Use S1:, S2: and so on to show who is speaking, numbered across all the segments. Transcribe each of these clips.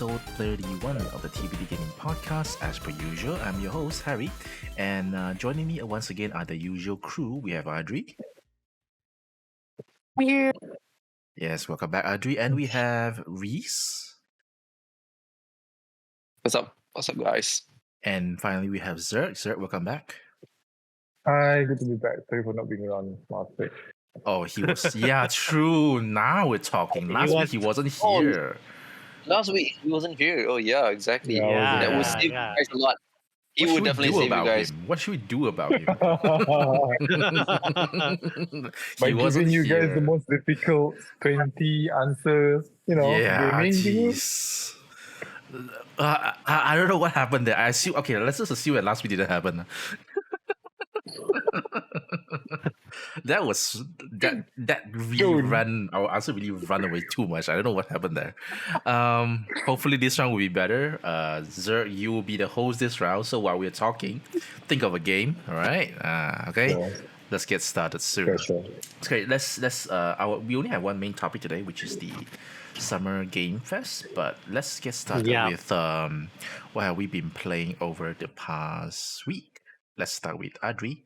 S1: episode 31 of the TBD Gaming Podcast. As per usual, I'm your host, Harry, and joining me once again are the usual crew. We have Audrey.
S2: Yeah.
S1: Yes, welcome back, Audrey. And we have Reese.
S3: What's up? What's up, guys?
S1: And finally, we have Zerk. Zerk, welcome back.
S2: Hi, good to be back. Sorry for not being around last week.
S1: Oh, he was. Yeah, true. Now we're talking. Last week he wasn't here.
S3: Last week he wasn't here. Oh yeah, exactly.
S2: Yeah,
S3: That would
S1: yeah,
S3: save you
S2: yeah.
S3: guys a lot. He
S1: What
S3: would
S1: should we
S3: definitely
S1: do
S3: save you
S1: about
S3: guys.
S1: him? What should we do about him?
S2: By
S1: He wasn't
S2: giving you guys
S1: here.
S2: the most difficult 20 answers,
S1: Yeah,
S2: gaming thing.
S1: jeez. I don't know what happened there. I assume. Okay, let's just assume that last week didn't happen. That was that really
S2: Dude.
S1: ran. Our answer really ran away too much. I don't know what happened there. Hopefully this round will be better. Zer, you will be the host this round. So while we're talking, think of a game. All right. Okay.
S2: Sure.
S1: Let's get started soon.
S2: Sure.
S1: Okay. Let's. We only have one main topic today, which is the Summer Game Fest. But let's get started with what have we been playing over the past week. Let's start with Adri.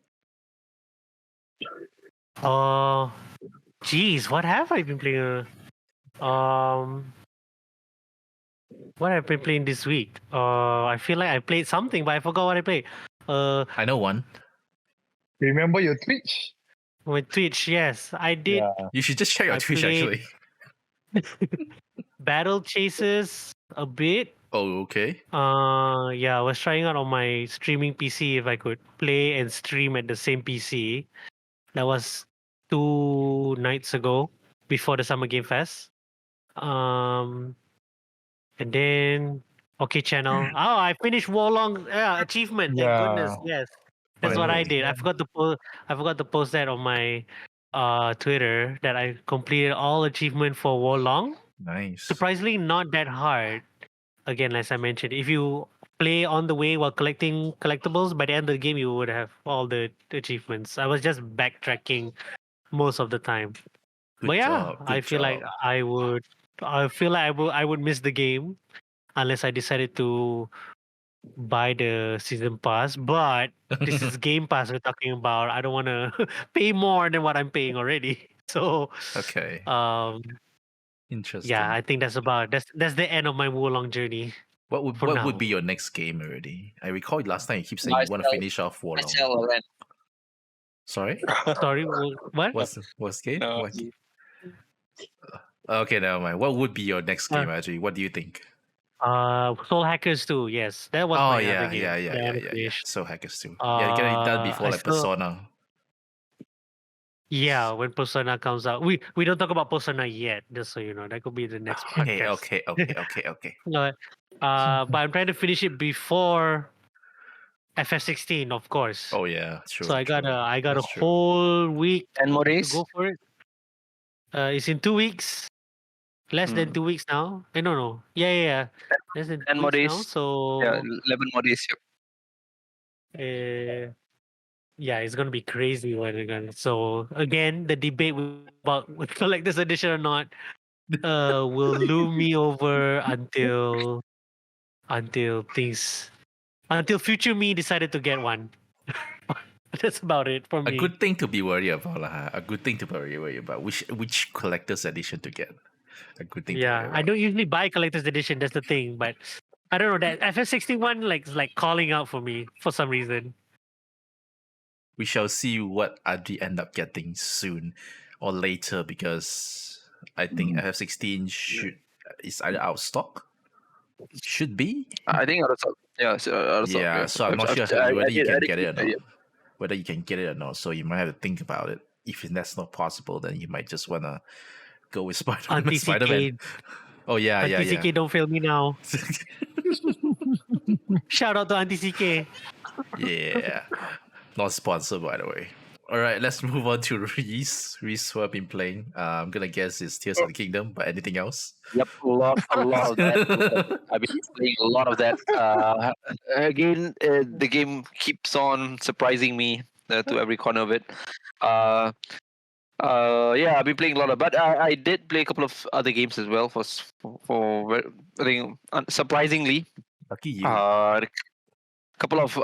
S4: Geez, what have I been playing? What have I been playing this week? I feel like I played something, but I forgot what I played.
S1: I know one.
S2: Remember your Twitch?
S4: with Twitch, yes, I did.
S2: Yeah.
S1: You should just check your
S4: I
S1: Twitch
S4: played-
S1: actually.
S4: Battle Chases a bit.
S1: Oh, okay.
S4: Yeah, I was trying out on my streaming PC if I could play and stream at the same PC. That was 2 nights ago before the Summer Game Fest. And then OK Channel. Oh, I finished Wolong achievement. Thank goodness.
S2: Yeah.
S4: Yes, that's what I
S1: Finally.
S4: did. I forgot to post that on my Twitter that I completed all achievement for Wolong.
S1: Nice.
S4: Surprisingly, not that hard. Again, as I mentioned, if you play on the way while collecting collectibles, by the end of the game, you would have all the achievements. I was just backtracking most of the time.
S1: Good
S4: But yeah,
S1: job,
S4: I
S1: good
S4: feel like
S1: job.
S4: I would miss the game unless I decided to buy the season pass. But this is Game Pass we're talking about. I don't want to pay more than what I'm paying already. So
S1: Okay. Interesting.
S4: yeah, I think that's the end of my Wulong journey.
S1: What would
S4: for
S1: what
S4: now.
S1: would be your next game already? I recall last time you keep saying you want to
S3: Myself.
S1: finish off
S3: I
S1: Warlong.
S3: sell rent.
S1: Sorry?
S4: Sorry, what?
S1: What's game?
S3: No,
S1: What game? Okay, never mind. What would be your next game actually? What do you think?
S4: Soul Hackers 2, yes. That was
S1: Oh
S4: my
S1: yeah,
S4: other game.
S1: yeah,
S4: that I
S1: yeah,
S4: haven't
S1: yeah.
S4: finished.
S1: So Hackers 2. Yeah, get it done before
S4: I
S1: like
S4: still-
S1: Persona.
S4: Yeah, when Persona comes out. We don't talk about Persona yet, just so you know. That could be the next
S1: Okay,
S4: podcast.
S1: okay.
S4: No, but I'm trying to finish it before FF16, of course.
S1: Oh yeah, true.
S4: so I got
S1: true.
S4: a
S1: That's true.
S4: whole week
S3: 10 more
S4: to
S3: days.
S4: go for it. It's in 2 weeks. Less than
S3: Hmm.
S4: 2 weeks now. No. Yeah. Less than
S3: 10
S4: 2
S3: more
S4: weeks now.
S3: days.
S4: So
S3: Yeah, 11 more days. Yep.
S4: yeah, it's gonna be crazy when again. So again, the debate about collector's edition or not will loom me over until future me decided to get one. That's about it for
S1: A
S4: me.
S1: good thing to be worried about, lah. A good thing to be worried about. Which collector's edition to get? A good thing.
S4: Yeah,
S1: to
S4: I
S1: worry
S4: don't usually buy collector's edition. That's the thing, but I don't know that FF61 like calling out for me for some reason.
S1: We shall see what Adri end up getting soon or later because I think FF16 is either out of stock. Should be.
S3: I think out of stock. Yeah, so out of stock.
S1: Yeah, so I'm not
S3: I've-
S1: sure
S3: I-
S1: whether
S3: I
S1: you
S3: did-
S1: can
S3: I did
S1: get it or
S3: keep-
S1: not. Whether you can get it or not. So you might have to think about it. If that's not possible, then you might just wanna go with Spider-Man.
S4: Anti-CK,
S1: Oh yeah.
S4: Anti-CK, don't fail me now. Shout out to Anti-CK.
S1: Yeah. Not sponsored, by the way. All right, let's move on to Reese. Reese, who I've been playing. I'm gonna guess it's Tears of the Kingdom, but anything else?
S3: Yep, a lot of that. I've been playing a lot of that. Again, the game keeps on surprising me to every corner of it. Yeah, I've been playing a lot of, but I did play a couple of other games as well. I think surprisingly,
S1: Lucky you.
S3: a couple of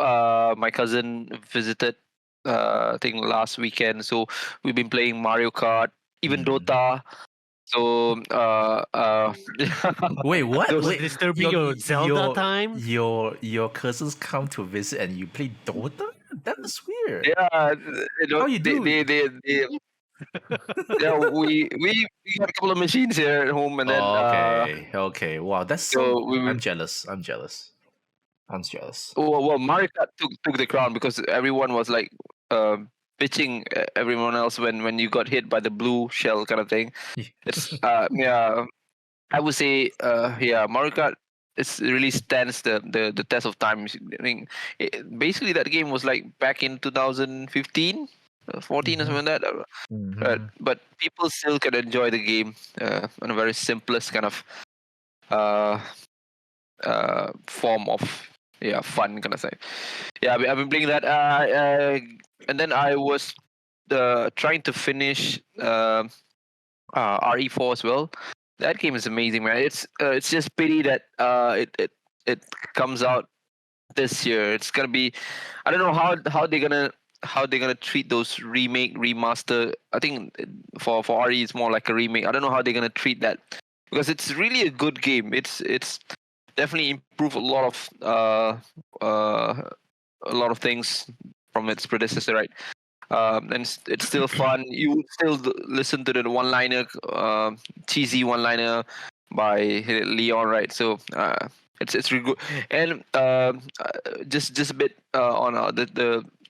S3: my cousin visited. I think last weekend, so we've been playing Mario Kart, even Dota. So
S1: Wait, what?
S3: those,
S4: Was disturbing your Zelda time?
S1: Your cousins come to visit and you play Dota? That's weird.
S3: yeah,
S1: How you do?
S3: yeah, we got a couple of machines here at home, and then
S1: Oh, okay. Wow, that's so.
S3: so we
S1: I'm jealous. I'm jealous. I'm jealous.
S3: well, Mario Kart took the crown because everyone was like pitching everyone else when you got hit by the blue shell kind of thing. It's yeah, I would say yeah, Mario Kart it really stands the test of time. I mean, basically that game was like back in 2015, 14 or something like that. But people still can enjoy the game on a very simplest kind of uh, form of fun kind of thing. Yeah, I've been playing that, and then I was trying to finish RE4 as well. That game is amazing, man. It's just pity that it comes out this year. It's gonna be, I don't know how they're gonna treat those remake remaster. I think for RE it's more like a remake. I don't know how they're gonna treat that because it's really a good game. It's definitely improved a lot of things from its predecessor, right? And it's still fun. You would still listen to the one-liner, cheesy one-liner by Leon, right? So it's really good. And just a bit on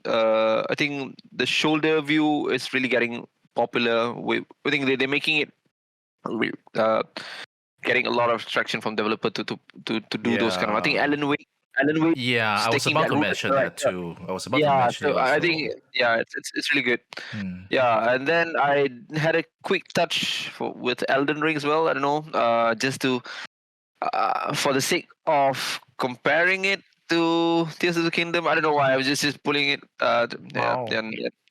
S3: I think the shoulder view is really getting popular. I think they're making it uh, getting a lot of traction from developer to do those kind of. I think Alan Wake
S1: Yeah,
S3: is
S1: I was
S3: taking
S1: about
S3: that
S1: to
S3: route,
S1: mention
S3: right?
S1: that too. I was about to
S3: Yeah,
S1: mention it
S3: so I
S1: also.
S3: think it's really good.
S1: Hmm.
S3: Yeah, and then I had a quick touch with Elden Ring as well. I don't know, just to for the sake of comparing it to Tears of the Kingdom. I don't know why I was just pulling it.
S2: Wow.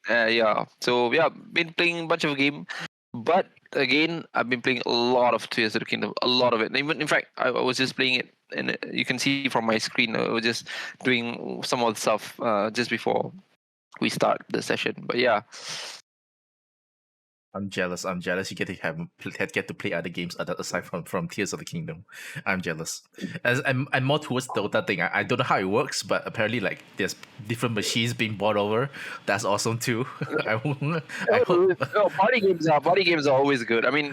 S3: Yeah. So yeah, been playing a bunch of game, but again, I've been playing a lot of Tears of the Kingdom, a lot of it. Even in fact, I was just playing it, and you can see from my screen, I was just doing some of the stuff just before we start the session. But yeah,
S1: I'm jealous. I'm jealous. You get to play other games aside from Tears of the Kingdom. I'm jealous. As I'm more towards Dota thing. I don't know how it works, but apparently like there's different machines being brought over. That's awesome too. I hope.
S3: no, party games are always good. I mean,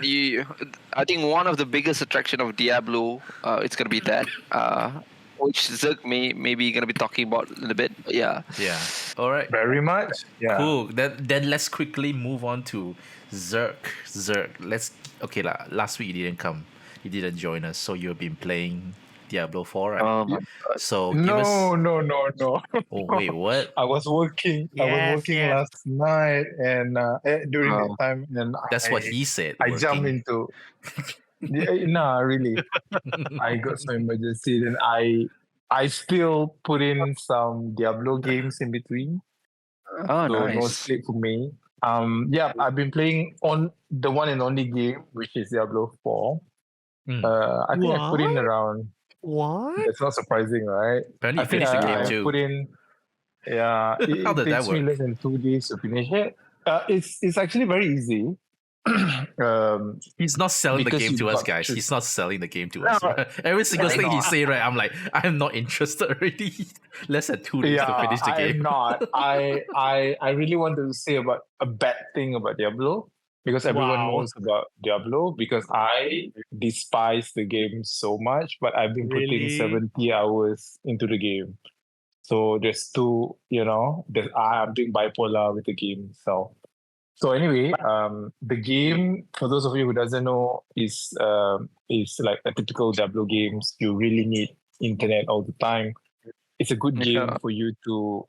S3: I think one of the biggest attraction of Diablo, it's gonna be that, which Zerk maybe gonna be talking about in a little bit. But yeah,
S1: Yeah. All right.
S2: Very much. Yeah.
S1: Cool. Then let's quickly move on to Zerk. Let's okay lah. Last week you didn't come. You didn't join us, so you've been playing Diablo 4, right?
S3: um,
S1: So give us.
S2: No.
S1: Oh wait, what?
S2: I was working. I was
S4: Yes,
S2: working
S4: yes.
S2: last night, and during that
S3: Oh.
S2: time, and
S1: That's what he said.
S2: I jumped
S1: working.
S2: into. Nah, really. I got some emergency, then I still put in some Diablo games in between,
S3: oh,
S2: so no
S3: nice.
S2: sleep for me. Yeah, I've been playing on the one and only game, which is Diablo 4.
S1: Mm.
S2: I think I put in
S4: What?
S2: around.
S4: What?
S2: That's not surprising, right?
S1: Apparently,
S2: I
S1: you
S2: think
S1: finished the game
S2: I
S1: too.
S2: put in. Yeah,
S1: How
S2: it
S1: did that
S2: takes me
S1: work?
S2: less than 2 days to finish it. It's actually very easy.
S1: He's not selling the
S2: because
S1: game
S2: you've
S1: to us,
S2: got
S1: guys.
S2: to-
S1: He's not selling the game to
S3: No,
S1: us. Every single
S2: I'm
S1: thing he
S2: not.
S1: say, right? I'm like, I'm not interested already. Less than 2 days to
S2: Yeah,
S1: finish the
S2: I am
S1: game.
S2: not. I really wanted to say about a bad thing about Diablo because everyone
S4: Wow.
S2: knows about Diablo because I despise the game so much, but I've been putting
S4: Really?
S2: 70 hours into the game. So there's two, I'm being bipolar with the game. So anyway, the game, for those of you who doesn't know, is like a typical Diablo games. You really need internet all the time. It's a good game
S3: yeah.
S2: for you to,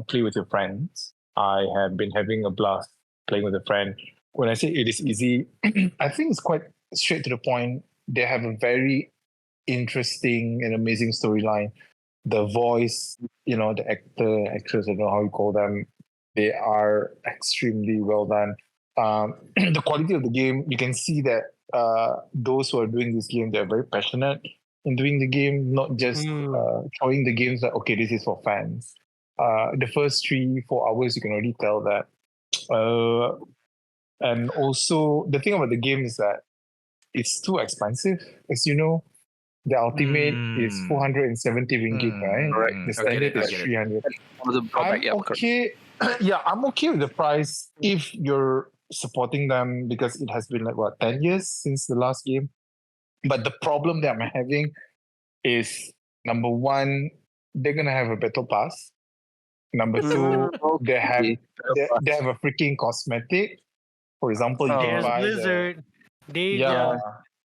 S2: play with your friends. I have been having a blast playing with a friend. When I say it is easy, I think it's quite straight to the point. They have a very interesting and amazing storyline. The voice, the actor, actress, I don't know how you call them, they are extremely well done. the quality of the game, you can see that those who are doing this game, they're very passionate in doing the game, not just showing the games like, okay, this is for fans. The first 3-4 hours, you can already tell that. And also, the thing about the game is that it's too expensive, as you know. The ultimate is 470 ringgit, right?
S3: Correct.
S2: The standard is 300. I'm okay. Yeah, I'm okay with the price if you're supporting them because it has been like 10 years since the last game. But the problem that I'm having is number one, they're gonna have a battle pass. Number two, they have a freaking cosmetic. For example, you can
S4: There's
S2: buy
S4: Blizzard. There you
S2: yeah,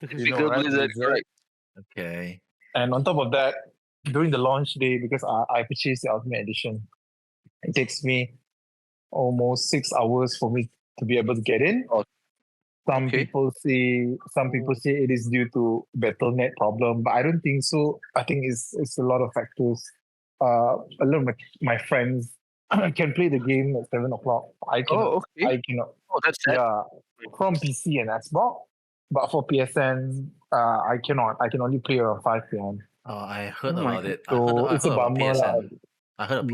S4: go.
S2: you know, right?
S3: Blizzard, correct.
S1: Okay.
S2: And on top of that, during the launch day, because I purchased the Ultimate Edition, it takes me almost 6 hours for me to be able to get in.
S3: Oh,
S2: Some
S3: okay.
S2: people say it is due to BattleNet problem, but I don't think so. I think it's a lot of factors. A lot of my friends can play the game at 7 o'clock. I cannot.
S3: okay.
S2: I cannot.
S3: Oh, that's sad.
S2: Yeah, from PC and Xbox, but for PSN, I cannot. I can only play around 5 p.m.
S1: Oh, I heard
S3: Oh my
S1: about it.
S2: So
S1: I
S2: it's a
S1: heard about
S2: bummer lah.
S1: PSN. I heard of PSN.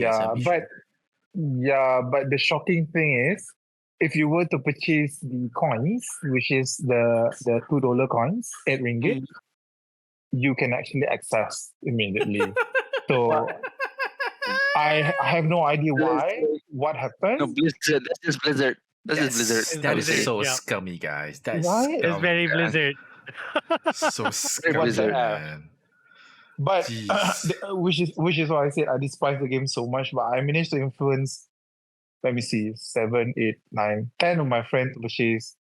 S2: Yeah,
S1: issue.
S2: but the shocking thing is, if you were to purchase the coins, which is the $2 coins, 8 ringgit, you can actually access immediately. So I have no idea why. What happened?
S3: No, Blizzard. That's just Blizzard. That's just Blizzard.
S1: That is
S4: Blizzard,
S1: so
S4: yeah.
S1: scummy, guys. That is
S2: Right?
S4: It's very Blizzard.
S1: so scummy,
S3: Blizzard.
S1: man.
S2: But
S1: Jeez.
S2: which is why I said I despise the game so much. But I managed to influence, let me see, 7, 8, 9, 10 of my friends to purchase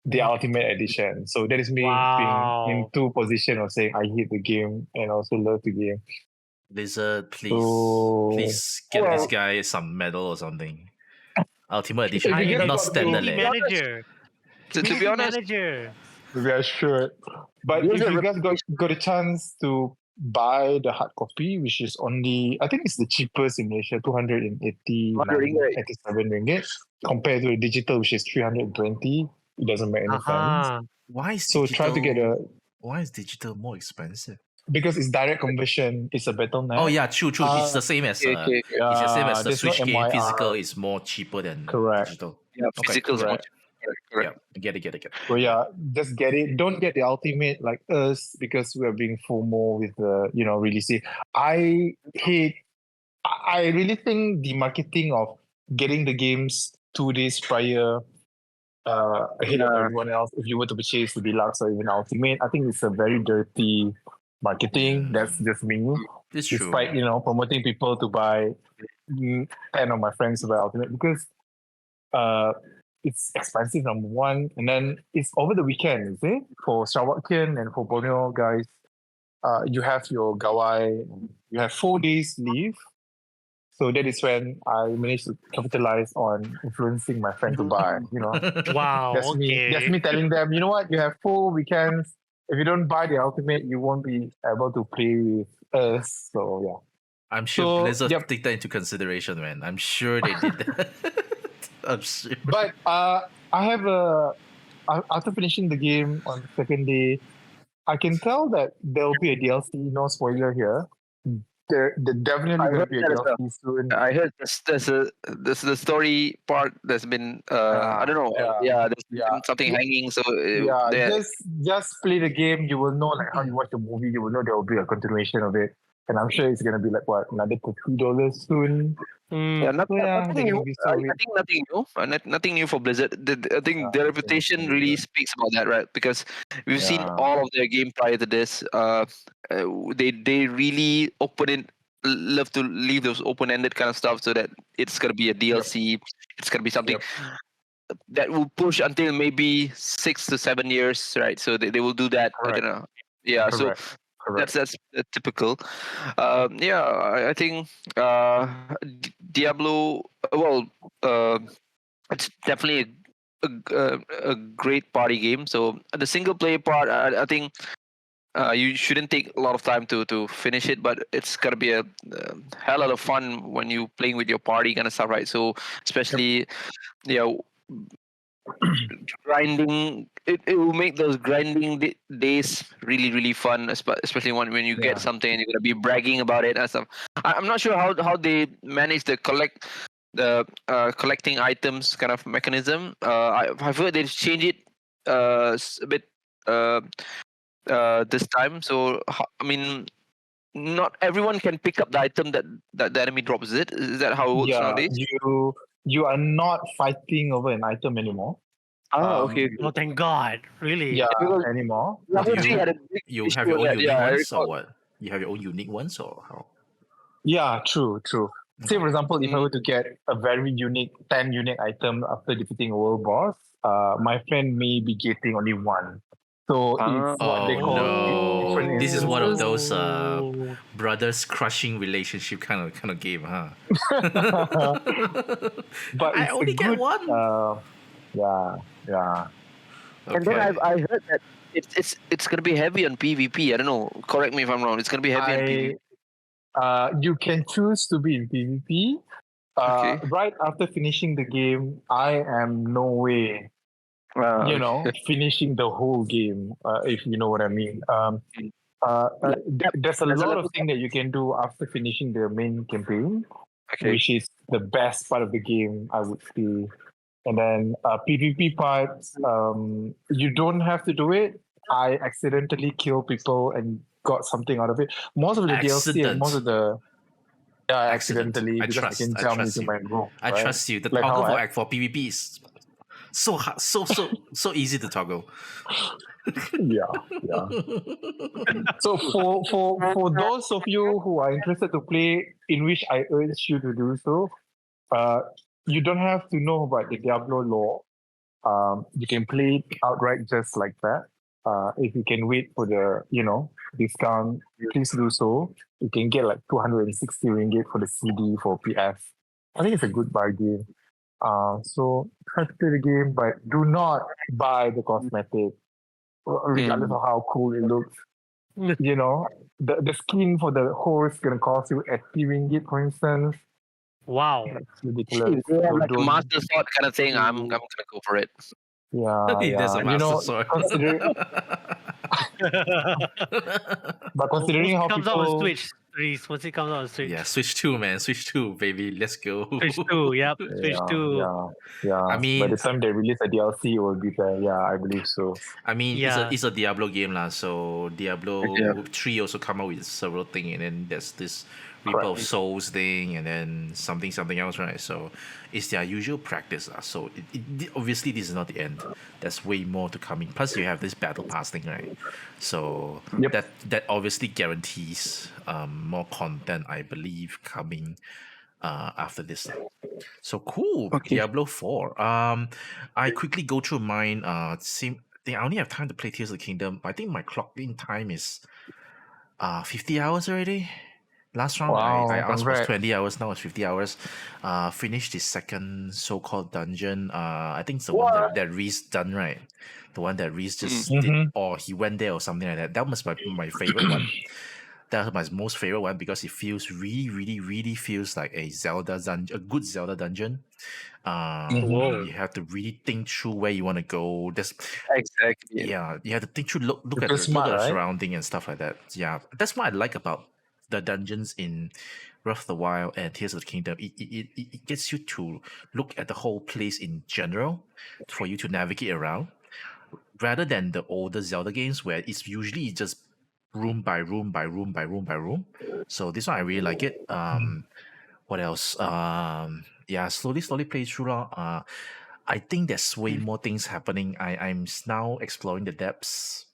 S2: the Ultimate Edition. So that is me
S4: Wow.
S2: being into position of saying I hate the game and also love the game.
S1: Blizzard, please,
S2: So-
S1: please get
S2: Well-
S1: this guy some medal or something. Ultimate Edition,
S2: If you guys
S1: not
S2: got
S1: standard.
S2: to-
S4: Community manager.
S3: To be
S4: Community
S3: honest,
S4: manager.
S2: Yeah, sure. But if
S3: Blizzard
S2: you guys got a chance to buy the hard copy, which is only, I think it's the cheapest in Malaysia, 289, 87 ringgit, compared to the digital, which is 320. It doesn't make any sense.
S4: Uh-huh.
S1: Why is
S2: So try to get
S1: Why is digital more expensive?
S2: because it's direct conversion, it's a BattleNet.
S1: Oh yeah, true. It's the same as
S3: okay.
S1: it's the same as the
S2: there's no
S1: Switch game.
S2: MYR.
S1: Physical is more cheaper than
S2: Correct.
S1: digital.
S3: Yeah,
S1: Okay,
S3: physical is
S2: correct.
S3: correct.
S1: Yeah, get it.
S2: So yeah, just get it. Don't get the ultimate like us because we are being FOMO with the releasing. I really think the marketing of getting the games 2 days prior ahead of everyone else. If you were to purchase the deluxe or even ultimate, I think it's a very dirty marketing. That's just me.
S1: It's true.
S2: Despite promoting people to buy 10 of my friends to buy ultimate because it's expensive, number one, and then it's over the weekend, is it? For Sarawak-kian and for Borneo guys, you have your gawai, you have 4 days leave. So that is when I managed to capitalize on influencing my friend to buy.
S4: Wow.
S2: That's
S4: okay.
S2: me telling them, you know what, you have 4 weekends. If you don't buy the ultimate, you won't be able to play with us. So yeah.
S1: I'm sure
S2: So,
S1: Blizzard
S2: yep.
S1: take that into consideration, man. I'm sure they did that. I'm sure.
S2: But I have after finishing the game on the second day, I can tell that there will be a DLC. No spoiler here. There definitely
S3: I
S2: going to
S3: heard
S2: be a
S3: that as
S2: DLC soon.
S3: I heard there's the story part that's been I don't know.
S2: yeah.
S3: There's
S2: Yeah.
S3: been something hanging. So
S2: Yeah,
S3: there-
S2: just play the game. You will know like how you watch the movie. You will know there will be a continuation of it, and I'm sure it's gonna be like another $2 soon.
S3: yeah, nothing,
S2: yeah,
S3: nothing
S2: they're
S3: new.
S2: gonna be so
S3: I
S2: rich.
S3: think nothing new. Nothing new for Blizzard. I think their reputation really speaks about that, right? Because we've seen
S2: Yeah.
S3: all of their game prior to this. They really love to leave those open-ended kind of stuff so that it's gonna be a DLC. It's gonna be something that will push until maybe 6 to 7 years, right? So they will do that.
S2: Correct.
S3: Yeah. So
S2: Correct.
S3: that's typical. I think Diablo. Well, it's definitely a great party game. So the single player part, I think you shouldn't take a lot of time to finish it, but it's gonna be a hell of fun when you playing with your party kind of stuff, right? So especially, grinding. It will make those grinding days really really fun, especially when you get something and you're gonna be bragging about it and stuff. I'm not sure how they manage the collecting items kind of mechanism. I've heard they've changed it a bit this time. So I mean, not everyone can pick up the item that the enemy drops. Is that how it works nowadays?
S2: You are not fighting over an item anymore.
S3: Okay.
S4: Oh, thank God! Really?
S2: Yeah,
S3: because
S2: anymore.
S3: level 3 had a big
S1: You
S3: issue
S1: have your
S3: with
S1: own
S3: that.
S1: unique
S3: I
S1: ones or
S3: recall.
S1: what? You have your own unique ones or how?
S2: Yeah, true. Say, for example, if I were to get a very unique 10 unique item after defeating a world boss, my friend may be getting only one. So it's what they
S1: Oh
S2: call different
S1: no! This is one of
S2: instances.
S1: those brothers crushing relationship kind of game, huh?
S2: But
S1: I
S2: it's
S1: only
S2: a
S1: get
S2: good,
S1: one.
S2: yeah.
S3: And then
S1: Okay.
S3: I heard that it's gonna be heavy on PvP. I don't know. Correct me if I'm wrong. It's gonna be heavy on PvP.
S2: You can choose to be in PvP.
S3: Okay.
S2: Right after finishing the game, I am no way, finishing the whole game, if you know what I mean. There's a lot of things that you can do after finishing the main campaign, which is the best part of the game, I would say. And then PvP parts, you don't have to do it. I accidentally kill people and got something out of it. Most of the DLC and most of the accidentally
S1: I
S2: because I can jump into my room.
S1: I
S2: right?
S1: trust you. The
S2: Like
S1: toggle
S2: how
S1: for PvP is so hard, so easy to toggle.
S2: yeah. So for those of you who are interested to play, in which I urge you to do so, you don't have to know about the Diablo lore. You can play it outright just like that. If you can wait for the discount, please do so. You can get like 260 ringgit for the CD for PS. I think it's a good bargain. So try to play the game, but do not buy the cosmetic, regardless of how cool it looks. The skin for the horse is gonna cost you 80 ringgit, for instance.
S4: Wow.
S2: That's ridiculous.
S3: If they have like a
S2: Don't-
S3: master sword kind of thing, I'm gonna go for it.
S1: There's a master sword.
S2: But considering how
S4: comes out on
S2: people,
S4: Switch, Reese, once it comes out on Switch.
S1: Yeah, Switch 2, man. Switch 2, baby. Let's go.
S4: Switch 2, yep. Switch 2.
S2: yeah.
S1: I mean-
S2: by the time they release a DLC, it will be there. Yeah, I believe so.
S1: I mean,
S4: Yeah.
S1: it's a Diablo game lah. So Diablo
S3: Yeah.
S1: 3 also come out with several things, and then there's this Reaper of Souls thing, and then something else, right? So it's their usual practice lah. So obviously this is not the end. There's way more to come in. Plus you have this battle pass thing, right? So
S2: Yep.
S1: that obviously guarantees more content, I believe, coming after this. So cool.
S3: Okay.
S1: Diablo 4. I quickly go through mine. Same thing. I only have time to play Tears of the Kingdom. I think my clock in time is 50 hours already. Last round
S2: Wow,
S1: I asked was
S2: congrats.
S1: 20 hours, now it's 50 hours. Finished the second so-called dungeon. I think it's the one that Reese done, right? The one that Reese just did, or he went there or something like that. That was my favorite one. That was my most favorite one because it feels really feels like a a good Zelda dungeon.
S4: Whoa.
S1: You have to really think through where you want to go.
S3: Exactly.
S1: Yeah, you have to think through, look at
S2: Because smart,
S1: the
S2: right?
S1: surrounding and stuff like that. Yeah, that's what I like about the dungeons in Breath of the Wild and Tears of the Kingdom. It gets you to look at the whole place in general for you to navigate around, rather than the older Zelda games where it's usually just room by room by room by room by room. So this one I really like it. What else? Yeah, slowly play through. I think there's way more things happening. I'm now exploring the depths.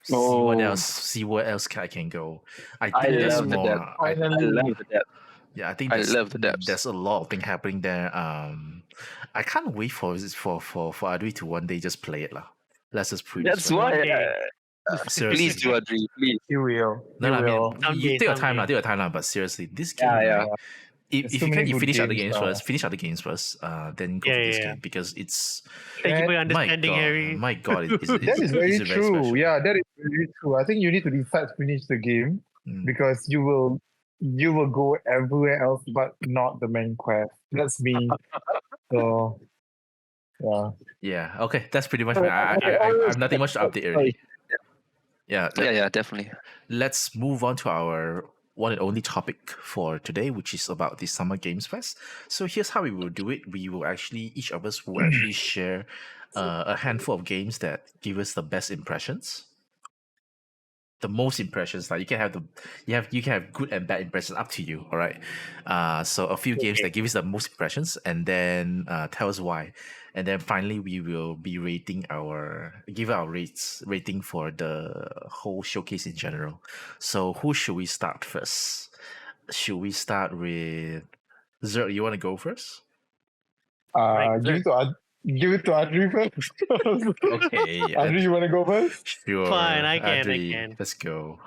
S1: See where else I can go. I think there's
S3: love the
S1: more.
S3: depth. I love the depth.
S1: Yeah, I think
S3: I love the depths.
S1: there's a lot of things happening there. I can't wait for Adri to one day just play it lah. Let's just put it this
S3: That's
S1: way.
S3: why.
S4: Okay.
S1: Seriously.
S3: Please do, Adri. Please.
S2: You will.
S1: No, I mean,
S4: Someday,
S1: you take your time,
S4: someday.
S1: take your time, but seriously, this game,
S3: Yeah.
S1: right, if
S2: There's
S1: you
S2: so
S1: can,
S2: many
S1: you
S2: good
S1: finish other
S2: games
S1: games
S2: now.
S1: first, then go
S4: Yeah,
S1: to this
S4: yeah.
S1: game because it's
S4: Thank you for your
S1: my
S4: understanding,
S1: god,
S4: Harry.
S1: my god,
S2: That is very
S1: it's
S2: true.
S1: special.
S2: Yeah, that is very true. I think you need to decide to finish the game because you will go everywhere else but not the main quest. That's me. So Yeah.
S1: Yeah. Okay, that's pretty much. I'm nothing much to update already. Yeah.
S3: Yeah, definitely.
S1: Let's move on to our one and only topic for today, which is about the Summer Games Fest. So here's how we will do it. We will actually, each of us will actually share a handful of games that give us the best impressions, the most impressions. Like you can have good and bad impressions, up to you. All right. So a few games that give us the most impressions, and then tell us why, and then finally we will be give our rating for the whole showcase in general. So who should we start first? Should we start with Zer? You want to go first?
S4: Right,
S2: Give it to Adri first.
S1: Okay.
S2: Adri, you want to go first?
S1: Sure.
S4: Fine, I
S1: Adri,
S4: can.
S1: let's go.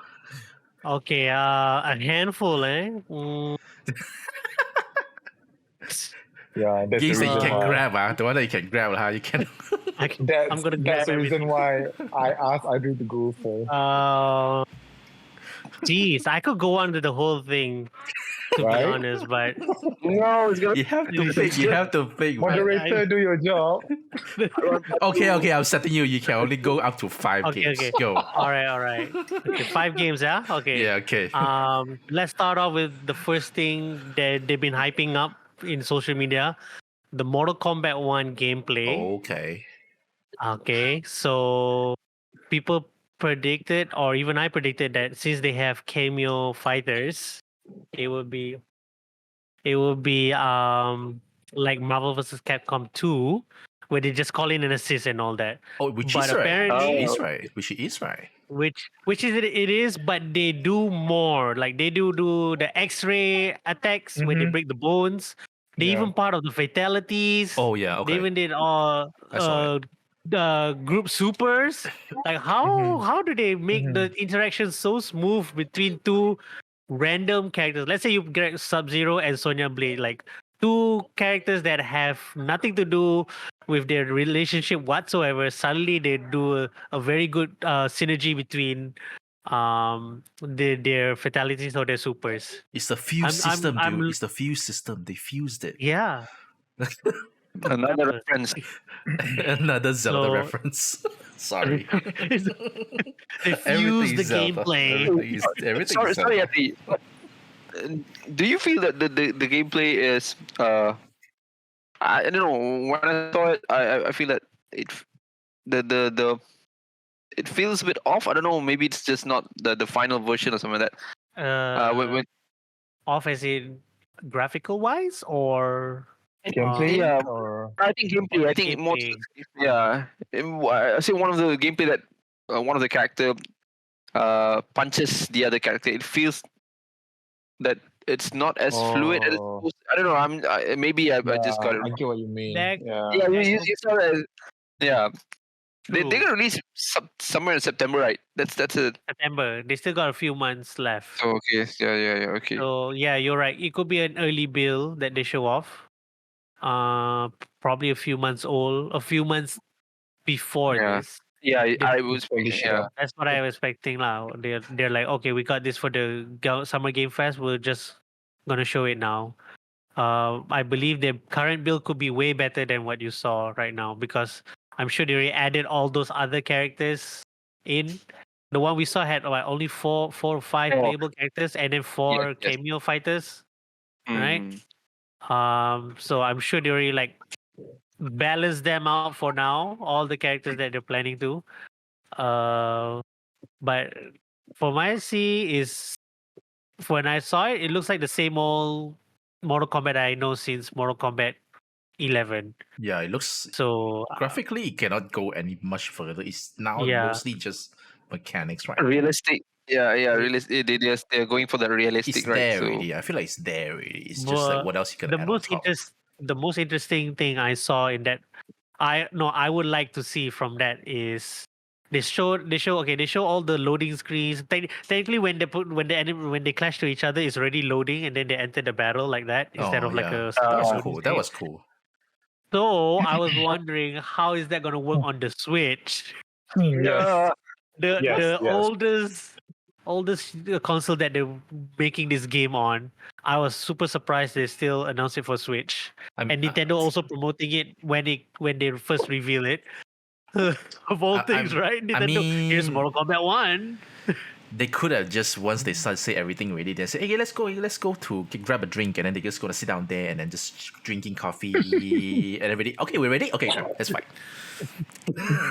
S4: Okay, a handful, eh?
S2: Yeah, that's
S1: Games
S2: the
S1: that you
S2: reason
S1: can
S2: why.
S1: grab, the one that you can grab, you can.
S4: I'm gonna grab
S2: That's the reason
S4: everything.
S2: why I asked Adri to go first.
S4: Geez, I could go on to the whole thing, to be
S2: Right?
S4: honest, but
S3: No, it's gonna.
S1: You have to pick. You have to pick.
S2: Moderator, do your job.
S1: Okay, I'm setting you. You can only go up to 5
S4: Okay,
S1: games.
S4: okay.
S1: Go.
S4: All right. Okay, 5 games, yeah. Okay.
S1: Yeah, okay.
S4: Let's start off with the first thing that they've been hyping up in social media, the Mortal Kombat 1 gameplay.
S1: Okay.
S4: Okay, so people predicted, or even I predicted, that since they have cameo fighters, it would be like Marvel vs. Capcom 2, where they just call in an assist and all that.
S1: Oh, which
S4: But
S1: is right.
S4: apparently,
S1: Which is right. Which is right.
S4: which is it is, but they do more. Like they do the X-ray attacks when they
S2: Mhm.
S4: break the bones. They
S2: Yeah.
S4: even part of the fatalities.
S1: Oh yeah.
S4: They
S1: Okay.
S4: even did
S1: I saw
S4: the group supers. Like how do they make the interaction so smooth between two random characters? Let's say you get Sub-Zero and Sonya Blade, like two characters that have nothing to do with their relationship whatsoever. Suddenly they do a very good synergy between their fatalities or their supers.
S1: It's the fuse system,
S4: I'm
S1: dude. It's the fuse system. They fused it.
S4: yeah.
S3: Another
S4: Absolutely.
S3: reference.
S1: Another Zelda
S4: So-
S1: reference. Sorry.
S4: They fuse the
S1: Zelda.
S4: gameplay.
S1: Everything
S3: Sorry,
S1: is Zelda.
S3: Ati. Do you feel that the gameplay is I don't know, when I saw it I feel that the it feels a bit off. I don't know, maybe it's just not the final version or something like that. When
S4: Off as in graphical wise, or
S2: Gameplay
S3: Yeah.
S2: or
S3: I think gameplay. I think more.
S4: gameplay?
S3: Yeah, I see one of the gameplay that one of the character punches the other character. It feels that it's not as fluid as.
S2: Oh.
S3: I don't know. Maybe I just got it
S2: I
S3: wrong.
S2: get what you mean.
S4: That-
S2: Yeah.
S3: Yeah, you saw that. Yeah, they're
S4: True.
S3: gonna release somewhere in September, right? That's it.
S4: September. They still got a few months left.
S3: Oh, okay. Yeah. Okay.
S4: So yeah, you're right. It could be an early build that they show off. Probably a few months old, a few months before
S3: Yeah.
S4: this.
S3: Yeah,
S4: They-
S3: I was.
S2: Polish,
S3: Yeah.
S4: That's what I was expecting now. They're like, okay, we got this for the Summer Game Fest. We're just gonna show it now. I believe the current build could be way better than what you saw right now, because I'm sure they already added all those other characters in. The one we saw had only four or five
S3: Oh.
S4: playable characters, and then 4
S3: yes.
S4: cameo fighters. Right.
S3: Mm.
S4: So I'm sure they already like balance them out for now, all the characters that they're planning to. But for my see is, when I saw it, it looks like the same old Mortal Kombat I know since Mortal Kombat 11.
S1: Yeah, it looks
S4: So
S1: graphically it cannot go any much further. It's now
S4: Yeah.
S1: mostly just mechanics, right?
S3: Realistic. Yeah. Realistic. They're going for the realistic,
S1: It's
S3: right?
S1: there
S3: So
S1: already. I feel like it's there already. It's just like
S4: But
S1: what else you can
S4: the
S1: add
S4: most
S1: on top.
S4: the most interesting thing I saw in that, I would like to see from that is they show all the loading screens. Technically, when they clash to each other, it's already loading, and then they enter the battle like that instead
S1: Oh,
S4: of like
S1: yeah.
S4: a
S1: That was
S4: loading
S1: cool. That
S4: screen.
S1: was cool.
S4: So I was wondering, how is that going to work on the Switch?
S2: Yes.
S3: yeah.
S4: The
S2: Yes, yes.
S4: oldest console that they're making this game on, I was super surprised they still announced it for Switch.
S1: I'm,
S4: And Nintendo also promoting it when they first reveal it. Of all things, right? Nintendo, here's Mortal Kombat 1.
S1: They could have just once they start say everything ready, they say, "Hey, let's go to grab a drink," and then they just gonna sit down there and then just drinking coffee and everybody. Okay, we're ready. Okay, that's fine.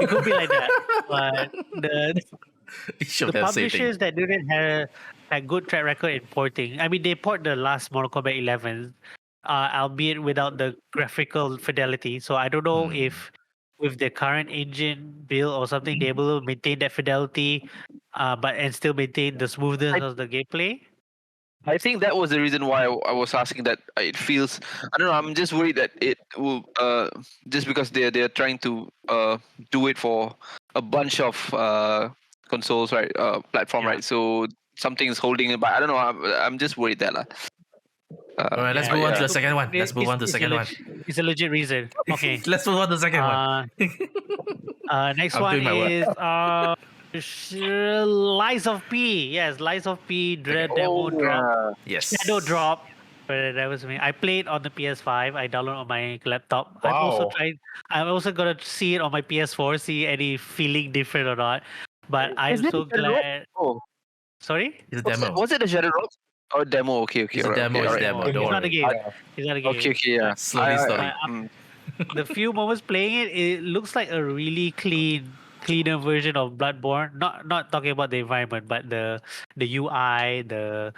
S4: It could be like that, but the
S1: Show
S4: the
S1: that same thing.
S4: publishers that didn't have a good track record in porting. I mean, they port the last Mortal Kombat 11, albeit without the graphical fidelity. So I don't know if with the current engine build or something, they're able to maintain that fidelity, and still maintain the smoothness of the gameplay.
S3: I think that was the reason why I was asking that. It feels, I don't know, I'm just worried that it will just because they're trying to do it for a bunch of consoles, right, platform,
S4: Yeah.
S3: right, so something is holding it back. I don't know, I'm just worried that
S1: All right, let's move on to the second one. Let's move on to the second one.
S4: It's a legit reason. Okay.
S1: Let's move on to the second one.
S4: Next
S1: I'm
S4: one
S1: doing my work.
S4: is Lies of P. Yes, Lies of P. Dread demo drop.
S1: Yes.
S4: Shadow drop. That was me. I played on the PS5. I downloaded on my laptop.
S2: Wow.
S4: I'm also gonna see it on my PS4. See any feeling different or not. But I'm
S3: Is it
S4: so
S3: a Shadow drop?
S4: glad.
S3: Oh,
S1: It's
S4: Sorry,
S1: a demo.
S3: was it a Shadow drop? Oh, demo. Okay.
S1: It's a
S3: Alright,
S1: demo.
S3: okay,
S1: It's a
S3: alright.
S1: demo.
S4: It's
S1: Don't
S4: not a
S1: worry.
S4: game.
S2: Yeah.
S4: It's not a game.
S3: Okay, yeah.
S1: Slowly, slowly.
S4: The few moments playing it, it looks like a really cleaner version of Bloodborne. Not talking about the environment, but the UI, the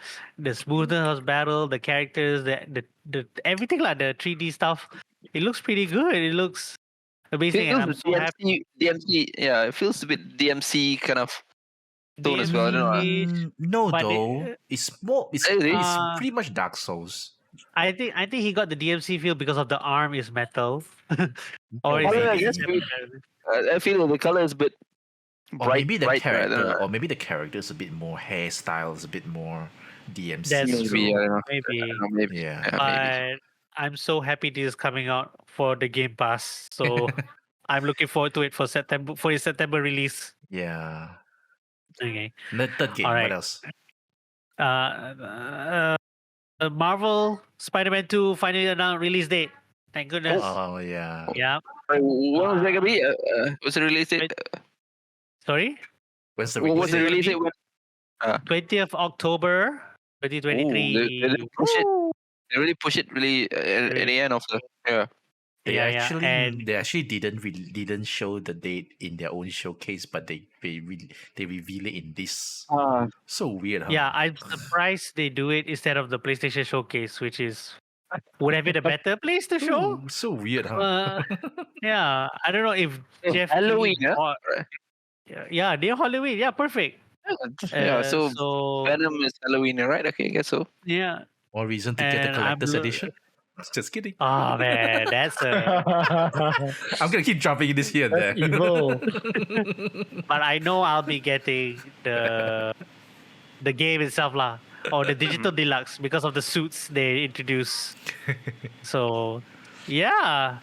S4: smoothness of battle, the characters, the everything like the 3D stuff. It looks pretty good. It looks amazing, and I'm
S3: Feels
S4: so happy.
S3: DMC, yeah, it feels a bit DMC kind of tone as well. I don't know.
S1: No,
S4: but
S1: though. It's more. It's
S3: Really?
S1: pretty much Dark Souls.
S4: I think he got the DMC feel because of the arm is metal, or is
S3: Color, I
S4: it?
S3: guess, I feel the color is a bit
S1: Or
S3: bright,
S1: maybe the
S3: bright, right? I don't
S1: character,
S3: know.
S1: or maybe the character's a bit more hairstyles, a bit more DMC.
S4: That's
S3: Maybe,
S4: true.
S3: I don't know.
S4: Maybe.
S3: I don't know, maybe.
S1: Yeah.
S3: Yeah, maybe.
S4: But I'm so happy this is coming out for the Game Pass. So I'm looking forward to it for its September release.
S1: Yeah.
S4: Okay.
S1: The third game.
S4: All right.
S1: What else?
S4: Marvel Spider-Man 2 finally announced release date. Thank goodness.
S1: Oh yeah.
S4: Yeah.
S3: When was that gonna be? What's the release date?
S4: Sorry?
S1: When's the
S3: What was the
S1: release?
S3: release date?
S4: 20th October 2023.
S3: They really push it. They really push it really at the end of the
S1: They
S4: Yeah,
S1: actually
S4: and-
S1: they actually didn't show the date in their own showcase, but they reveal it in this. So weird, huh?
S4: Yeah, I'm surprised they do it instead of the PlayStation Showcase, which is would have been a better place to show.
S1: So weird, huh?
S4: Yeah, I don't know if Jeff
S3: Halloween,
S4: Keighley
S3: yeah?
S4: bought- Yeah, near Halloween. Yeah, perfect.
S3: Yeah, so
S4: so
S3: Venom is Halloween, right? Okay, I guess so.
S4: yeah.
S1: More reason to get the
S4: And I'm
S1: collector's
S4: lo-
S1: edition. Just kidding.
S4: Oh man, that's
S1: I'm gonna keep dropping this here and there.
S2: That's evil.
S4: But I know I'll be getting the game itself lah, or the digital deluxe because of the suits they introduce. So yeah.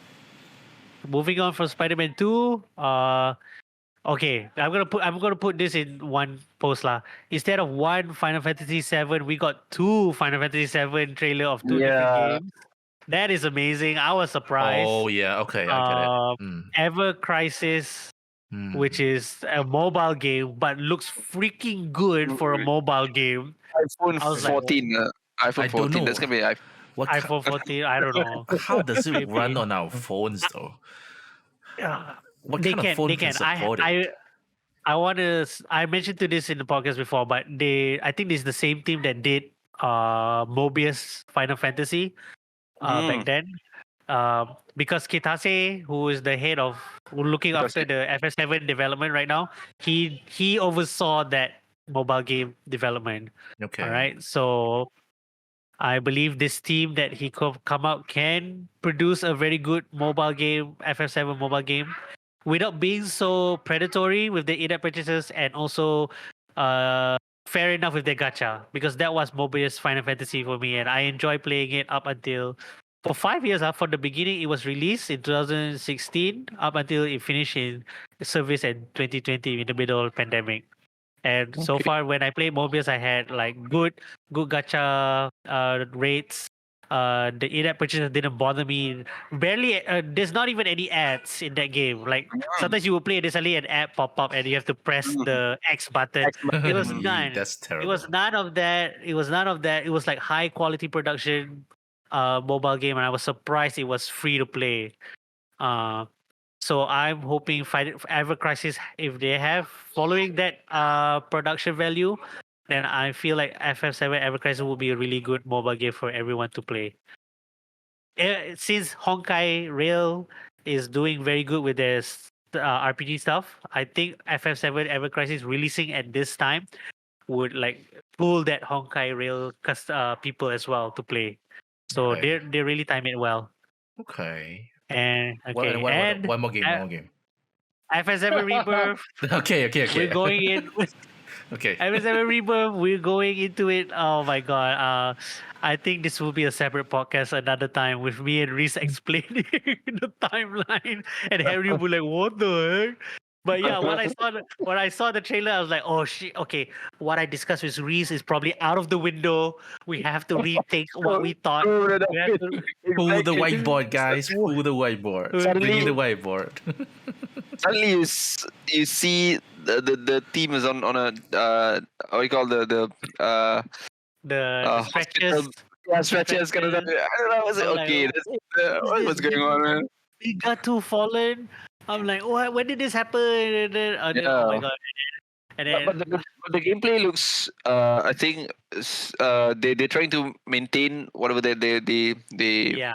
S4: Moving on from Spider-Man 2, okay, I'm gonna put this in one post lah. Instead of one Final Fantasy 7, we got two Final Fantasy 7 trailer of two different games. That is amazing. I was surprised.
S1: Oh yeah, okay, I get it.
S4: Ever Crisis, which is a mobile game, but looks freaking good for a mobile game.
S3: iPhone
S4: I was like,
S3: 14.
S1: I
S3: iPhone
S1: don't
S3: 14.
S1: know.
S3: That's gonna be
S1: What
S4: iPhone 14. I don't know.
S1: How does it
S4: Maybe.
S1: run on our phones though? What
S4: They
S1: kind
S4: can.
S1: of phone
S4: They
S1: can
S4: can.
S1: support it?
S4: I want to. I mentioned to this in the podcast before, but I think this is the same team that did Mobius Final Fantasy back then. Because Kitase, who is the head of looking after the FS7 development right now, he oversaw that mobile game development.
S1: Okay.
S4: All right, so I believe this team that he come out can produce a very good mobile game, FF7 mobile game, without being so predatory with the in-app purchases, and also fair enough with the gacha, because that was Mobius Final Fantasy for me, and I enjoy playing it up until for 5 years. From the beginning, it was released in 2016 up until it finished in service in 2020 in the middle of the pandemic. And so
S3: Okay.
S4: far, when I played Mobius, I had like good gacha rates. The in-app purchases didn't bother me. Barely, there's not even any ads in that game. Like sometimes you will play, there's suddenly an ad pop up, and you have to press the X button.
S3: Excellent.
S4: It was none.
S1: That's
S4: It was
S1: terrible.
S4: none of that. It was none of that. It was like high quality production, mobile game, and I was surprised it was free to play. Uh, so I'm hoping Ever Crisis, if they have following that production value, then I feel like FF7 Ever Crisis will be a really good mobile game for everyone to play. Since Honkai Rail is doing very good with their RPG stuff, I think FF7 Ever Crisis releasing at this time would like pull that Honkai Rail people as well to play. So
S1: Right.
S4: they really time it well.
S1: Okay.
S4: And okay,
S1: One more game. One more game.
S4: FF7 Rebirth.
S1: Okay.
S4: We're going in.
S1: Okay.
S4: FF7 Rebirth. We're going into it. Oh my god. I think this will be a separate podcast another time with me and Reese explaining the timeline, and Harry will be like, "What the heck?" But yeah, when I saw the trailer, I was like, "Oh shit! Okay, what I discussed with Reese is probably out of the window. We have to rethink what we thought. We have to."
S1: Pull the
S3: Exactly.
S1: whiteboard, guys. Pull the whiteboard. Bring in the whiteboard.
S3: Suddenly you see the team is on a what do you call the
S4: The
S3: hospital
S4: stretches.
S3: stretches kind of stuff. I don't know. I was like,
S4: I'm like,
S3: okay, what's going on, man?
S4: We got too fallen. I'm like, what? When did this happen? Oh my
S3: Yeah.
S4: god! And
S3: But,
S4: then
S3: but the gameplay looks. I think they're trying to maintain whatever they
S4: yeah,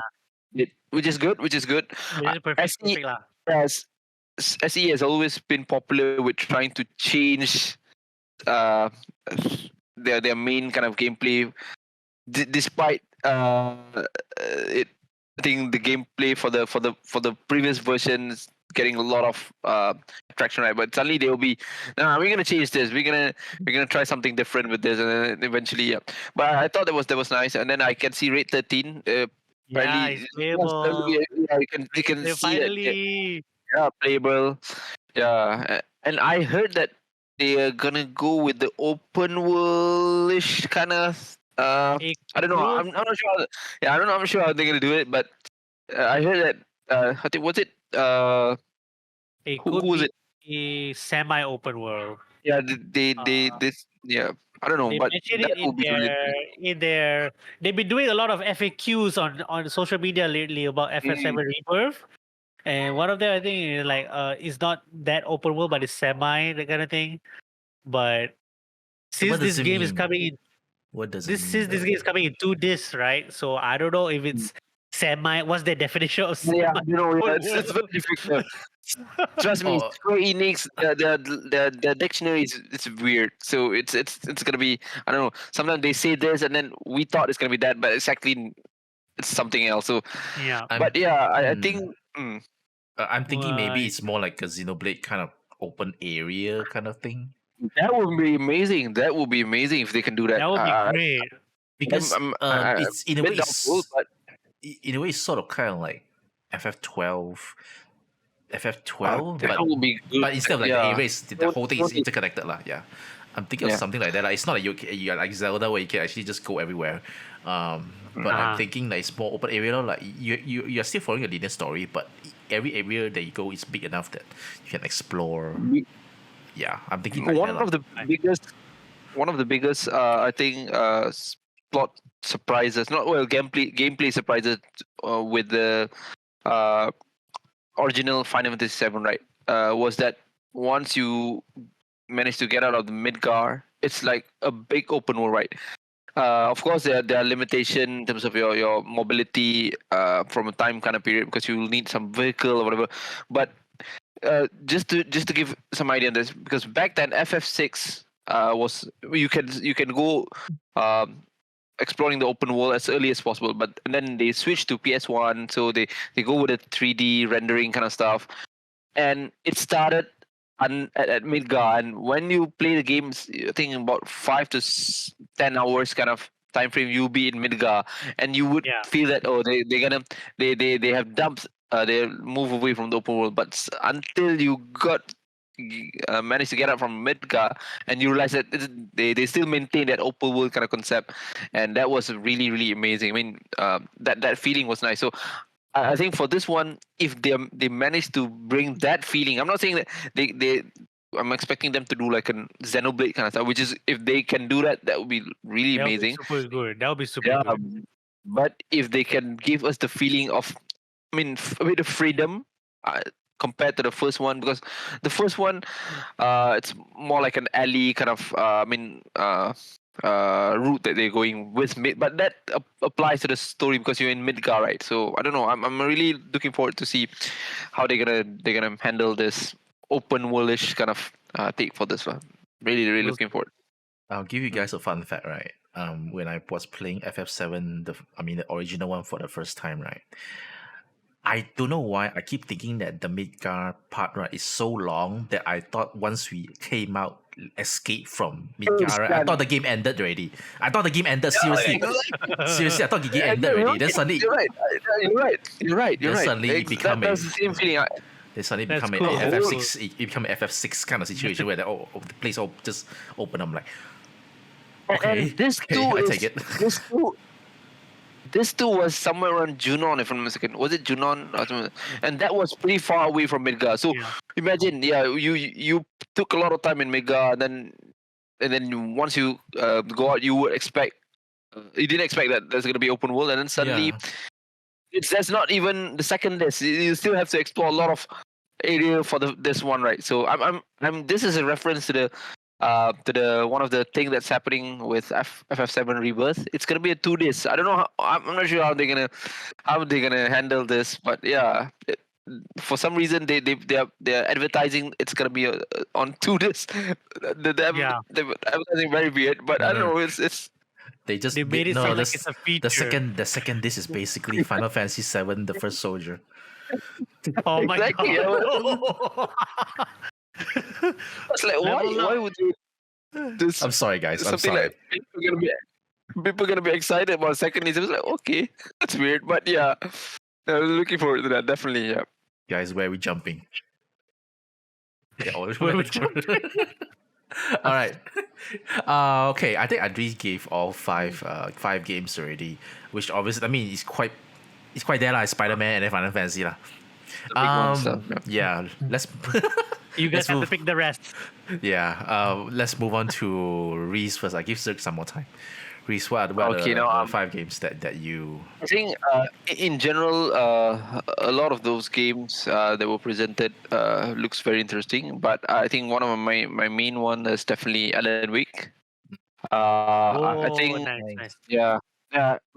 S3: which is good. Which is good.
S4: this is perfect,
S3: SE
S4: perfect lah.
S3: has SE has always been popular with trying to change uh their main kind of gameplay despite it. I think the gameplay for the previous versions getting a lot of traction, right? But suddenly they'll be, no, we're gonna change this. We're gonna try something different with this, and then eventually, yeah. But I thought that was nice, and then I can see Rate 13.
S4: Yeah,
S3: Apparently,
S4: it's playable.
S3: yeah, you can
S4: They
S3: see that,
S4: finally,
S3: yeah, playable, yeah. And I heard that they are gonna go with the open world-ish kind of.
S4: it
S3: I don't know.
S4: could,
S3: I'm not sure. Yeah, I don't know. I'm sure how they're gonna do it, but I heard that. I think was it.
S4: it
S3: Who
S4: could
S3: was
S4: be
S3: it?
S4: a semi-open world.
S3: Yeah, they
S4: Uh,
S3: this. Yeah, I don't know,
S4: they
S3: but
S4: mentioned
S3: that
S4: it
S3: would be really.
S4: in their. They've been doing a lot of FAQs on social media lately about
S3: Mm,
S4: FF7 Rebirth. And one of them, I think, is like it's not that open world, but it's semi that kind of thing. But since
S1: What does
S4: this
S1: it
S4: game is
S1: mean?
S4: coming in,
S1: What does it
S4: this
S1: mean
S4: since this
S1: though?
S4: game is coming in 2 discs, right? So I don't know if
S3: mm.
S4: it's semi. What's the definition of semi
S3: Yeah, you know, yeah,
S4: open
S3: it's very
S4: world?
S3: difficult. Trust me,
S1: Oh,
S3: Square Enix, the dictionary is it's weird. So it's gonna be, I don't know. Sometimes they say this, and then we thought it's gonna be that, but it's actually it's something else. So,
S4: Yeah.
S3: but
S1: I'm
S3: yeah, I
S1: hmm.
S3: think.
S1: I'm thinking maybe
S4: Why?
S1: it's more like a Xenoblade kind of open area kind of thing.
S3: That would be amazing. That would be amazing if they can do that.
S4: That would be great.
S1: Because
S3: I'm
S1: it's in
S3: a
S1: a way
S3: bit doubtful, but
S1: in a way it's sort of kind of like FF12 FF12,
S3: that would be good.
S1: but instead of like the
S3: Yeah,
S1: area, the whole thing is interconnected lah. Yeah, I'm thinking of
S3: yeah.
S1: something like that. Like, it's not like you're like Zelda where you can actually just go everywhere. But I'm
S4: Uh-huh.
S1: thinking like it's more open area. Like you're still following a linear story, but every area that you go is big enough that you can explore. Yeah, I'm thinking like that.
S3: One of the biggest, I think, plot surprises. Not well, gameplay surprises with the uh, original Final Fantasy VII, right? Was that once you manage to get out of the Midgar, it's like a big open world, right? Of course, there are limitations in terms of your mobility from a time kind of period because you will need some vehicle or whatever. But just to give some idea on this, because back then FF6 was you can go exploring the open world as early as possible, but then they switched to PS1, so they go with a 3D rendering kind of stuff, and it started at Midgar. And when you play the games, I think about 5 to 10 hours kind of time frame, you'll be in Midgar, and you would
S4: Yeah.
S3: feel that they have dumped. They move away from the open world, but until you got manage to get out from Midgar, and you realize that they still maintain that open world kind of concept, and that was really really amazing. I mean, that feeling was nice. So I think for this one, if they manage to bring that feeling, I'm not saying that they I'm expecting them to do like a Xenoblade kind of stuff, which is if they can do that, that would be really
S4: That would be
S3: amazing.
S4: super good. That would be super
S3: Yeah,
S4: good.
S3: but if they can give us the feeling of, I mean, a bit of freedom compared to the first one, because the first one, it's more like an alley kind of, route that they're going with mid, but that applies to the story because you're in Midgar, right? So I don't know. I'm really looking forward to see how they're gonna handle this open worldish kind of take for this one. Really, really looking forward.
S1: I'll give you guys a fun fact, right? When I was playing FF7, the original one for the first time, right? I don't know why I keep thinking that the Midgar part, right, is so long that I thought once we came out, escape from Midgar, right, I thought the game ended already. I thought the game ended, seriously. Seriously, I thought the game ended already. Then suddenly,
S3: You're right.
S1: then suddenly it become
S3: that's the same feeling.
S1: they suddenly
S4: That's
S1: become
S4: cool.
S1: an FF6. It become an FF6 kind of situation where the the place just open. I'm like, okay,
S3: And this
S1: okay,
S3: too
S1: I
S3: is
S1: take it.
S3: this too was somewhere around Junon, if I'm not mistaken. Was it Junon? Or something? And that was pretty far away from Midgar. So
S4: Yeah.
S3: imagine, you took a lot of time in Midgar, and then once you go out, you would expect you didn't expect that there's going to be open world, and then suddenly
S1: Yeah.
S3: that's not even the second disc. You still have to explore a lot of area for this one, right? So I'm this is a reference to the one of the thing that's happening with FF7 Rebirth. It's gonna be a 2 days. I don't know. I'm not sure how they're gonna handle this, but yeah. For some reason, they're advertising it's gonna be on 2 days.
S4: Yeah.
S3: The advertising very weird, but I don't know. It's
S1: They just
S4: They made it
S1: no,
S4: sound like
S1: this-
S4: it's a feature.
S1: the second disc is basically Final Fantasy VII, the first soldier.
S4: Oh my
S3: Exactly,
S4: god.
S3: it's like
S4: Level
S3: why
S4: up.
S3: would they? This
S1: I'm sorry, guys. I'm
S3: something
S1: sorry.
S3: like people gonna be excited about second is like okay, that's weird, but yeah, I'm looking forward to that definitely. Yeah.
S1: Guys, where are we jumping? Yeah,
S4: Where we jumping?
S1: All right. Okay. I think Adri gave all five games already, which obviously it's quite there like Spider-Man and then Final Fantasy lah.
S3: The big one stuff,
S1: Yeah. Let's
S4: You
S1: let's
S4: guys have to
S1: move.
S4: pick the rest.
S1: Yeah. Let's move on to Reese first. I give Zerg some more time. Reese, what are
S3: Okay,
S1: the
S3: now,
S1: 5 games that you?
S3: I think in general, a lot of those games that were presented looks very interesting. But I think one of my main one is definitely Alan Wake. I
S4: Oh,
S3: think
S4: nice.
S3: yeah,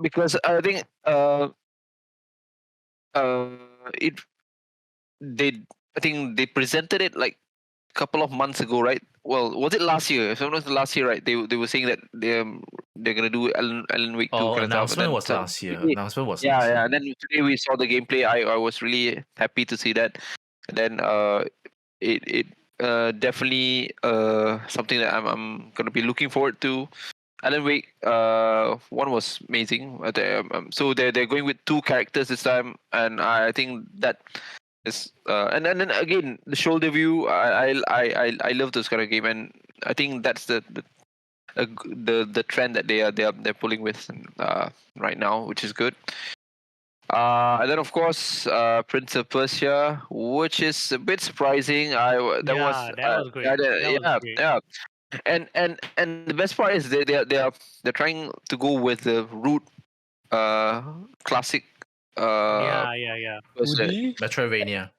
S3: because I think it they I think they presented it like a couple of months ago, right? Well, was it last year? If it was last year, right? They were saying that they're gonna do Alan Wake 2
S1: Oh,
S3: kind of stuff.
S1: announcement was last year.
S3: Today-
S1: Announcement was
S3: yeah,
S1: last year.
S3: yeah. And then today we saw the gameplay. I was really happy to see that. And then it definitely something that I'm gonna be looking forward to. Alan Wake one was amazing. So they're going with 2 characters this time, and I think that is and then again the shoulder view. I love this kind of game, and I think that's the trend that they're pulling with right now, which is good. And then of course Prince of Persia, which is a bit surprising.
S4: That was great. That was great.
S3: Yeah. And the best part is they're trying to go with the root classic
S4: Yeah.
S3: Persia.
S2: 2D?
S1: Metroidvania.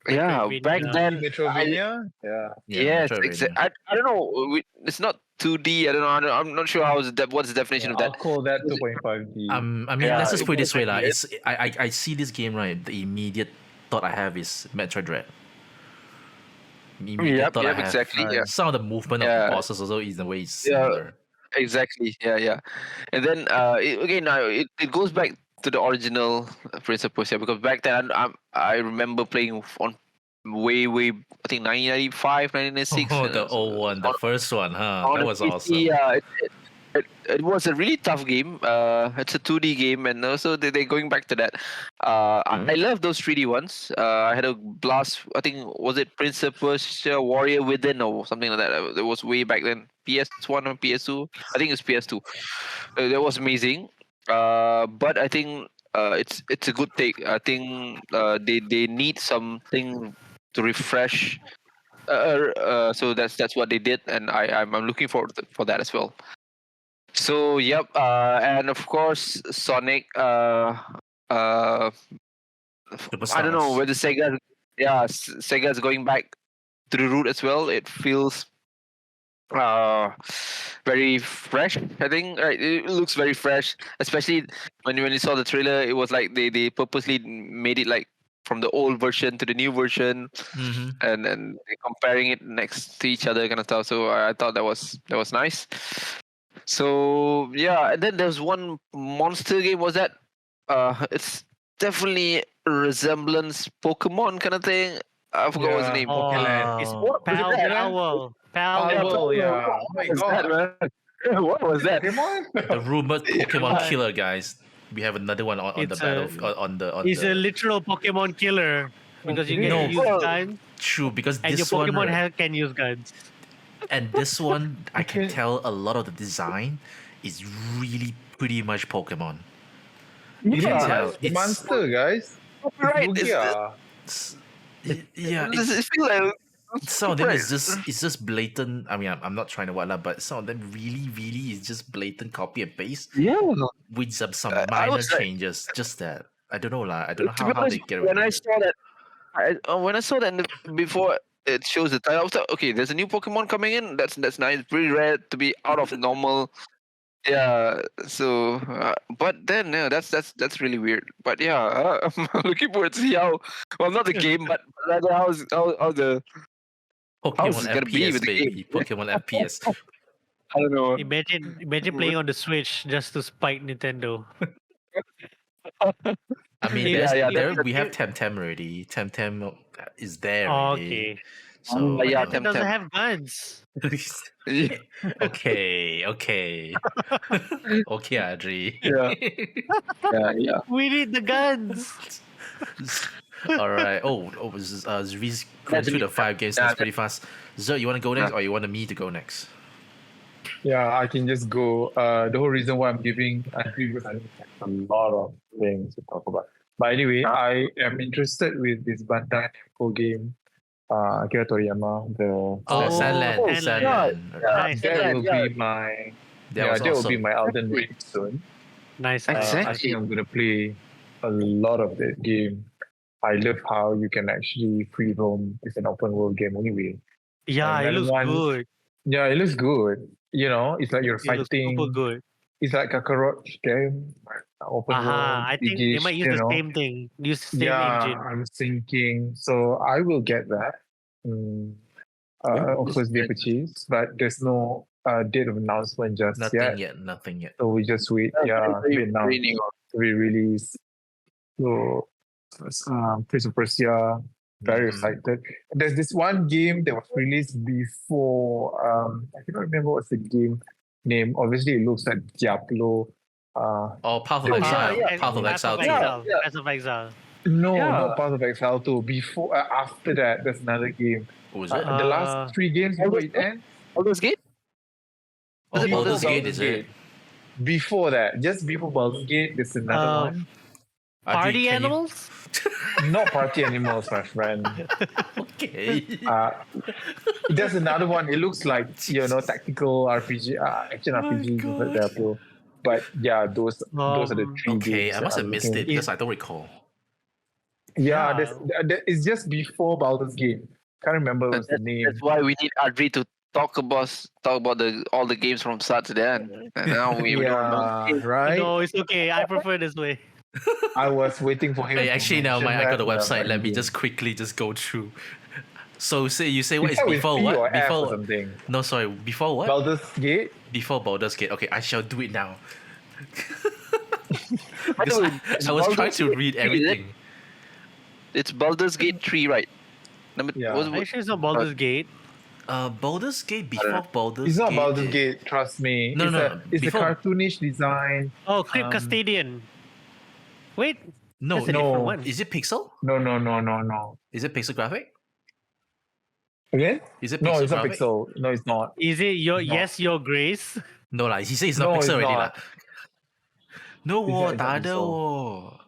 S3: Yeah,
S4: Metroidvania.
S3: back then
S2: Metrovania? Yeah.
S1: Yeah,
S3: yes,
S1: Metroidvania.
S3: I don't know. It's not 2D. I don't know. I'm not sure what's the definition of
S2: I'll
S3: that.
S2: call that 2.5D.
S1: I mean,
S3: Yeah,
S1: let's just put it this way,
S3: it
S1: lah.
S3: was
S1: It's I see this game, right. The immediate thought I have is Metroid Dread. Immediate
S3: Yep,
S1: thought I have.
S3: exactly. Yeah.
S1: Some of the movement of
S3: Yeah.
S1: the bosses also is the way it's
S3: Yeah.
S1: similar.
S3: Exactly. Yeah. And then it goes back to the original Prince of Persia, because back then I remember playing on way I think 1995, 1996.
S1: Oh, the old one, the first one, huh?
S3: on
S1: That
S3: a
S1: was
S3: PC,
S1: awesome.
S3: Yeah, it was a really tough game. It's a 2D game, and also they're going back to that. I love those 3D ones. I had a blast. I think was it Prince of Persia Warrior Within or something like that. It was way back then. PS1 or PS2. I think it's PS2. That was amazing. But I think it's a good take. I think they need something to refresh. So that's what they did, and I'm looking forward for that as well. So yep, and of course Sonic. I don't know
S1: Superstars.
S3: whether Sega's going back to the root as well. It feels very fresh. I think right. It looks very fresh, especially when you saw the trailer. It was like they purposely made it like from the old version to the new version,
S1: Mm-hmm.
S3: and they're comparing it next to each other kind of stuff. So I thought that was nice. So yeah, and then there's one monster game. Was that? It's definitely a resemblance Pokemon kind of thing. I forgot what's the name.
S1: Pokemon.
S4: Palworld.
S2: Yeah.
S3: What was that, man? What was that?
S2: Pokemon?
S1: The rumored Pokemon killer, guys. We have another one on the
S4: It's
S1: battle
S4: a-
S1: on the
S4: He's
S1: the
S4: a literal Pokemon killer because you get
S1: No.
S4: to use
S3: Well,
S4: guns,
S1: true because
S4: and your
S1: this one
S4: Pokemon
S1: right,
S4: can use guns.
S1: and this one I can
S2: Okay.
S1: tell a lot of the design is really pretty much Pokemon.
S2: You
S1: can
S2: can
S1: tell.
S2: tell. The
S1: It's-
S2: monster, guys.
S3: Right.
S2: Lugia.
S1: Yeah,
S3: It feels like
S1: some of them
S3: right.
S1: is just blatant. I mean, I'm not trying to what, but some of them really is just blatant copy and paste
S3: yeah.
S1: with some
S3: I
S1: minor
S3: was like-
S1: changes. Just that I don't know lah. I don't know
S3: To be
S1: how
S3: honest,
S1: they get away
S3: when I
S1: with it.
S3: saw that, when I saw that before it shows the title, I was like, okay, there's a new Pokemon coming in. That's nice. Pretty rare to be out of normal. Yeah. So, but then yeah, that's really weird. But yeah, I'm looking forward to see how. Well, not the game, but rather how the how's
S1: Pokemon
S3: it gonna be
S1: FPS
S3: with the
S1: baby,
S3: game?
S1: Pokemon FPS.
S3: I don't know.
S4: Imagine playing on the Switch just to spite Nintendo.
S1: I mean,
S4: Yeah,
S1: there
S3: yeah,
S1: we have Temtem already. Temtem is there
S4: Oh,
S1: already.
S4: okay.
S1: So
S3: Yeah,
S4: But Nintendo doesn't
S3: Temtem.
S4: have guns.
S3: Yeah.
S1: okay, okay, Adri.
S3: Yeah.
S4: We need the guns.
S1: All right. Zri's going through the 5 games. That's pretty fast. Zer, you want to go next, or you want me to go next?
S2: Yeah, I can just go. The whole reason why I'm giving Andrew because I have a lot of things to talk about. But anyway, I am interested with this Bandai Namco game, Akira Toriyama.
S1: Oh, Sandland.
S4: Sandland. Nice.
S2: That will
S3: yeah.
S2: be my
S1: That was
S2: that will
S1: awesome.
S2: be my Elden Ring soon.
S4: Nice.
S2: I
S3: Exactly.
S2: think I'm gonna play a lot of that game. I love how you can actually free roam. It's an open world game anyway.
S4: Yeah, it
S2: Another
S4: looks
S2: one-
S4: good.
S2: Yeah, it looks good. You know, it's like you're
S4: It looks
S2: fighting.
S4: super good.
S2: It's like a Kakarot game, like open world.
S4: I think they
S2: big-ish,
S4: might use
S2: you
S4: the
S2: know.
S4: same thing. Use the same
S2: Yeah,
S4: engine.
S2: I'm thinking. So I will get that. Of course, they purchase, but there's no date of announcement just
S1: Nothing
S2: yet.
S1: yet.
S2: So we just wait. Yeah,
S3: Very
S2: Vietnam
S3: new.
S2: to be released. So, Prince of Persia, very
S1: Mhm.
S2: excited. There's this one game that was released before. I cannot remember what's the game name. Obviously, it looks like Diablo.
S1: Oh, Path of
S2: Yeah,
S1: Exile.
S3: yeah.
S1: Path of Exile. too.
S3: Yeah.
S4: Path of Exile.
S2: No,
S3: Yeah.
S2: not Path of Exile 2. Before, after that, there's another game.
S1: What was it?
S2: The last 3 games before it ends.
S3: Baldur's Gate?
S1: Oh,
S3: it
S1: Baldur's
S3: Baldur's
S1: Gate, is it?
S2: Before that, just before Baldur's Gate, there's another one.
S1: Adri,
S4: Party
S1: can you-
S4: animals?
S2: Not Party Animals, my friend.
S1: Okay.
S2: There's another one. It looks like tactical RPG, action RPG, things like that, bro. But yeah, those are the 3
S1: Okay,
S2: games.
S1: I must have missed it
S2: looking-
S1: because I don't recall.
S2: Yeah,
S4: Yeah.
S2: it's just before Baldur's Gate. Can't remember what's the name.
S3: That's why we need Adri to talk about all the games from start to the end. And now we don't know.
S2: Yeah, right.
S4: No, it's okay. I prefer this way.
S2: I was waiting for him.
S1: Hey,
S2: to
S1: actually, now
S2: mention
S1: I got the
S2: that,
S1: website. Let me
S2: yeah.
S1: just quickly go through. So you say what is
S2: Start with
S1: before
S2: P
S1: what?
S2: or F or
S1: Before
S2: something.
S1: no, sorry, before what?
S2: Baldur's Gate.
S1: Before Baldur's Gate. Okay, I shall do it now.
S3: By the
S1: Because
S3: way,
S1: I was trying
S3: Baldur's
S1: to
S3: Gate
S1: read
S3: 3,
S1: everything.
S3: It's Baldur's Gate 3, right?
S2: Yeah.
S3: Was,
S4: Are you sure it's not Baldur's Gate?
S1: Baldur's Gate
S3: don't know.
S1: before Baldur's
S2: It's not
S1: Gate.
S2: Baldur's Gate, trust me.
S1: No,
S2: it's
S1: no,
S2: a it's a
S1: before-
S2: cartoonish design.
S4: Oh, Crypt Custodian. Wait,
S1: No,
S4: that's a different
S2: no.
S4: one.
S1: is it pixel?
S2: No.
S1: Is it pixel graphic?
S2: Again?
S1: Is it pixel
S2: No, it's not
S1: graphic?
S2: Pixel. No, it's not.
S4: Is it your
S2: It's not.
S4: yes, your grace?
S1: No lah, he says it's not
S2: No,
S1: pixel
S2: it's
S1: already lah.
S2: not.
S1: No
S2: It's not-
S1: war,
S2: it's not
S1: tak ada
S2: pixel.
S1: war.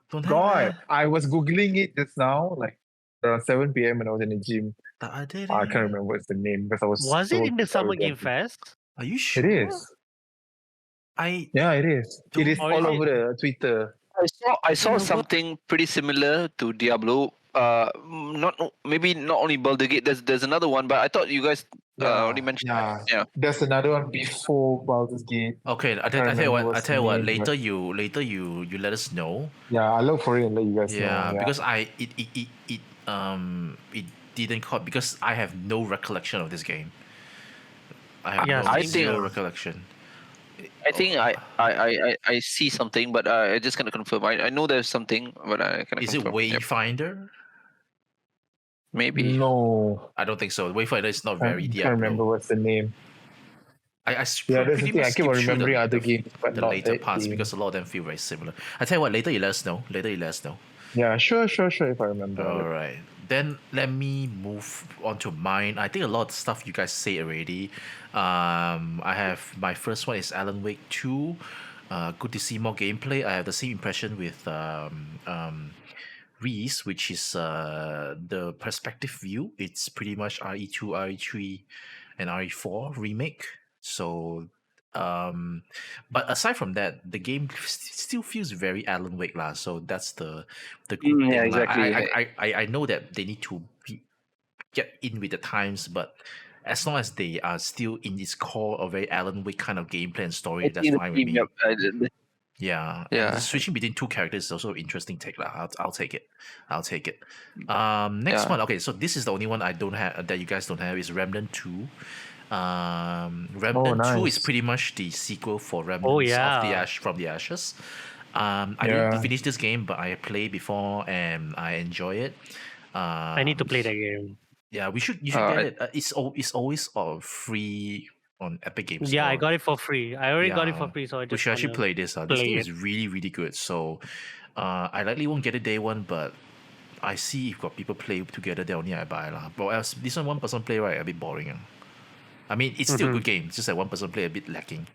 S1: Don't have
S2: God,
S1: eh.
S2: I was googling it just now, like around 7 p.m. when I was in the gym.
S1: Tak ada
S2: I
S1: leh.
S2: can't remember what's the name because I was.
S4: Was it
S2: so
S4: in the Summer Game
S2: excited.
S4: Fest?
S1: Are you sure?
S2: It is.
S1: I
S2: Yeah, it is. It is
S4: Or
S2: all
S4: is it-
S2: over the Twitter.
S3: I saw
S1: You know what?
S3: something pretty similar to Diablo. Not maybe not only Baldur's Gate. There's another one, but I thought you guys already mentioned.
S2: Yeah.
S3: Yeah.
S2: There's another one before Baldur's Gate.
S1: Okay, I
S2: can't
S1: tell you what.
S2: remember
S1: I
S2: what's
S1: tell you
S2: the
S1: what.
S2: name,
S1: Later you let us know.
S2: Yeah, I'll look for it and let you guys know.
S1: Yeah, because it didn't caught because I have no recollection of this game. I have
S4: Yeah,
S1: no
S3: I
S1: zero
S3: think-
S1: recollection.
S3: I think I see something, but I just cannot confirm. I know there's something, but I cannot
S1: Is it
S3: confirm. Yep,
S1: Wayfinder?
S3: maybe.
S2: No,
S1: I don't think so. Wayfinder is not
S2: I
S1: very
S2: can't
S1: Diablo.
S2: remember what's the name.
S1: I
S2: Yeah, that's
S1: pretty
S2: the thing.
S1: much
S2: I keep on
S1: skip through
S2: remembering other games, but
S1: the
S2: not
S1: later
S2: that
S1: parts
S2: game.
S1: because a lot of them feel very similar. I tell you what, later you let us know.
S2: Yeah, sure. If I remember.
S1: All right. Then let me move on to mine. I think a lot of stuff you guys say already. I have my first one is Alan Wake 2. Good to see more gameplay. I have the same impression with Reese, which is the perspective view. It's pretty much RE2, RE3, and RE4 remake. So but aside from that, the game still feels very Alan Wake lah. So that's the good thing.
S3: Yeah,
S1: lah.
S3: exactly.
S1: I know that they need to get in with the times, but as long as they are still in its core a very Alan Wake kind of gameplay and story, that's fine with me.
S3: Yep.
S1: Yeah,
S3: Yeah.
S1: And switching between two characters is also an interesting take lah. I'll take it. Next
S3: Yeah.
S1: one. Okay, so this is the only one I don't have that you guys don't have is Remnant 2. Remnant 2 is
S2: nice.
S1: pretty much the sequel for Remnants
S4: yeah.
S1: of the from the Ashes. I
S2: Yeah.
S1: didn't finish this game, but I played before and I enjoy it.
S4: I need to play that game.
S1: Yeah, you should get it. It's always free on Epic Games.
S4: Yeah, I
S1: Store.
S4: got it for free. I already got it for
S1: Yeah,
S4: free, so I
S1: We
S4: just
S1: should actually
S4: wanna
S1: play this. This
S4: play
S1: game
S4: it.
S1: is really, really good. So I likely won't get it day one, but I see if got people play together, then only I buy lah. But else, this one person play right a bit boring. I mean, it's still a good game. It's just that one person play a bit lacking.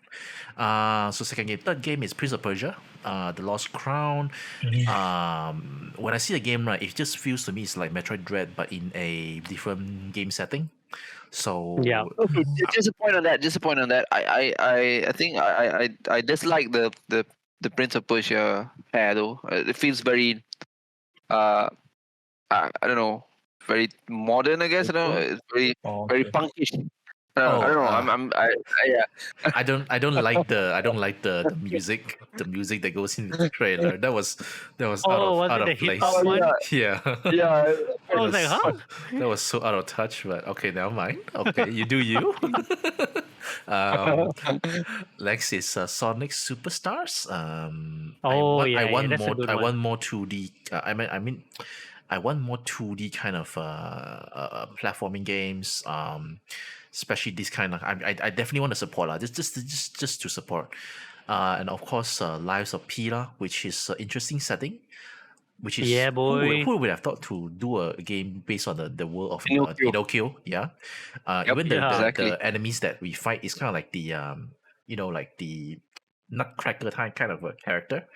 S1: So second game, third game is Prince of Persia, The Lost Crown. When I see the game, right, it just feels to me it's like Metroid Dread, but in a different game setting. So
S4: Yeah.
S3: Okay, just a point on that. I think I dislike the Prince of Persia hair though. It feels very I don't know, very modern. I guess I don't know. It's very very punkish. I don't know. Yeah.
S1: I don't like the music that goes in the trailer. That was
S4: Oh, was
S1: out
S4: it the
S1: of place.
S4: hip hop one?
S1: Yeah.
S3: Yeah.
S4: I was like, huh?
S1: That was so out of touch, but okay, never mind. Okay, you do you. Next is Sonic Superstars.
S4: Oh, yeah,
S1: I want
S4: that's a
S1: more.
S4: good
S1: I
S4: one.
S1: want more 2D. I want more 2D kind of platforming games. Especially this kind of. I definitely want to support lah. Just to support. And of course, Lives of Pila, which is an interesting setting. Which is
S4: Yeah, boy.
S1: Who would have thought to do a game based on the world of
S3: Pinocchio.
S1: Pinocchio? Yeah,
S3: Yep,
S1: even
S4: yeah.
S3: Exactly.
S1: the enemies that we fight is kind of like the like the Nutcracker kind of a character.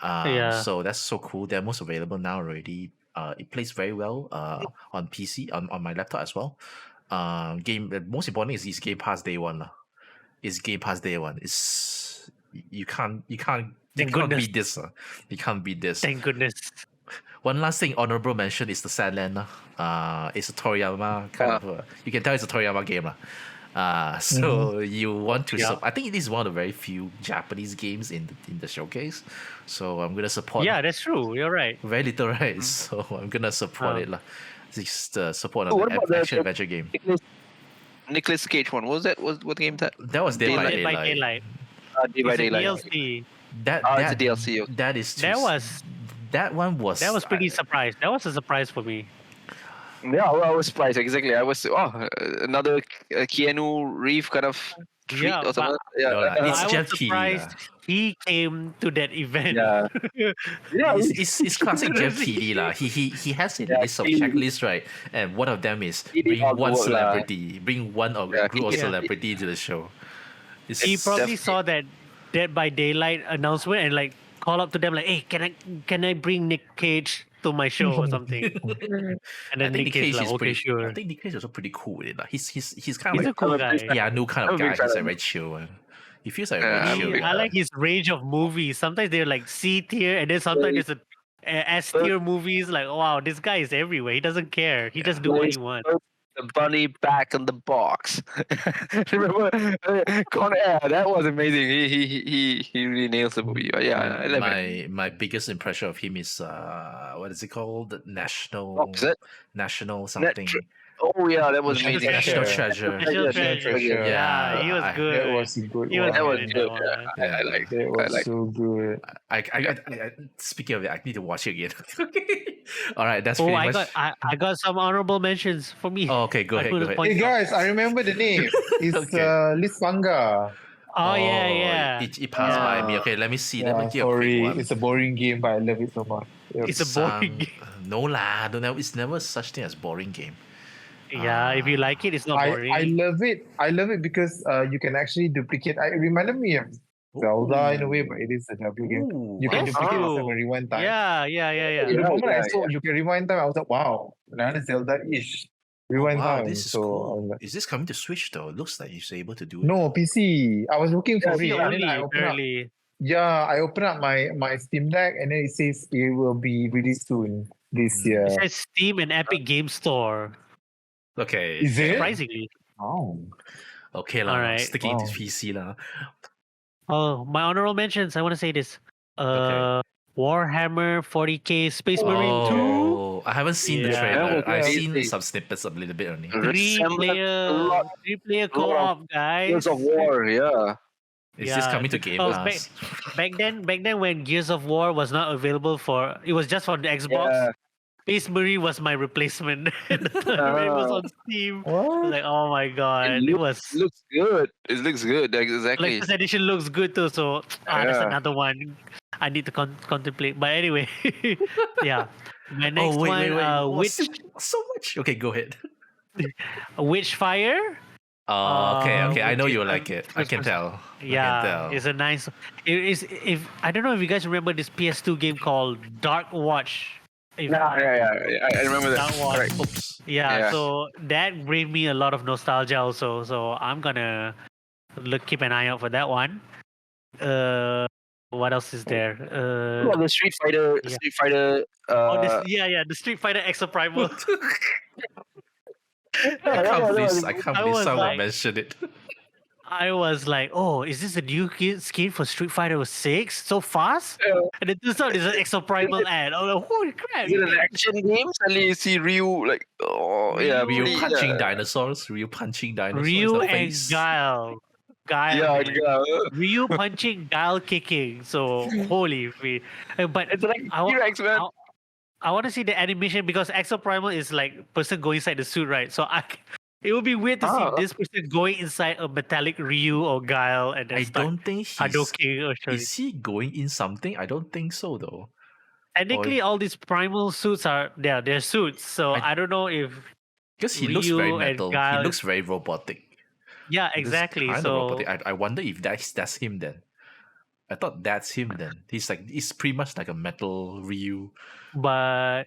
S4: Yeah.
S1: So that's so cool. They're most available now already. It plays very well on PC on my laptop as well. Most important is Game Pass Day One lah. It's Game Pass Day One. It's you can't
S4: Thank goodness.
S1: beat this. You can't beat this.
S4: Thank goodness.
S1: One last thing, honorable mention is the Sandland. It's a Toriyama kind of. You can tell it's a Toriyama game. So you want to.
S4: Yeah.
S1: I think it is one of the very few Japanese games in the showcase. So I'm gonna support.
S4: Yeah, that's true. You're right.
S1: Very little, right? So I'm gonna support it lah. Just support
S3: Oh, what
S1: an
S3: about the-
S1: action adventure game.
S3: Nicolas Cage one. What was that? What game that?
S1: That was Dead by
S4: Dead by
S1: Daylight.
S4: Daylight.
S3: Day by
S4: It's a
S3: Daylight.
S4: DLC.
S3: It's a DLC. Okay.
S1: That is.
S4: That was
S1: That one was.
S4: pretty surprised. That was a surprise for me.
S3: Yeah, well, I was surprised. Exactly. I was another Keanu Reeve kind of treat
S4: Yeah,
S3: or
S4: but
S3: something. Yeah.
S1: No lah, it's
S4: I was
S1: Jeff Keighley
S4: surprised
S1: lah.
S4: he came to that event.
S3: Yeah. Yeah.
S1: It's classic Jeff
S4: Literally.
S1: Keighley lah. He has a
S3: Yeah,
S1: list of
S3: he-
S1: checklists, right? And one of them is
S3: He did
S1: bring
S3: all the
S1: one
S3: work lah.
S1: celebrity, bring one of
S3: Yeah,
S1: a group of
S3: he-
S1: celebrity into the show. It's
S4: He probably
S3: Def-
S4: saw that Dead by Daylight announcement and like call up to them like, "Hey, can I bring Nick Cage to my show or something?" And
S1: I
S4: then
S1: think
S4: Nick Cage
S1: Cage
S4: like,
S1: is
S4: "Okay,
S1: pretty.
S4: sure."
S1: I think Nick Cage is also pretty cool with it. Like he's kind of
S4: He's a
S1: like
S4: cool
S3: I'm a
S4: guy.
S3: big fan.
S1: Keanu kind
S3: I'm
S1: of
S3: a big
S1: guy.
S3: fan
S1: He's
S3: of
S1: a
S3: him.
S1: very chill one. He feels like a
S3: Yeah,
S1: very
S3: I'm a
S1: chill
S3: big
S1: guy.
S4: I like his range of movies. Sometimes they're like C tier, and then sometimes there's a S tier movies. Like, wow, this guy is everywhere. He doesn't care. He just do what he wants.
S3: The bunny back in the box. Remember Con Air? That was amazing. He really nails the movie. Yeah, I love it.
S1: My biggest impression of him is what is it called? The
S3: Oh, is it?
S1: National something.
S3: Oh yeah, that was
S2: National
S3: amazing.
S1: National
S2: Treasure.
S1: Treasure.
S4: National
S3: Treasure.
S4: Treasure. Yeah, he was
S1: I-
S4: good.
S2: That was a good
S4: He was
S2: one.
S3: That was
S4: good in
S3: good.
S4: that one.
S3: I like.
S2: That was
S3: like-
S2: so good.
S1: Speaking of it, I need to watch it again. All right, that's
S4: Oh,
S1: pretty
S4: I
S1: much.
S4: got I got some honorable mentions for me.
S1: Oh, okay, go
S4: I
S1: ahead.
S4: put
S1: Go
S4: a
S1: ahead.
S4: point
S2: Hey
S4: out.
S2: guys, I remember the name. It's
S1: Okay.
S2: Liz Manga.
S4: Oh yeah.
S1: It passed by me. Okay, let me see. Let me
S2: Yeah,
S1: get a quick
S2: sorry,
S1: one.
S2: it's a boring game, but I love it so much. Yep.
S4: It's a boring game.
S1: No lah, don't know. It's never such thing as boring game.
S4: Yeah, if you like it, it's not boring.
S2: I love it. I love it because you can actually duplicate. It reminded me of Zelda in a way, but it is a W game.
S1: Ooh,
S2: You can
S4: That's
S2: duplicate
S4: true.
S2: yourself and rewind time.
S4: Yeah.
S2: The moment I saw you can rewind time, I was like, wow, another Zelda-ish rewind
S1: wow,
S2: time.
S1: this is
S2: so I
S1: cool.
S2: was like,
S1: Is this coming to Switch though? It looks like you're able to do it.
S2: no, PC. I was looking for
S4: See
S2: it. And
S4: only
S2: then I opened up.
S4: apparently.
S2: Yeah, I opened up my Steam Deck and then it says it will be released soon this
S1: Mm.
S2: year.
S4: It says Steam and Epic Game Store.
S1: Okay.
S2: Is it?
S4: Surprisingly.
S2: Oh.
S1: Okay lah.
S4: Alright.
S1: Sticking to
S2: Wow.
S1: PC lah.
S4: Oh, my honorable mentions. I want to say this.
S1: Okay.
S4: Warhammer 40k Space Marine 2.
S1: Oh, I haven't seen the
S4: Yeah.
S1: trailer.
S3: Yeah,
S1: I've
S3: yeah.
S1: seen some snippets a little bit only.
S4: Three
S3: Resemblance
S4: player co-op, guys.
S3: Gears of War. Yeah.
S1: Is this
S4: Yeah,
S1: coming to Game
S4: because
S1: Pass?
S4: back then when Gears of War was not available it was just for the Xbox.
S3: Yeah.
S4: Space Marine was my replacement. At the time when it was on Steam. I was
S2: What?
S4: like, oh my god, it was
S3: Looks good. It looks good. Exactly.
S4: like this edition looks good too. So that's
S3: Yeah.
S4: another one I need to contemplate. But anyway, yeah. My next
S1: Oh wait.
S4: one,
S1: What's so much? Okay, go ahead.
S4: Witchfire.
S1: Oh, okay. I know
S4: which
S1: you
S4: is
S1: like it. I can
S4: Christmas-
S1: tell. I
S4: Yeah,
S1: can tell.
S4: it's a nice. It is. If I don't know if you guys remember this PS2 game called Dark Watch. If-
S3: Yeah. I remember that.
S4: That one.
S3: Correct.
S1: Oops.
S4: Yeah,
S3: Yeah.
S4: so that gave me a lot of nostalgia also. So I'm gonna keep an eye out for that one. What else is there?
S3: Oh, the Street Fighter.
S4: Yeah.
S3: Street Fighter.
S4: The Street Fighter Extra Primal.
S1: I can't believe
S4: I was
S1: someone
S4: like-
S1: mentioned it.
S4: I was like, oh, is this a new skin for Street Fighter 6? So fast?
S3: Yeah.
S4: And it turns out it's an Extra Primal ad. I was like, holy crap!
S3: Is it an action game? Suddenly you see Ryu like, oh yeah,
S4: Ryu
S1: Ryu
S3: pretty,
S1: punching
S3: yeah.
S1: dinosaurs. Ryu punching dinosaurs. in
S4: Ryu
S1: the
S4: and
S1: face.
S4: Guile.
S3: Yeah,
S4: Man.
S3: yeah.
S4: Ryu punching, Guile kicking. So holy free. But
S3: It's like
S4: I wa-
S3: T-Rex, man.
S4: I want to see the animation because Exo Primal is like person going inside the suit, right? So it would be weird to see this person going inside a metallic Ryu or Guile and then
S1: I
S4: start
S1: don't think he's.
S4: Hadouken or something.
S1: Is he going in something? I don't think so though.
S4: Technically, all these primal suits are they're suits. So
S1: I-
S4: I don't know if
S1: Because he looks very
S4: Ryu and
S1: metal. He
S4: Guile-
S1: looks very robotic.
S4: yeah,
S1: He looks
S4: exactly.
S1: kinda
S4: So
S1: robotic. I wonder if that's him then. I thought that's him then. He's pretty much like a metal Ryu.
S4: but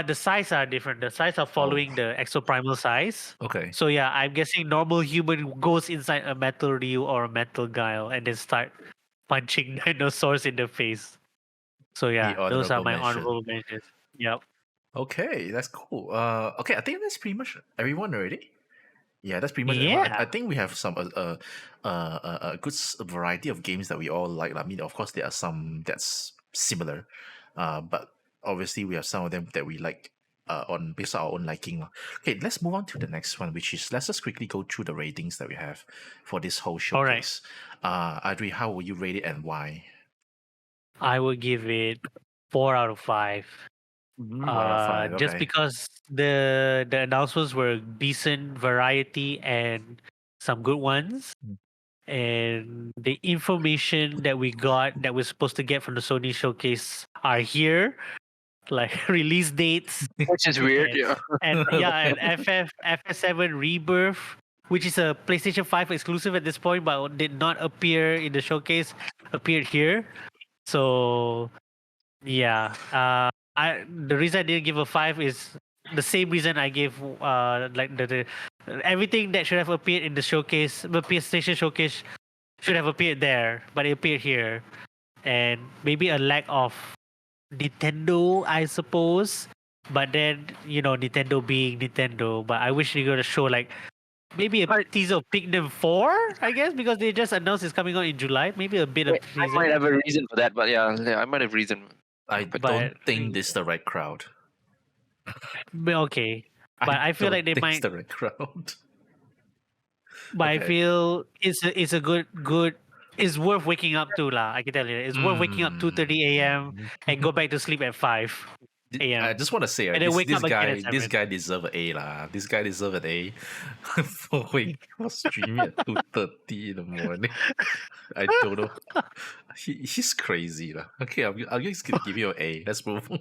S4: the size are different. The size are following the exoprimal size.
S1: Okay.
S4: So yeah, I'm guessing normal human goes inside a metal Ryu or a metal Guile and then start punching dinosaurs in the face. So yeah, those are
S1: honorable
S4: my
S1: mention.
S4: honorable mentions. Yep.
S1: Okay, that's cool. Okay, I think that's pretty much everyone already. Yeah, that's pretty much everyone.
S4: Yeah.
S1: I think we have some a good variety of games that we all like. I mean, of course, there are some that's similar, but obviously we have some of them that we like on based on our own liking lah. Okay, let's move on to the next one, which is let's just quickly go through the ratings that we have for this whole
S4: All right.
S1: showcase. Adri, how will you rate it and why?
S4: I would give it 4 out of 5.
S1: Five.
S4: Just
S1: Okay.
S4: because the announcements were decent variety and some good ones, and the information that we got that we're supposed to get from the Sony showcase are here, like release dates
S3: Which is weird.
S4: and,
S3: Yeah.
S4: and FS7 Rebirth, which is a PlayStation 5 exclusive at this point, but did not appear in the showcase, appeared here. So yeah, the reason I didn't give a 5 is the same reason I gave like the everything that should have appeared in the showcase, the PlayStation showcase should have appeared there, but it appeared here, and maybe a lack of Nintendo, I suppose. But then Nintendo being Nintendo, but I wish they were to show like maybe a teaser of Pikmin 4, I guess, because they just announced it's coming out in July. Maybe a bit of
S3: I might
S4: teaser,
S3: have a reason for that, but yeah, I might have reason.
S1: I
S3: But
S1: don't think this is the right crowd.
S4: okay. But I feel
S1: don't
S4: like they
S1: think it's
S4: might.
S1: the right crowd.
S4: But I
S1: Okay.
S4: feel it's a good. It's worth waking up to lah. I can tell you, it's worth waking up 2:30 a.m. and go back to sleep at 5 a.m.
S1: I just want to say,
S4: And then
S1: this,
S4: wake
S1: this
S4: up again
S1: guy,
S4: at
S1: this
S4: 7.
S1: guy deserve an A lah. This guy deserve an A for streaming at 2:30 in the morning. I don't know. He's crazy lah. Okay, I'm just gonna give you an A. Let's move on.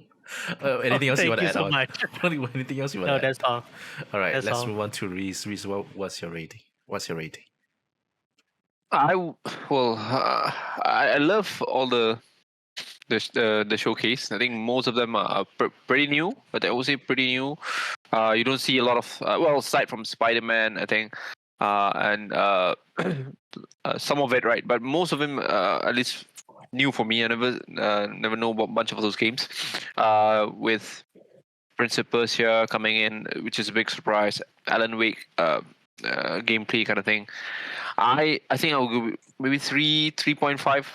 S1: Anything else you want to add
S4: so
S1: on?
S4: much.
S1: Anything else you want
S4: No,
S1: to add?
S4: that's all.
S1: All right,
S4: That's
S1: let's
S4: all.
S1: move on to Reese. Reese, what's your rating? What's your rating?
S3: I love all the showcase. I think most of them are pretty new, but I would say pretty new. You don't see a lot of aside from Spider-Man, I think, and some of it, right? But most of them, at least new for me. I never know about a bunch of those games. With Prince of Persia coming in, which is a big surprise. Alan Wake gameplay kind of thing. I think I'll go maybe 3.5.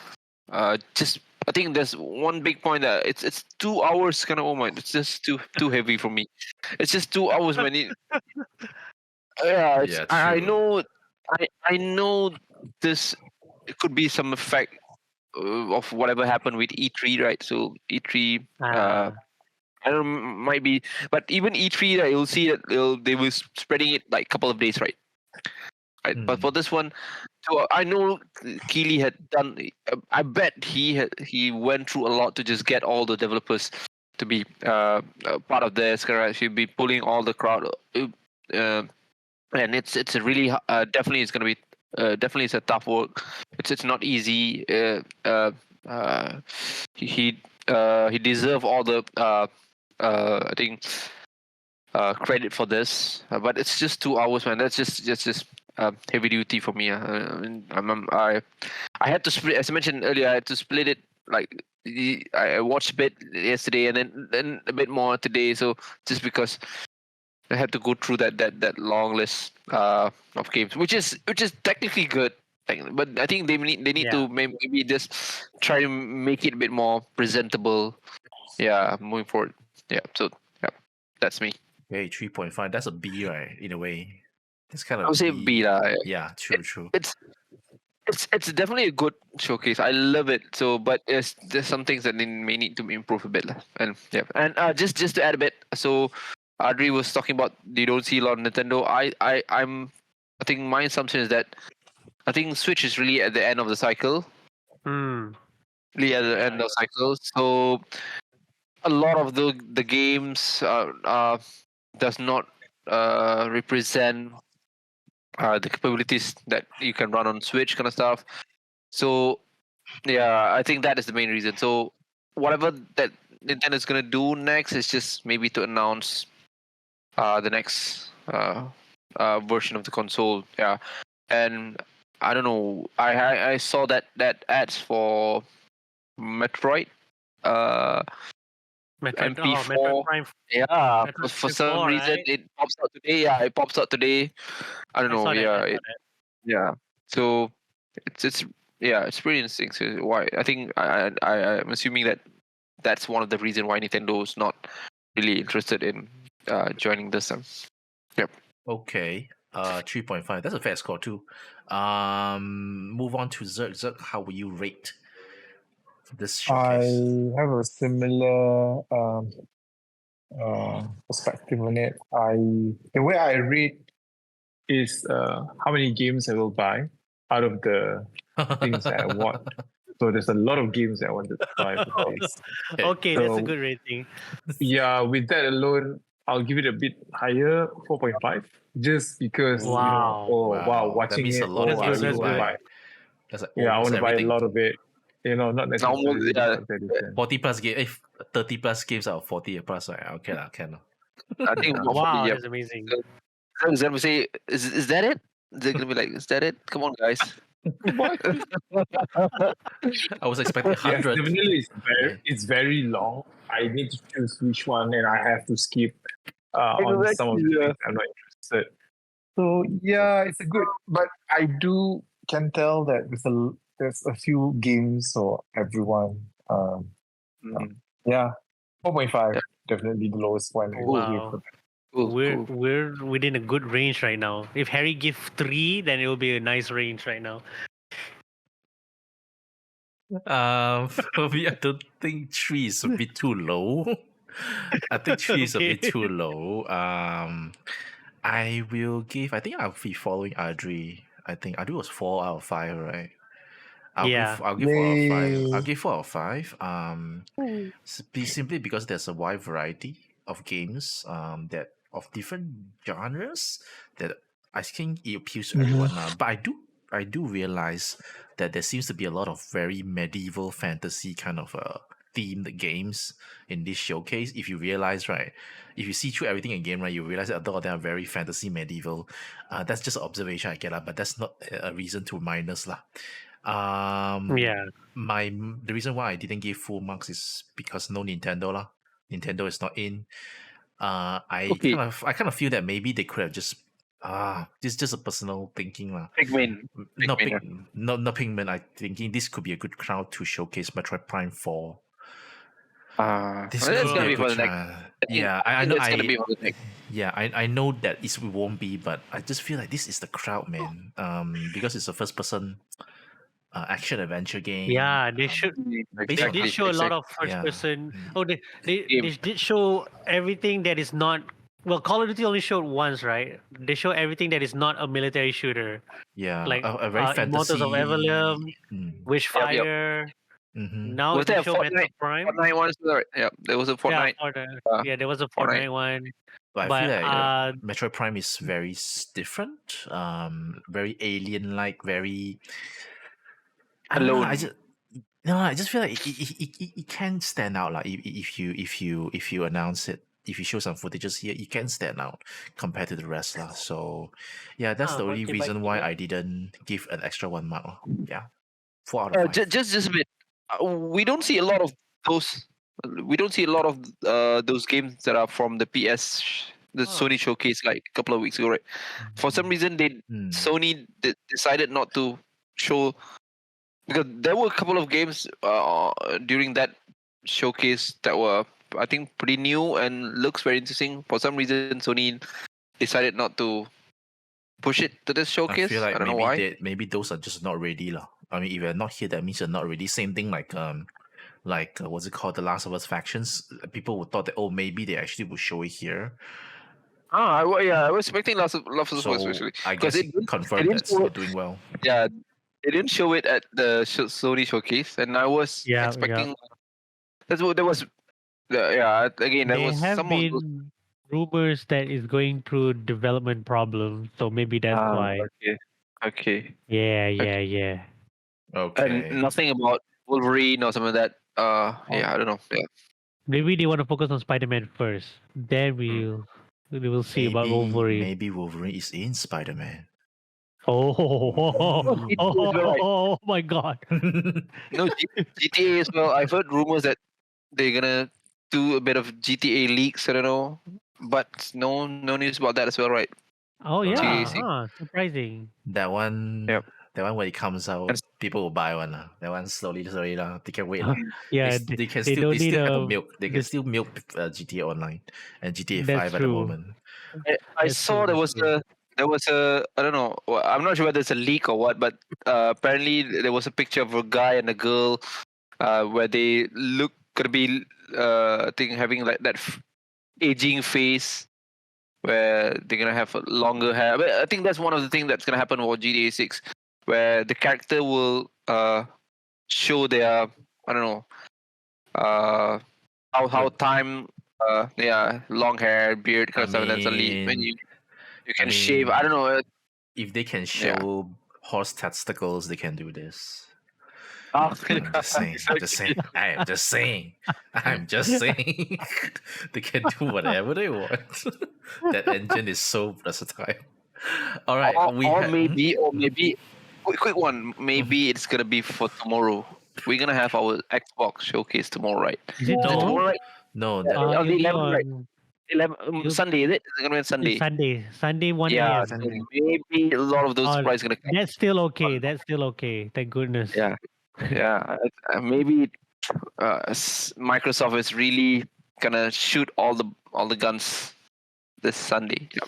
S3: Just I think there's one big point that it's 2 hours kind of. Oh my, it's just too heavy for me. It's just 2 hours, man.
S1: Yeah,
S3: I
S1: true.
S3: know. I know this. It could be some effect of whatever happened with E3, right? So E3. I don't know, might be, but even E3, right, you'll see that they were spreading it like a couple of days, right? Right. But for this one, so I know Keely had done. I bet he went through a lot to just get all the developers to be part of this. Correct? He'll be pulling all the crowd, and it's a really definitely it's gonna be definitely it's a tough work. It's not easy. He deserve all the I think credit for this, but it's just 2 hours, man. That's just heavy duty for me. I had to split, as I mentioned earlier. I had to split it. Like I watched a bit yesterday, and then a bit more today. So just because I had to go through that long list of games, which is technically good. But I think they need to maybe just try to make it a bit more presentable. Yeah, moving forward. Yeah, so yeah, that's me.
S1: Okay, 3.5. That's a B, right? In a way, it's kind of.
S3: I would say B lah.
S1: Yeah, true.
S3: It's definitely a good showcase. I love it. So, but there's some things that they may need to improve a bit lah. And yeah, and just to add a bit. So, Adri was talking about they don't see a lot of Nintendo. I think my assumption is that I think Switch is really at the end of the cycle. Really at the end of the cycle. So a lot of the games does not represent the capabilities that you can run on Switch kind of stuff. So yeah, I think that is the main reason. So whatever that Nintendo is gonna do next is just maybe to announce the next version of the console. Yeah, and I don't know. I saw that ads for Metroid. MP4.
S4: Metroid Prime.
S3: Yeah,
S4: Metroid
S3: for
S4: Prime
S3: some
S4: 4,
S3: reason
S4: right?
S3: it pops out today. Yeah, it pops out today. I don't
S4: I
S3: know.
S4: saw that.
S3: Yeah, yeah. So it's pretty interesting. So why I think I'm assuming that that's one of the reasons why Nintendo is not really interested in joining this. Yep.
S1: Okay. 3.5. That's a fair score too. Move on to Zerk. Zerk, how will you rate this
S2: I
S1: showcase?
S2: have a similar perspective on it, the way I rate is how many games I will buy out of the things that I want. So there's a lot of games that I wanted to buy for this.
S4: Okay, that's a
S2: So-
S4: good rating.
S2: Yeah, with that alone, I'll give it a bit higher, 4.5, just because
S4: Wow.
S2: wow,
S1: That
S2: watching
S1: means a
S2: it,
S1: lot of
S2: I
S4: That's
S1: games
S4: good,
S2: really
S1: you
S2: want
S4: that's
S2: to
S4: good.
S2: buy.
S1: That's like
S2: Yeah, I
S1: almost
S2: want to buy a
S1: everything.
S2: lot of it. Not necessarily
S3: yeah.
S2: deluxe edition.
S1: 40 plus games, 30 plus games out of 40 plus, right? Okay, lah, can. lah.
S3: I think
S4: Wow,
S3: yeah.
S4: that's amazing.
S3: Is that say is that it? They're gonna be like, is that it? Come on, guys.
S2: What?
S1: I was expecting
S2: Yes,
S1: 100.
S2: definitely
S1: Yeah.
S2: it's very long. I need to choose which one, and I have to skip on some of the
S3: Exactly, yeah.
S2: things I'm not interested. So yeah, it's a good, but I can tell that there's a few games for everyone. Yeah, 4.5
S3: Yeah.
S2: definitely the lowest one. I
S4: Wow.
S2: gave for that.
S3: Cool,
S4: We're
S3: cool.
S4: we're within a good range right now. If Harry give 3, then it will be a nice range right now.
S1: For me, I don't think 3 is a bit too low. I think 3 is a bit
S4: Okay.
S1: too low. I will give. I think I'll be following Adri. I think Adri was 4 out of 5, right?
S4: Yeah.
S1: I'll give 4 out of 5.
S2: Yay.
S1: I'll give 4 out of 5. Simply because there's a wide variety of games. That of different genres that I think it appeals to everyone. But I do realize that there seems to be a lot of very medieval fantasy kind of themed games in this showcase. If you realize, right, if you see through everything again, right, you realize that a lot of them are very fantasy medieval. That's just an observation I get, but that's not a reason to minus lah.
S4: Yeah.
S1: The reason why I didn't give full marks is because no Nintendo lah. Nintendo is not in. I
S3: Okay.
S1: kind of feel that maybe they could have just this is just a personal thinking lah.
S3: Pikmin.
S1: Not
S3: Pikmin,
S1: not Pikmin. I thinking this could be a good crowd to showcase Metroid Prime 4. This
S3: That's
S1: could
S3: gonna
S1: be
S3: be
S1: a
S3: for
S1: good
S3: the next.
S1: try.
S3: I think-
S1: Yeah,
S3: I
S1: I
S3: think
S1: know.
S3: it's gonna be for the next.
S1: Yeah, I know that it won't be, but I just feel like this is the crowd, man. Because it's a first person action adventure game.
S4: Yeah, they should.
S1: Based
S4: They
S1: on
S4: did show a lot of first
S1: Yeah.
S4: person.
S1: Mm.
S4: Oh, they did show everything that is not. Well, Call of Duty only showed once, right? They show everything that is not a military shooter,
S1: Yeah,
S4: like
S1: a very fantasy.
S4: Immortals of Everlym, Wishfire. Now
S3: Was
S4: they
S3: there a
S4: show Metro
S3: Fortnite?
S4: Prime.
S3: Fortnite one, right? Yeah, there was a Fortnite.
S4: Yeah, there was a
S3: Fortnite.
S4: Fortnite one.
S1: But I
S4: But
S1: feel like Metroid Prime is very different. Very alien-like, very. I don't know. I just feel like it can stand out. Like if you announce it, if you show some footages here, it can stand out compared to the rest lah. So, yeah, that's the only reason why I didn't give an extra 1 mark lah. Yeah, 4 out of 5.
S3: Just a bit. We don't see a lot of those. We don't see a lot of those games that are from the the Sony showcase like a couple of weeks ago, right? For some reason, Sony decided not to show, because there were a couple of games during that showcase that were, I think, pretty new and looks very interesting. For some reason, Sony decided not to push it to this showcase.
S1: I feel like
S3: I don't know why.
S1: maybe those are just not ready lah. I mean, if you're not here, that means you're not ready. Same thing like what's it called, the Last of Us factions. People would thought that maybe they actually would show it here.
S3: I was expecting Last of Us
S1: So
S3: actually.
S1: I guess it confirmed that they're doing well.
S3: Yeah, they didn't show it at the Sony showcase, and I was expecting. That's what there was. Again, there was some of those.
S4: Rumors that is going through development problems, so maybe that's why.
S3: Okay.
S4: Yeah.
S1: Okay.
S3: And nothing about Wolverine or something like that. I don't know. Yeah.
S4: Maybe they want to focus on Spider-Man first. Then we will see about Wolverine.
S1: Maybe Wolverine is in Spider-Man.
S4: Oh my God.
S3: No, GTA as well. I've heard rumors that they're gonna do a bit of GTA leaks. I don't know, but no news about that as well, right?
S4: Oh yeah,
S3: GTA.
S4: surprising.
S1: That one.
S3: Yep.
S1: That one, when it comes out, people will buy one. That one slowly lah. They can wait lah.
S4: Yeah,
S1: they can
S4: they
S1: still
S4: don't need
S1: have
S4: a
S1: milk. They can still milk GTA Online and GTA
S4: That's
S1: 5 at the
S4: true.
S1: moment.
S3: I saw there was a I don't know. I'm not sure whether it's a leak or what, but apparently there was a picture of a guy and a girl, where they look gonna be I think having like that aging phase where they're gonna have longer hair. But I think that's one of the things that's gonna happen with GTA 6, where the character will show their, I don't know, how time long hair, beard kind of stuff, and then suddenly when you can shave. I don't know.
S1: If they can show horse testicles, they can do this.
S3: I'm
S1: I'm just saying. I'm just saying. I am just saying. I'm just saying. They can do whatever they want. That engine is so versatile. All right,
S3: or maybe quick one. Maybe it's gonna be for tomorrow. We're gonna have our Xbox showcase tomorrow, right?
S4: Is it
S3: Tomorrow,
S4: tomorrow?
S3: right?
S1: No,
S3: On the
S4: It'll
S3: 11th, right?
S4: be
S3: 11 Sunday, is it? It's gonna be on Sunday.
S4: Sunday 1
S3: Yeah,
S4: a.m.
S3: so maybe a lot of those surprises gonna come.
S4: That's still okay. That's still okay. Thank goodness.
S3: Yeah, maybe Microsoft is really gonna shoot all the guns this Sunday. Yeah.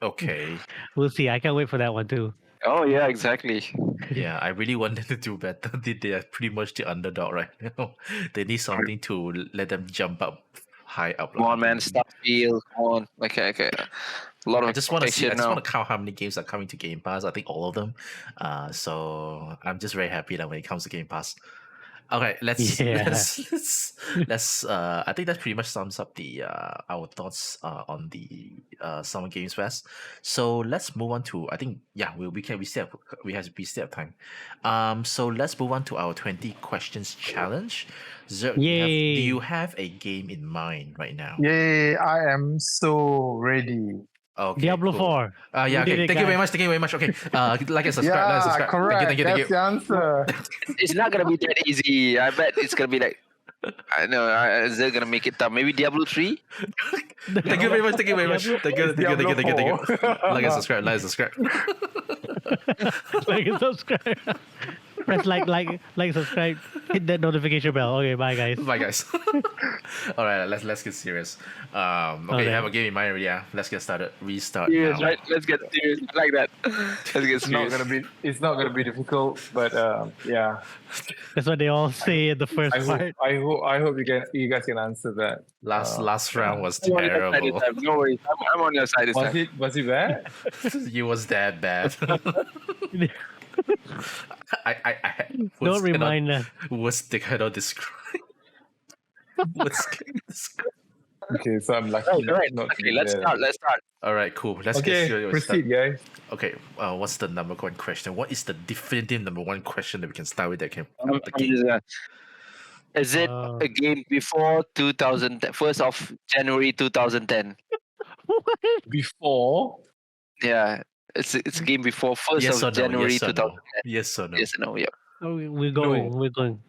S1: okay.
S4: We'll see. I can't wait for that one too.
S3: Oh yeah, exactly.
S1: Yeah, I really wanted to do better. They are pretty much the underdog right now. They need something to let them jump up high up.
S3: Come on, man, Starfield. Come on. Okay. A lot of
S1: I just want to see. I
S3: expectation
S1: just
S3: now.
S1: want to count how many games are coming to Game Pass. I think all of them. So I'm just very happy that when it comes to Game Pass. Okay, let's I think that pretty much sums up the our thoughts on the Summer Games Fest. So let's move on to, I think we still have time. So let's move on to our 20 questions challenge. Zerk, do you have a game in mind right now?
S2: Yay, I am so ready.
S1: Okay,
S4: Diablo
S1: cool.
S4: 4.
S1: Yeah, okay. Thank you very much. Okay. Like and subscribe.
S2: Yeah,
S1: Like and subscribe.
S2: correct.
S1: Thank you.
S2: That's the answer.
S3: It's not gonna be that easy. I bet it's gonna be like, I know. Is it gonna make it tough? Maybe Diablo 3.
S1: Thank you very much. Thank you. Like and subscribe.
S4: Like and subscribe. Press like, subscribe, hit that notification bell. Okay, bye guys.
S1: Bye guys. All right, let's get serious. Okay, have a game in mind already. Yeah, let's get started. Restart.
S3: Serious,
S1: now.
S3: right? Let's get serious. I like that. Let's get serious.
S2: It's not gonna be difficult, but yeah.
S4: That's what they all say in the first part.
S2: I hope you guys can answer that.
S1: Last round was
S3: I'm on your side
S1: terrible.
S3: this time. No worries. I'm on your side this time.
S2: Was it bad?
S1: It was that bad. I
S4: Don't remind us.
S1: Words they cannot describe. Words can describe.
S2: Okay, so I'm lucky.
S3: Right.
S2: Not to
S3: Okay,
S2: be
S3: let's
S2: there.
S3: start.
S1: All right, cool. Let's
S2: Okay,
S1: get
S2: proceed, guys.
S1: Okay, what's the number one question? What is the definitive number one question that we can start with that can
S3: I'm just gonna- Is it a game before 1st of January 2010?
S2: Before?
S3: Yeah, it's a game before 1st of January 2010.
S1: Yes or no?
S3: Yes or no? Yeah.
S4: Oh, we're going.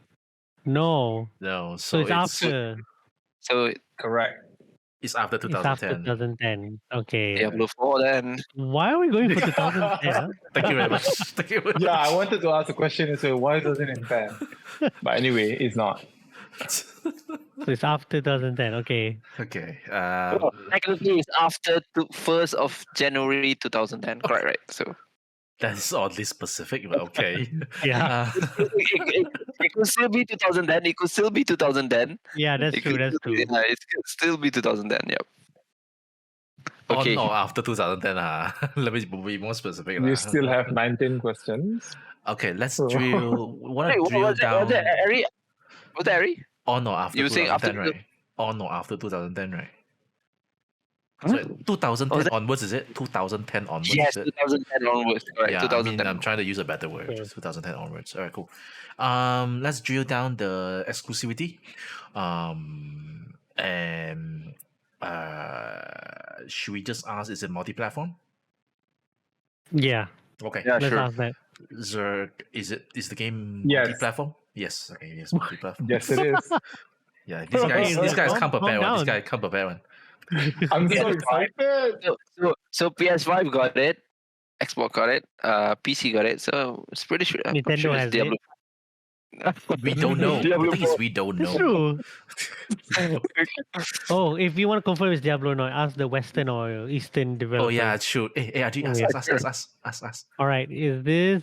S4: No.
S1: No.
S4: So it's after.
S3: So
S2: Correct.
S1: It's after
S4: It's after
S1: 2010.
S4: 2010. Okay.
S3: Diablo 4 then.
S4: Why are we going for 2010?
S1: Thank you very much. Thank you.
S2: Yeah, I wanted to ask a question. So why 2010? But anyway, it's not.
S4: So it's after 2010. Okay.
S1: Okay.
S3: Technically, it's after 1st of January 2010. Correct, right? So
S1: That's oddly specific, but okay.
S4: Yeah.
S3: it could still be 2010. It could still be 2010.
S4: Yeah, that's true. That's true.
S3: Yeah, it could still be 2010. Yep. Okay.
S1: On or after 2010, let me be more specific.
S2: You still have 19 questions.
S1: Okay, let's
S2: Oh.
S1: drill.
S3: Wait, was
S1: down.
S3: it Ari? Was that Ari?
S1: On or after
S3: You were saying
S1: 2010,
S3: after
S1: right? On or after 2010, right?
S3: Huh?
S1: So 2010 onwards, is it? 2010 onwards,
S3: Yes,
S1: is it?
S3: 2010 onwards. Correct.
S1: Yeah,
S3: 2010.
S1: I'm trying to use a better word.
S4: Okay.
S1: 2010 onwards. All right, cool. Let's drill down the exclusivity. And should we just ask, is it multi-platform?
S4: Yeah.
S1: Okay.
S3: Yeah,
S4: Let's
S3: sure.
S4: ask that.
S1: Zerk, is the game
S2: Yes.
S1: multi-platform? Yes. Okay, yes, multi-platform.
S2: Yes, it is.
S1: Yeah, these guys
S4: Calm
S1: can't prepare one. This
S4: down.
S1: guy can't prepare one.
S2: I'm so
S3: Yeah.
S2: excited.
S3: So PS5 got it, Xbox got it, PC got it. So it's pretty sure. I'm pretty
S4: Nintendo
S3: sure it's
S4: has
S3: Diablo.
S1: We don't know.
S3: Diablo
S1: The thing is,
S3: 4.
S1: we don't
S4: It's
S1: know.
S4: true. Oh, if you want to confirm it's Diablo or not, ask the Western or Eastern developer.
S1: Oh yeah, shoot. Hey, Ajit, ask.
S4: All right. Is this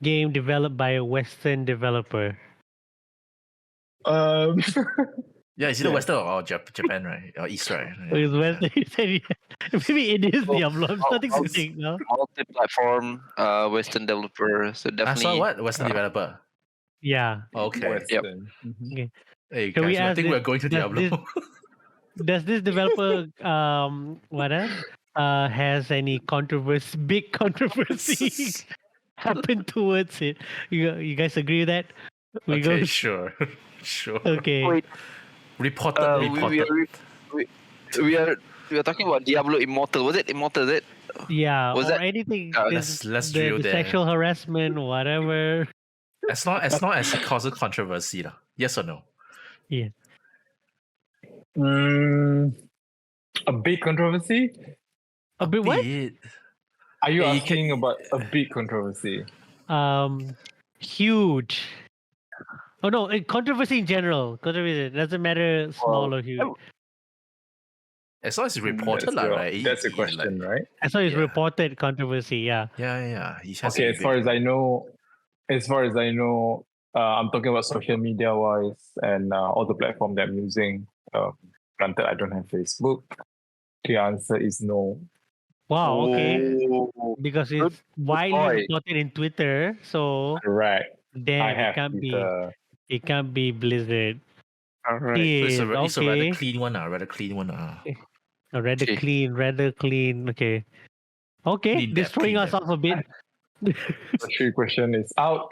S4: game developed by a Western developer?
S1: Yeah, is it the
S2: Yes.
S1: Western or Japan, right? Or East, right?
S4: So it's Western. You said maybe it is
S3: Oh,
S4: Diablo. I'm starting to
S3: I'll-
S4: think now.
S3: Multi-platform, Western developer. So
S1: I
S3: definitely.
S1: saw what? Western developer.
S4: Yeah.
S1: Okay.
S2: Western. Mhm.
S4: Okay.
S1: Hey
S4: Can we
S1: guys, I
S4: ask
S1: think
S4: this-
S1: we're going to
S4: does
S1: Diablo.
S4: Does this developer has any big controversy happen towards it? You guys agree with that? We
S1: okay,
S4: go.
S1: sure. Sure.
S4: Okay.
S3: Wait,
S1: Reported.
S3: we are talking about Diablo Immortal. Was it Immortal? Is it?
S4: Yeah,
S3: Was
S4: or
S3: that-
S4: anything.
S1: let's drill
S4: the
S1: there.
S4: sexual harassment, whatever.
S1: As long as it causes controversy, lah. Yes or no?
S4: Yeah.
S2: A big controversy?
S4: A bit what?
S1: Bit.
S2: Are you
S1: Yeah, you
S2: asking about a big controversy?
S4: Huge. Oh no, controversy in general. Controversy, it doesn't matter small or huge.
S1: As long as it's reported, lah, right?
S2: That's the
S1: It's
S2: question,
S1: like,
S2: right?
S4: I saw it's
S1: yeah.
S4: reported controversy. Yeah.
S1: Yeah. It has to
S2: Okay,
S1: be
S2: as far
S1: big.
S2: as I know, I'm talking about social media wise and all the platform that I'm using. Granted, I don't have Facebook. The answer is no.
S4: Wow. Okay.
S3: Oh,
S4: Because
S3: Good
S4: it's widely
S3: boy.
S4: reported in Twitter, so
S2: Correct. I
S4: damn,
S2: have
S4: it can't be Blizzard.
S3: all right.
S1: So
S4: Yes,
S1: it's a rather
S4: okay.
S1: clean one, rather clean one.
S4: Rather
S3: Okay.
S4: clean. Okay. Okay,
S1: Clean
S4: this
S1: depth,
S4: throwing
S1: clean
S4: us
S1: depth.
S4: off a bit.
S2: The 3 question is out.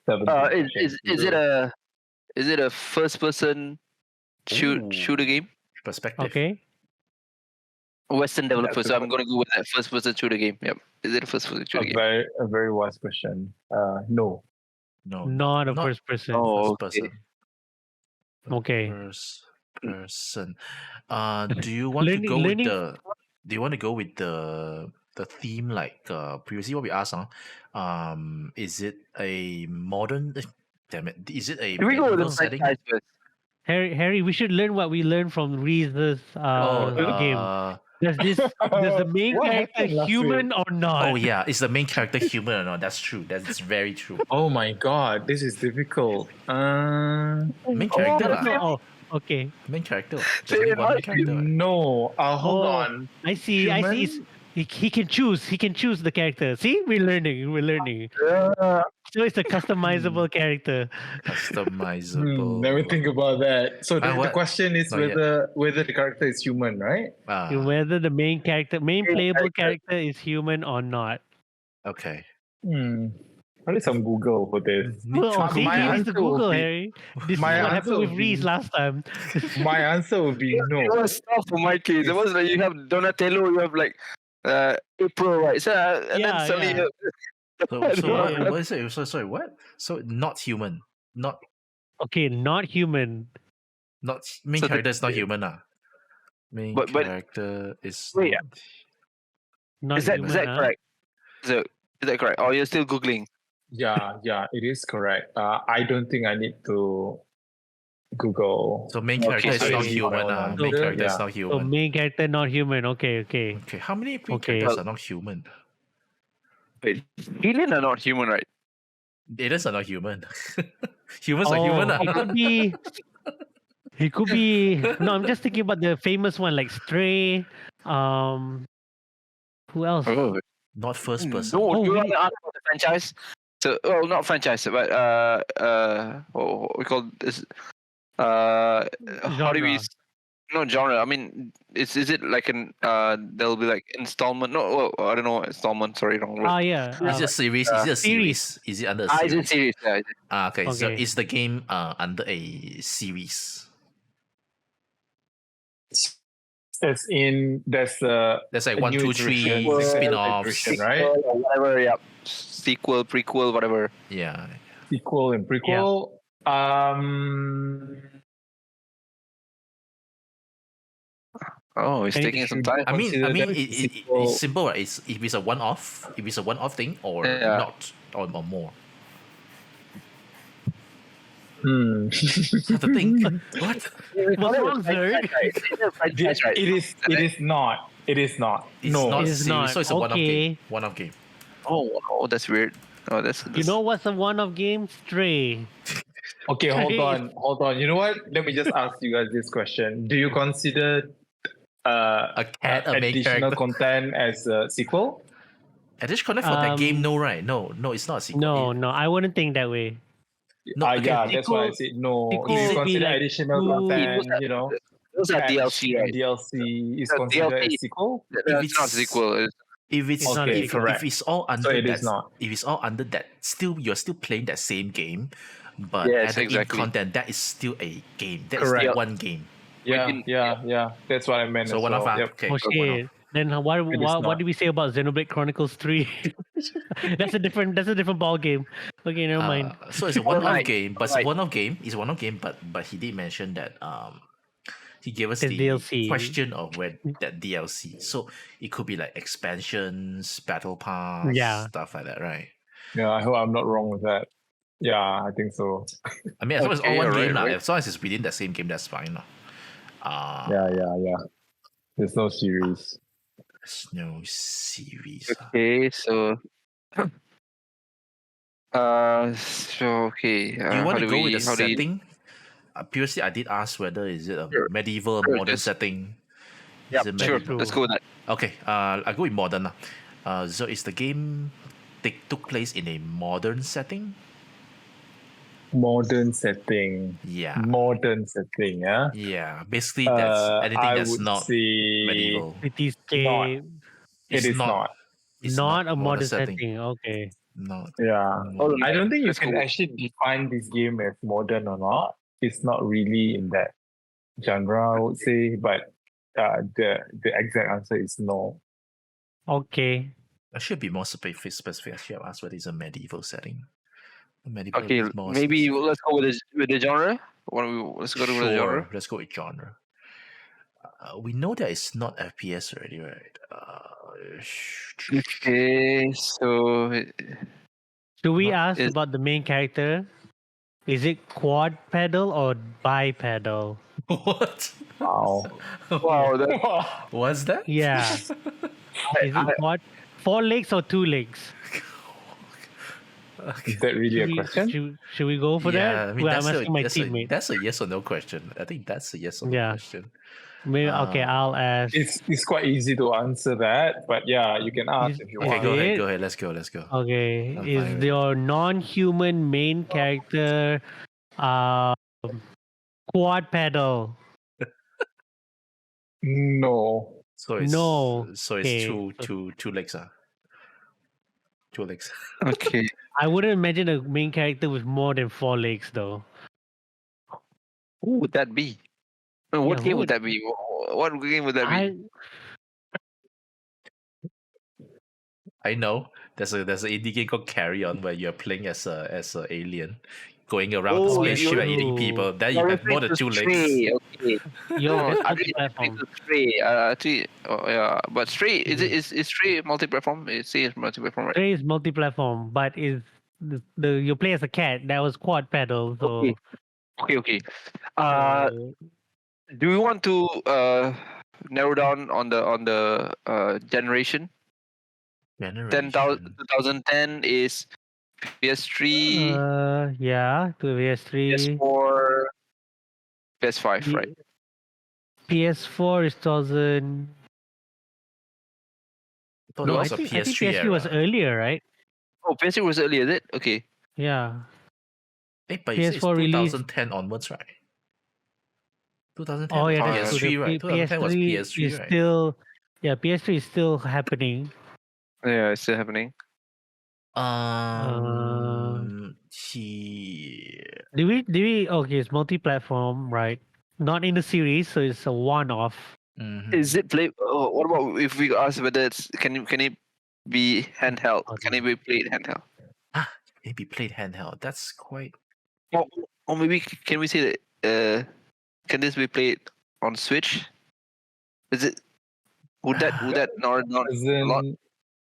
S2: 17
S3: Is it a first person shooter game?
S1: Perspective.
S4: Okay.
S3: Western developer,
S2: That's
S3: so
S2: a-
S3: I'm gonna go with that first person shooter game. Yep. Is it a first person shooter game?
S2: a very wise question. No.
S1: No,
S4: Not a
S1: not
S4: first person.
S3: Oh,
S1: first
S3: okay.
S1: person.
S4: Okay.
S1: First person. Do you want to go
S4: Learning-
S1: with the? Do you want to go with the theme like previously what we asked? Is it a modern? Damn it! Is it a
S3: Can we go with the
S1: medieval setting?
S3: franchise first?
S4: Harry, we should learn what we learned from Reese's game. Does the main
S2: What
S4: character
S2: happened last
S4: human or not?
S1: Oh yeah, is the main character human or not? That's true. That's very true.
S2: Oh my god, this is difficult.
S1: Main character lah.
S4: Oh, okay.
S1: Main character. There's only one main character. Right?
S2: No. Hold
S4: Oh,
S2: on.
S4: I see.
S2: Human?
S4: He can choose. He can choose the character. See, we're learning. So it's a customizable character.
S1: Customizable.
S2: Let me think about that. So the
S1: what?
S2: question is
S1: Not yet.
S2: whether the character is human, right?
S4: Whether the main playable character is human or not.
S1: Okay.
S2: Probably some Google for this.
S4: Oh, see,
S2: my
S4: he needs to
S2: answer will
S4: Google,
S2: be-
S4: Harry. This is
S2: my
S4: what
S2: answer
S4: happened with
S2: will
S4: Reese
S2: be-
S4: last time.
S2: My answer would be
S3: It
S2: no.
S3: was tough for my case. It was like you have Donatello, you have like April, right? So and
S4: Yeah,
S3: then suddenly
S4: yeah.
S1: So
S4: Yeah.
S1: what is it? So sorry, what? So not human. Not
S4: Okay, not human.
S1: main
S3: So the-
S1: character is not human, Main
S3: But-
S1: character is
S3: Wait,
S4: Not
S3: is that
S4: human.
S3: is that
S4: huh?
S3: correct? Is that correct? Or you're still googling?
S2: Yeah, it is correct. I don't think I need to Google.
S1: so main
S3: Okay,
S1: character is
S3: so
S1: not
S3: it's
S1: human.
S2: not
S1: Main
S2: human.
S1: character is
S2: Yeah.
S1: not
S4: So
S1: human.
S4: main character not human. Okay.
S1: Okay, how many main
S4: Okay.
S1: characters are not human?
S3: Wait, alien are not human, right?
S1: Aliens are not human. Humans are human.
S4: It could be. It could be. No, I'm just thinking about the famous one like Stray. Who else?
S3: Oh,
S1: Not first person.
S3: no,
S4: Oh,
S3: you
S4: really?
S3: want to ask about the franchise? So, not franchise, but what we call this? How do we?
S4: Genre.
S3: No genre. I mean, is it like an there'll be like installment? No, I don't know. Installment. Sorry, wrong word.
S4: Yeah.
S1: Is it a series? Is it a series? Is it under a
S3: Is it
S1: series?
S3: series? Yeah.
S1: Okay, so
S4: Okay.
S1: is the game under a series?
S2: As in, there's a
S1: There's like
S2: A
S1: 1,
S2: new
S1: 2, 3
S2: iteration,
S1: spin-offs.
S2: iteration, right?
S3: Or whatever. Yeah. Sequel, prequel, whatever.
S1: Yeah.
S2: sequel and prequel.
S3: Oh, it's
S4: Any-
S3: taking some time.
S1: I mean,
S2: Consider that sequel.
S1: it's simple, right? It's if it's a one-off thing or
S3: Yeah.
S1: not or more.
S2: It
S1: That's the thing. What?
S4: What's wrong, Zerg?
S2: is not. It is not.
S1: It's
S2: No.
S1: not
S4: It
S1: a
S4: is
S1: series,
S4: not.
S1: so it's a one-off game.
S4: Okay.
S1: One-off game.
S3: Oh, that's weird. Oh, that's
S4: You know what's a one-off game? Stray.
S2: Okay, hold on. You know what? Let me just ask you guys this question. Do you consider
S1: A cat, a main
S2: additional
S1: character.
S2: content as a sequel?
S1: Additional content for that game, no, right? No, it's not a sequel.
S4: No, I wouldn't think that way.
S1: No, okay.
S2: Yeah, that's why I said no. If
S4: sequel
S2: you
S4: would be
S2: consider
S4: like
S2: additional
S4: two-
S2: content, you know,
S3: Those are
S2: patch
S3: DLC, right?
S2: and DLC is
S3: The
S2: considered
S3: DLC
S2: a sequel?
S3: It's not a sequel.
S1: If
S4: It's not a
S2: Okay,
S4: sequel.
S2: correct.
S1: if it's all under
S2: So it
S1: that,
S2: is not.
S1: if it's all under that, you're still playing that same game, but
S3: Yes,
S1: added
S3: exactly.
S1: in content, that is still a game. That is
S2: Correct.
S1: still one game.
S2: Yeah. That's what I meant.
S1: So
S2: as
S1: one of
S2: well.
S1: our
S2: Yep.
S1: okay.
S4: Oh
S1: one of-
S4: shit! Then what
S2: It is not.
S4: do we say about Xenoblade Chronicles 3? That's a different ball game. Okay, never mind.
S1: So it's a one-off
S3: Alright,
S1: game, but
S3: alright.
S1: it's a one-off game, but he did mention that he gave us
S4: There's
S1: the
S4: DLC.
S1: question of where that DLC. So it could be like expansions, battle pass,
S4: Yeah.
S1: stuff like that, right?
S2: Yeah, I hope I'm not wrong with that. Yeah, I think so.
S1: I mean, as long as it's all
S3: Okay,
S1: one
S3: alright,
S1: game, lah.
S3: right.
S1: As long as it's within that same game, that's fine, lah.
S2: Yeah. There's no series.
S1: There's no series.
S3: Okay, so okay.
S1: Do you want to go with the
S3: how do you-
S1: setting? Previously, I did ask whether is it a
S3: Sure.
S1: medieval or
S3: Sure,
S1: modern
S3: just-
S1: setting.
S3: Yeah,
S1: Is it
S3: sure.
S1: medieval?
S3: Let's go with that.
S1: Okay, I go with modern. So is the game took place in a modern setting?
S2: Modern setting.
S1: Yeah.
S2: Modern setting, yeah.
S1: Yeah, basically that's anything
S2: I
S1: that's
S2: would
S1: not
S2: say
S1: medieval.
S4: Cityscape,
S2: It is not.
S1: It's
S4: not a modern setting. Okay.
S1: Not.
S2: Yeah.
S3: Hold on.
S2: I don't think you
S3: Let's
S2: can
S3: go.
S2: actually define this game as modern or not. It's not really in that genre, I would say, but the exact answer is no.
S4: Okay.
S1: I should be more specific. I should have asked whether it's a medieval setting. Medieval
S3: Okay,
S1: is more
S3: maybe
S1: specific.
S3: let's go with the genre. Let's go to the genre.
S1: Sure, let's go with genre. We know that it's not FPS already, right?
S3: Okay, so
S4: Do we
S1: Not-
S4: ask about the main character? Is it quad pedal or bipedal?
S1: What?
S2: Wow.
S3: wow, that,
S1: What's that?
S4: Yeah. Is it quad? 4 legs or 2 legs?
S2: Is that really a
S4: Should we-
S2: question?
S4: Should we go for that?
S1: I mean,
S4: Well,
S1: that's
S4: I'm
S1: a,
S4: asking my
S1: that's, a,
S4: teammate.
S1: that's a yes or no question. I think that's a yes or no
S4: Yeah.
S1: question.
S4: Maybe, okay, I'll ask.
S2: It's quite easy to answer that, but yeah, you can ask if you
S1: Okay,
S2: want.
S1: go ahead.
S4: it?
S1: Go ahead. Let's go. Let's go.
S4: Okay,
S1: I'm
S4: is
S1: fine with
S4: your non-human main character quad pedal?
S2: No.
S1: So it's
S4: No.
S1: So it's
S4: Okay.
S1: two legs. 2 legs.
S3: okay.
S4: I wouldn't imagine a main character with more than 4 legs though.
S3: Who would that be? What
S4: Yeah,
S3: game
S4: who
S3: would that be? What game would that be?
S1: I know. There's an indie game called Carry On where you're playing as a alien, going around the
S3: Oh,
S1: spaceship and eating
S4: you-
S1: people. Then you have more than 2 legs.
S3: Stray, okay.
S4: Yo,
S3: No,
S4: that's
S3: I really
S4: multi-platform.
S3: to Stray. Actually, yeah, but Stray is Stray multi-platform? It says multi-platform, right?
S4: Stray is multi-platform, but is the you play as a cat. That was quad pedal. So,
S3: Okay.
S4: so
S3: Do we want to narrow down on the generation?
S1: Generation.
S3: 2010 is PS3,
S4: yeah, to PS3.
S3: PS4, PS5, right?
S4: PS4 is 2000.
S1: thought
S4: No,
S1: it
S4: I
S1: was a
S4: think
S1: PS3
S4: PS3 was
S1: era.
S4: earlier, right?
S3: Oh, PS3 was earlier, is it? Okay.
S4: Yeah.
S1: But you say it's
S4: PS4 released.
S1: 2010 onwards, right? 2010
S4: Oh
S1: was
S4: yeah,
S3: that's
S4: that's
S1: PS3,
S4: true.
S1: right? 2010 was
S4: PS3
S1: PS3,
S4: is
S1: right?
S4: still, yeah, PS3 is still happening.
S3: Yeah, it's still happening.
S4: Do we? Okay, it's multi-platform, right? Not in the series, so it's a one-off.
S1: Mhm.
S3: Is it play? What about if we ask whether it's can it be handheld? Can it be played handheld?
S1: Maybe played handheld. That's quite.
S3: Or maybe can we say that? Can this be played on Switch? Is it? Would that not a lot?
S2: Isn't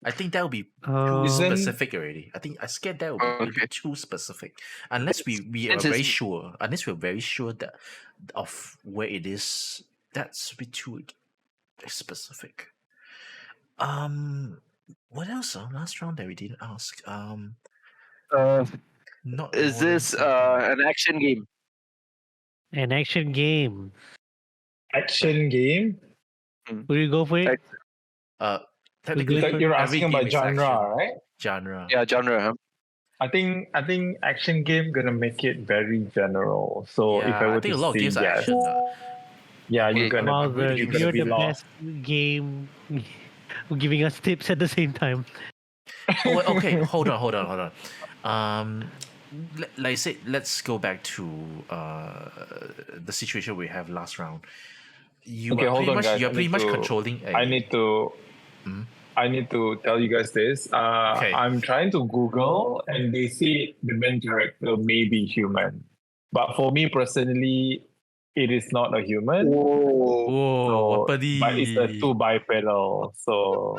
S1: I think that would be
S4: Um,
S1: too
S2: Isn't-
S1: specific already. I think I scared that would be maybe
S3: Okay.
S1: too specific. Unless we are
S3: Since
S1: very
S3: it's-
S1: sure. Unless we're very sure that of where it is. That's a bit too specific. What else? Last round that we didn't ask. Not
S3: Is
S1: modern
S3: this
S1: setting.
S3: an action game?
S4: An action game.
S2: Action game?
S4: Will you go for it?
S1: Technically,
S4: Like
S2: You're
S1: every
S2: asking
S1: game
S2: about
S1: is
S2: genre,
S1: action
S2: right?
S1: genre.
S3: Yeah, genre. Huh?
S2: I think action game gonna make it very general. So if I
S1: Yeah, I
S2: were
S1: think
S2: to
S1: a lot of
S2: say
S1: games are
S2: yes,
S1: action.
S2: yeah,
S3: Okay.
S2: you're gonna
S4: Wowzers,
S2: you're gonna
S4: you're
S2: be
S4: the
S2: lost.
S4: best game giving us tips at the same time.
S1: Oh, okay. Hold on. Like I said, let's go back to the situation we have last round. You
S2: Okay,
S1: are
S2: hold
S1: pretty
S2: on,
S1: much
S2: guys.
S1: you're pretty much controlling a.
S2: I need to.
S1: Mhm.
S2: I need to tell you guys this.
S1: Okay.
S2: I'm trying to Google, and they say the main character may be human, but for me personally, it is not a human.
S3: Oh,
S1: Whoa,
S2: So, but it's a
S1: buddy.
S2: two bipedal. So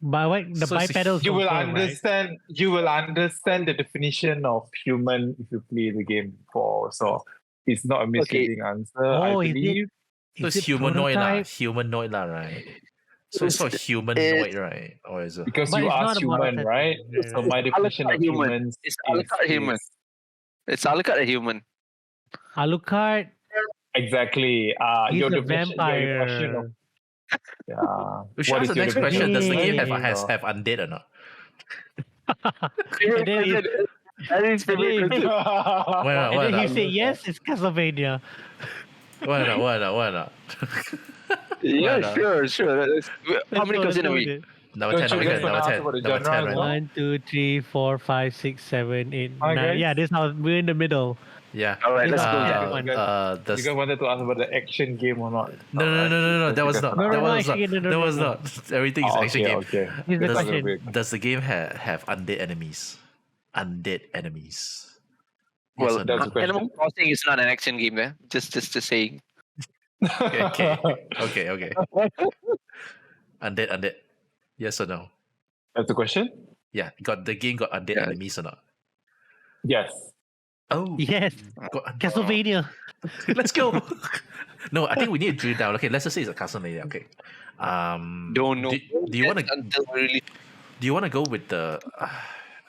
S4: But what the
S1: So it's a
S4: bipedal
S2: you will
S4: confirm, right?
S2: understand. You will understand the definition of human if you play the game before. So it's not a misleading answer, I
S4: Oh, is it
S2: believe.
S1: So
S4: is
S1: it's
S4: it
S1: humanoid lah.
S4: prototype?
S1: Humanoid lah, right? So it's not humanoid, right? Or is it?
S2: Because
S4: But
S2: you
S4: it's not
S2: asked
S4: about
S2: human,
S4: authentic,
S2: right?
S4: right,
S2: So
S4: right.
S2: my definition
S3: Alucard
S2: of
S3: human.
S2: humans
S3: It's Alucard human. It's Alucard a human.
S4: Alucard,
S2: exactly.
S4: he's
S2: Your
S4: a
S2: definition, your question of
S4: vampire.
S1: We should
S2: what
S1: ask
S2: is
S1: the
S2: your
S1: next
S2: definition
S1: question.
S2: of
S1: Does the game
S2: human?
S1: have undead or not?
S4: And then if,
S3: That is
S4: and then if,
S1: Why not?
S4: and
S1: Why
S4: then he
S1: not?
S4: said yes, it's Castlevania.
S1: Why not? Why not? Why not?
S3: Yeah,
S1: Why not?
S3: sure. How many questions are we?
S1: Number
S2: Don't
S1: 10,
S2: you
S1: number
S2: guys
S1: 10,
S2: wanna
S1: number
S2: ask
S1: 10,
S2: about the
S1: number 10,
S2: genre as
S1: right?
S2: well?
S4: 1, 2, 3, 4, 5, 6, 7, 8,
S2: Hi,
S4: 9. Yeah,
S2: guys.
S4: this how we're in the middle.
S1: Yeah.
S3: All right,
S4: This
S3: let's
S4: is
S3: go.
S4: our
S2: Yeah,
S4: second
S2: you
S4: one.
S2: guys, you guys wanted to ask about the action game or not?
S1: No,
S2: Alright.
S1: that was not.
S4: No,
S1: That
S4: no,
S1: was not.
S4: actually, no,
S1: That was
S4: no.
S1: not. Everything is
S2: Oh,
S1: action
S2: okay,
S1: game.
S2: okay.
S4: Here's the
S2: That's
S1: Does,
S2: not
S4: question.
S2: big.
S1: does the game have undead enemies? Undead enemies. Yes
S3: Well,
S1: or
S2: That's
S1: no?
S2: the question.
S3: Animal Crossing is not an action game, there. Just saying.
S1: Okay. Undead. Yes or no?
S2: That's the question?
S1: Yeah. Got the game got undead
S3: Yeah.
S1: enemies or not?
S2: Yes.
S1: Oh.
S4: Yes,
S1: Got undead.
S4: Castlevania.
S1: Let's go. No, I think we need to drill down. Okay, let's just say it's a Castlevania. Okay.
S3: Don't know.
S1: Do you want to
S3: until we really
S1: do you want to go with the?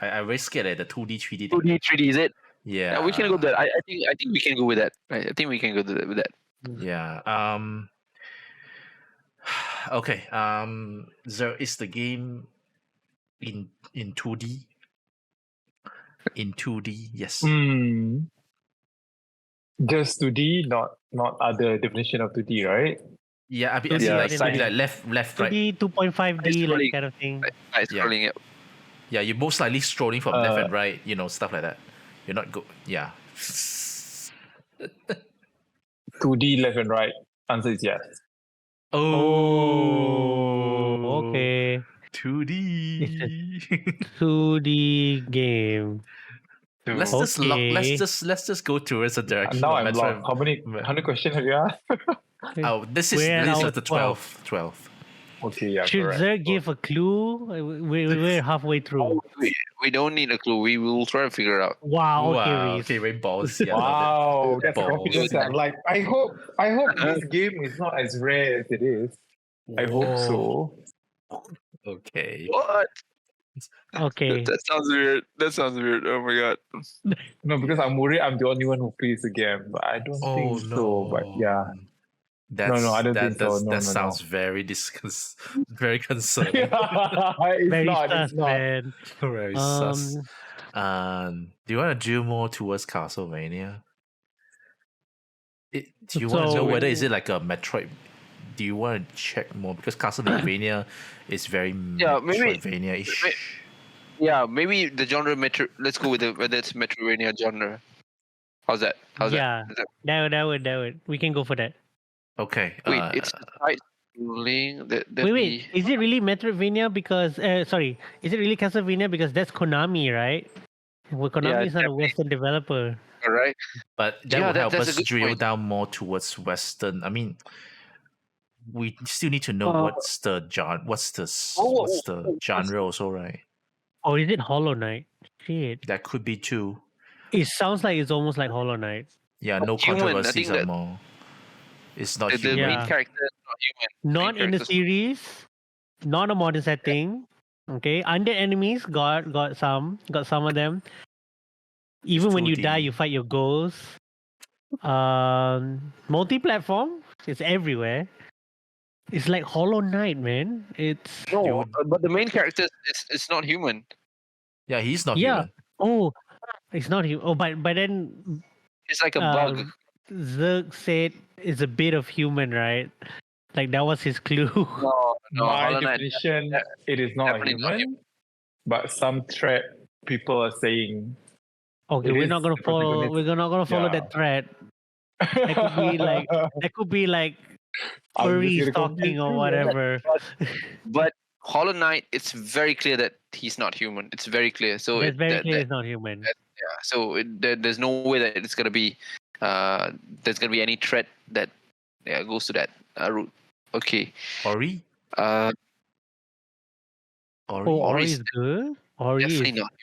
S1: I'm very scared at the 2D 3D.
S3: 2D 3D is it?
S1: Yeah.
S3: Yeah, we can go with that. I think we can go with that. I think we can go with that.
S1: Yeah. Okay. There is the game in 2D. In 2D, yes.
S2: Just 2D, not other definition of 2D, right?
S1: Yeah, I mean,
S4: 2D,
S1: like
S4: yeah.
S1: left, right.
S4: 2D, 2.5D, like
S3: Scrolling.
S4: kind of thing.
S3: Nice
S1: Yeah.
S3: scrolling it.
S1: Yeah, you're most likely scrolling from left and right, stuff like that. You're not go. Yeah.
S2: 2D left and right. Answer is yes.
S1: Oh.
S4: Okay.
S1: 2D.
S4: 2D game.
S1: Let's just go towards the direction.
S2: Now
S1: of
S2: I'm
S1: Metro-
S2: lost. How many questions have you asked?
S1: Oh, this is
S4: We're at
S1: this
S4: our
S1: is the 12th.
S2: Okay, yeah,
S4: Should
S2: correct.
S4: Zerg give a clue? We're halfway through.
S3: We don't need a clue. We will try to figure it out.
S4: Wow. Okay,
S1: Wow.
S4: Reese.
S1: Okay, very balls. Yeah, love
S2: Wow, that's the
S1: Balls.
S2: confidence I'm like. I hope this game is not as rare as it is.
S1: it.
S2: I hope so.
S1: Okay.
S3: What?
S4: Okay.
S3: That sounds weird. Oh my god.
S2: No, because I'm worried I'm the only one who plays the game, but I don't
S1: Oh
S2: think
S1: no.
S2: so. But yeah,
S1: That's,
S2: I don't
S1: that,
S2: think so.
S1: that's-
S2: No,
S1: that
S2: no,
S1: sounds very very concerning.
S2: it's
S4: Very
S2: not.
S4: sus,
S2: It's not.
S4: man.
S1: Very sus. Do you want to drill more towards Castlevania? Do you want to know
S4: So-
S1: whether is it like a Metroid? Do you want to check more because Castlevania is very
S3: Yeah, maybe-
S1: Metroidvania-ish.
S3: Yeah, maybe the genre Metro. Let's go with whether it's Metroidvania genre. How's that?
S4: Yeah.
S3: Is that-
S4: That would. We can go for that.
S1: Okay.
S3: Wait, it's side scrolling.
S4: Wait. Is it really Metroidvania? Because sorry, is it really Castlevania? Because that's Konami, right? Well, Konami is not a
S3: definitely.
S4: Western developer.
S3: All right.
S1: But that
S3: Yeah,
S1: will help
S3: that's a
S1: us
S3: good
S1: drill
S3: point.
S1: down more towards Western. I mean, we still need to know what's the genre also, right?
S4: Or is it Hollow Knight? Shit.
S1: That could be too.
S4: It sounds like it's almost like Hollow Knight.
S1: Yeah, no
S3: Human, I
S1: controversies
S3: think
S1: are more. It's not
S3: The
S1: human.
S3: main character is not human.
S4: Not
S3: Main
S4: in the
S3: character's-
S4: series. Not a modern setting. Okay. Undead enemies got some of them. Even when you
S1: 2D.
S4: die, you fight your goals. Multi-platform, it's everywhere. It's like Hollow Knight, man. It's
S3: No,
S1: Dude.
S3: but the main character is not human.
S1: Yeah, he's not
S4: yeah.
S1: human.
S4: Oh, it's not human. Oh, but then
S3: It's like a bug.
S4: Zerg said it's a bit of human, right? Like that was his clue.
S3: No,
S2: By
S3: Hollow Knight.
S2: definition, it is not a
S3: definitely not
S2: human. But some thread people are saying
S4: Okay,
S2: it
S4: we're
S2: is
S4: not gonna
S2: the
S4: follow.
S2: protagonist.
S4: We're not gonna follow
S2: Yeah.
S4: that thread. That could be like
S2: I'm just
S4: furry
S2: gonna
S4: stalking
S2: convince
S4: or
S2: you, man.
S4: whatever.
S3: But Hollow Knight, it's very clear that he's not human. It's very clear. So
S4: That's very clear.
S3: that
S4: It's not human.
S3: yeah. So there's no way that it's gonna be there's gonna be any threat that goes to that route. Okay.
S1: Ori?
S3: Uh,
S1: Ori?
S4: Oh,
S3: Ori
S4: Ori
S3: is
S4: is good. Ori
S3: definitely
S4: is
S3: not.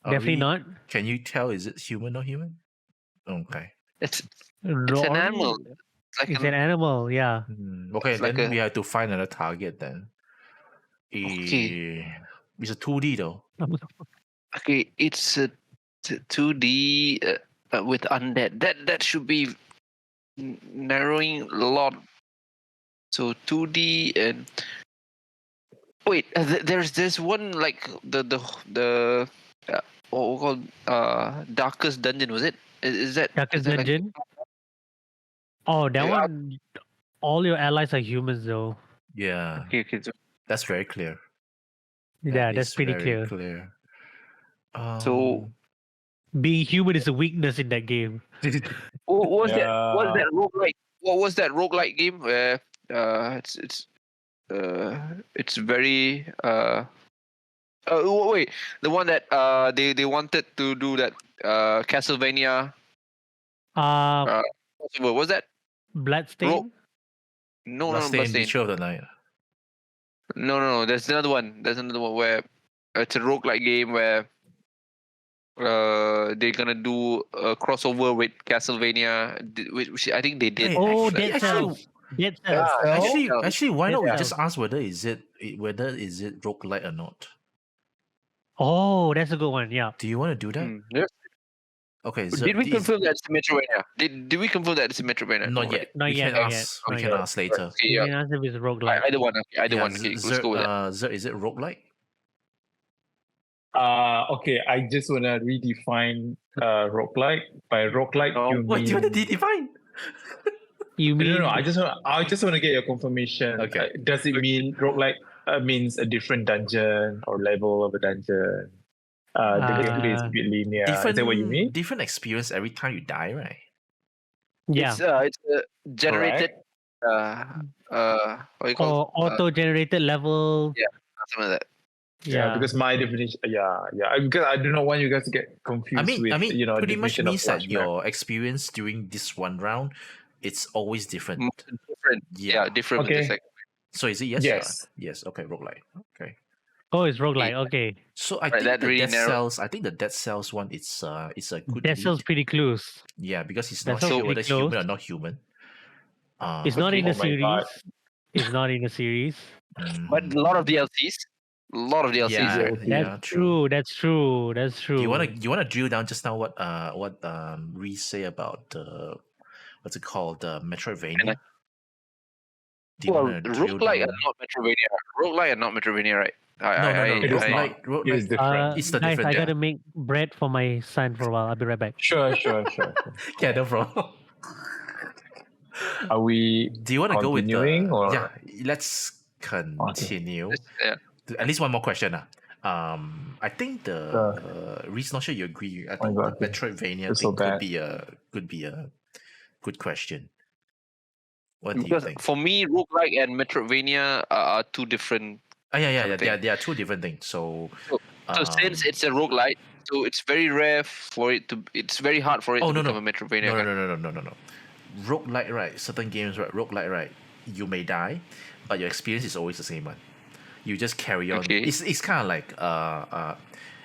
S4: definitely
S1: Ori,
S4: not.
S1: Can you tell is it human or human? Okay.
S3: It's
S4: No,
S3: an
S4: Ori-
S3: animal. It's like
S4: It's an animal. Yeah.
S1: Okay,
S3: It's like
S1: then
S3: a-
S1: we have to find another target then.
S3: Okay.
S1: It's a 2D though.
S3: Okay, it's a 2D with undead. That should be narrowing a lot. So 2D and wait, there's one like the what we call darkest dungeon, was it? Is that
S4: Darkest
S3: is that like
S4: Dungeon. Oh, that
S3: Yeah.
S4: one. All your allies are humans, though.
S1: Yeah,
S3: okay, so
S1: that's very clear.
S4: Yeah,
S1: That
S4: that's
S1: is
S4: pretty
S1: very
S4: clear.
S3: So-
S4: Being human is a weakness in that game.
S3: what was that
S2: Yeah.
S3: roguelike? What was that roguelike game where it's very wait, the one that they wanted to do that Castlevania
S4: Uh,
S3: what was that?
S4: Bloodstain.
S3: No,
S1: Bloodstained
S3: Bloodstained.
S1: Ritual of the Night.
S3: No. There's another one. Where it's a roguelike game where they're gonna do a crossover with Castlevania, which I think they did.
S1: Hey,
S4: Oh,
S1: actually-
S4: Dead
S1: actually-
S4: Cells. Dead Cells.
S3: Yeah,
S1: Actually, why not we
S4: Yeah.
S1: just ask whether is it roguelike or not?
S4: Oh, that's a good one. Yeah.
S1: Do you want to do that?
S3: Yes.
S1: Okay. So
S3: Did we
S1: this-
S3: confirm that it's a Metroidvania? Did we confirm that it's a Metroidvania?
S1: Not
S3: already?
S1: yet.
S4: Not
S1: we
S4: yet,
S1: can
S4: not yet,
S1: ask. We
S4: not
S1: can
S4: yet.
S1: ask later.
S3: Okay,
S4: You
S3: yeah.
S4: can answer with roguelike.
S3: Either one. Okay, either
S1: Yeah,
S3: one. Okay, let's go with that.
S1: Zer, is it roguelike?
S2: Okay, I just wanna redefine roguelike. By roguelike,
S3: Oh,
S2: you
S1: What do you want to
S2: mean
S1: define?
S4: You mean
S2: no. I just want to get your confirmation.
S1: Okay.
S2: Does it mean roguelike means a different dungeon or level of a dungeon? The gameplay is a bit linear. Is that what you mean?
S1: Different experience every time you die, right?
S4: yeah.
S3: It's generated.
S2: Correct.
S3: What do you call?
S4: Or auto-generated level.
S3: Something like that.
S2: Yeah, because my definition, because I do not want you guys to get confused
S1: I mean, pretty much
S2: definition of
S1: means that
S2: flashback.
S1: your experience during this one round, it's always different.
S3: Different.
S1: Yeah.
S3: Yeah, different.
S2: Okay.
S3: Just like
S1: So is it yes?
S2: Yes.
S1: Yes. Okay, roguelike. Okay.
S4: Oh, it's roguelike. Okay.
S1: So I
S3: Right,
S1: think
S3: that
S1: the
S3: really
S1: Dead
S3: narrow-
S1: Cells. I think the Dead Cells one. It's a good.
S4: That sounds
S1: lead.
S4: pretty close.
S1: Yeah, because it's
S4: that
S1: not
S4: sounds
S1: sure
S4: pretty
S1: whether it's human
S4: close.
S1: or not human.
S4: It's not in
S2: Oh
S4: a
S2: my
S4: series.
S2: God.
S4: It's not in a series.
S3: but a lot of DLCs. A lot of DLCs.
S1: Yeah,
S3: right?
S1: yeah,
S4: That's true. That's true. That's true.
S1: You wanna drill down just now what Reese say about what's it called, Metroidvania? Do you
S3: Well,
S1: wanna drill
S3: roguelike
S1: down?
S3: and not Metroidvania. Roguelike and not Metroidvania, right?
S1: No.
S2: It is not.
S1: Roguelike,
S2: It is different.
S1: It's the
S4: guys,
S1: different,
S4: I
S1: yeah.
S4: gotta make bread for my son for a while. I'll be right back.
S2: Sure.
S1: Yeah, no problem.
S2: Are we
S1: Do you want to go with the?
S2: continuing or
S1: Yeah, let's continue.
S3: Yeah.
S1: At least one more question. I think the Reese, not sure you agree. I think
S2: God,
S1: the Metroidvania
S2: it's
S1: thing
S2: so bad.
S1: could be a good question. What do you
S3: Because
S1: think?
S3: for me, roguelike and Metroidvania are two different.
S1: Yeah.
S3: something.
S1: They are two different things. So,
S3: So since it's a roguelike, so it's very rare for it to. It's very hard for it to become a Metroidvania.
S1: No. Roguelike, right? Certain games, right? Roguelike, right? You may die, but your experience is always the same one. You just carry on.
S3: Okay.
S1: It's kind of like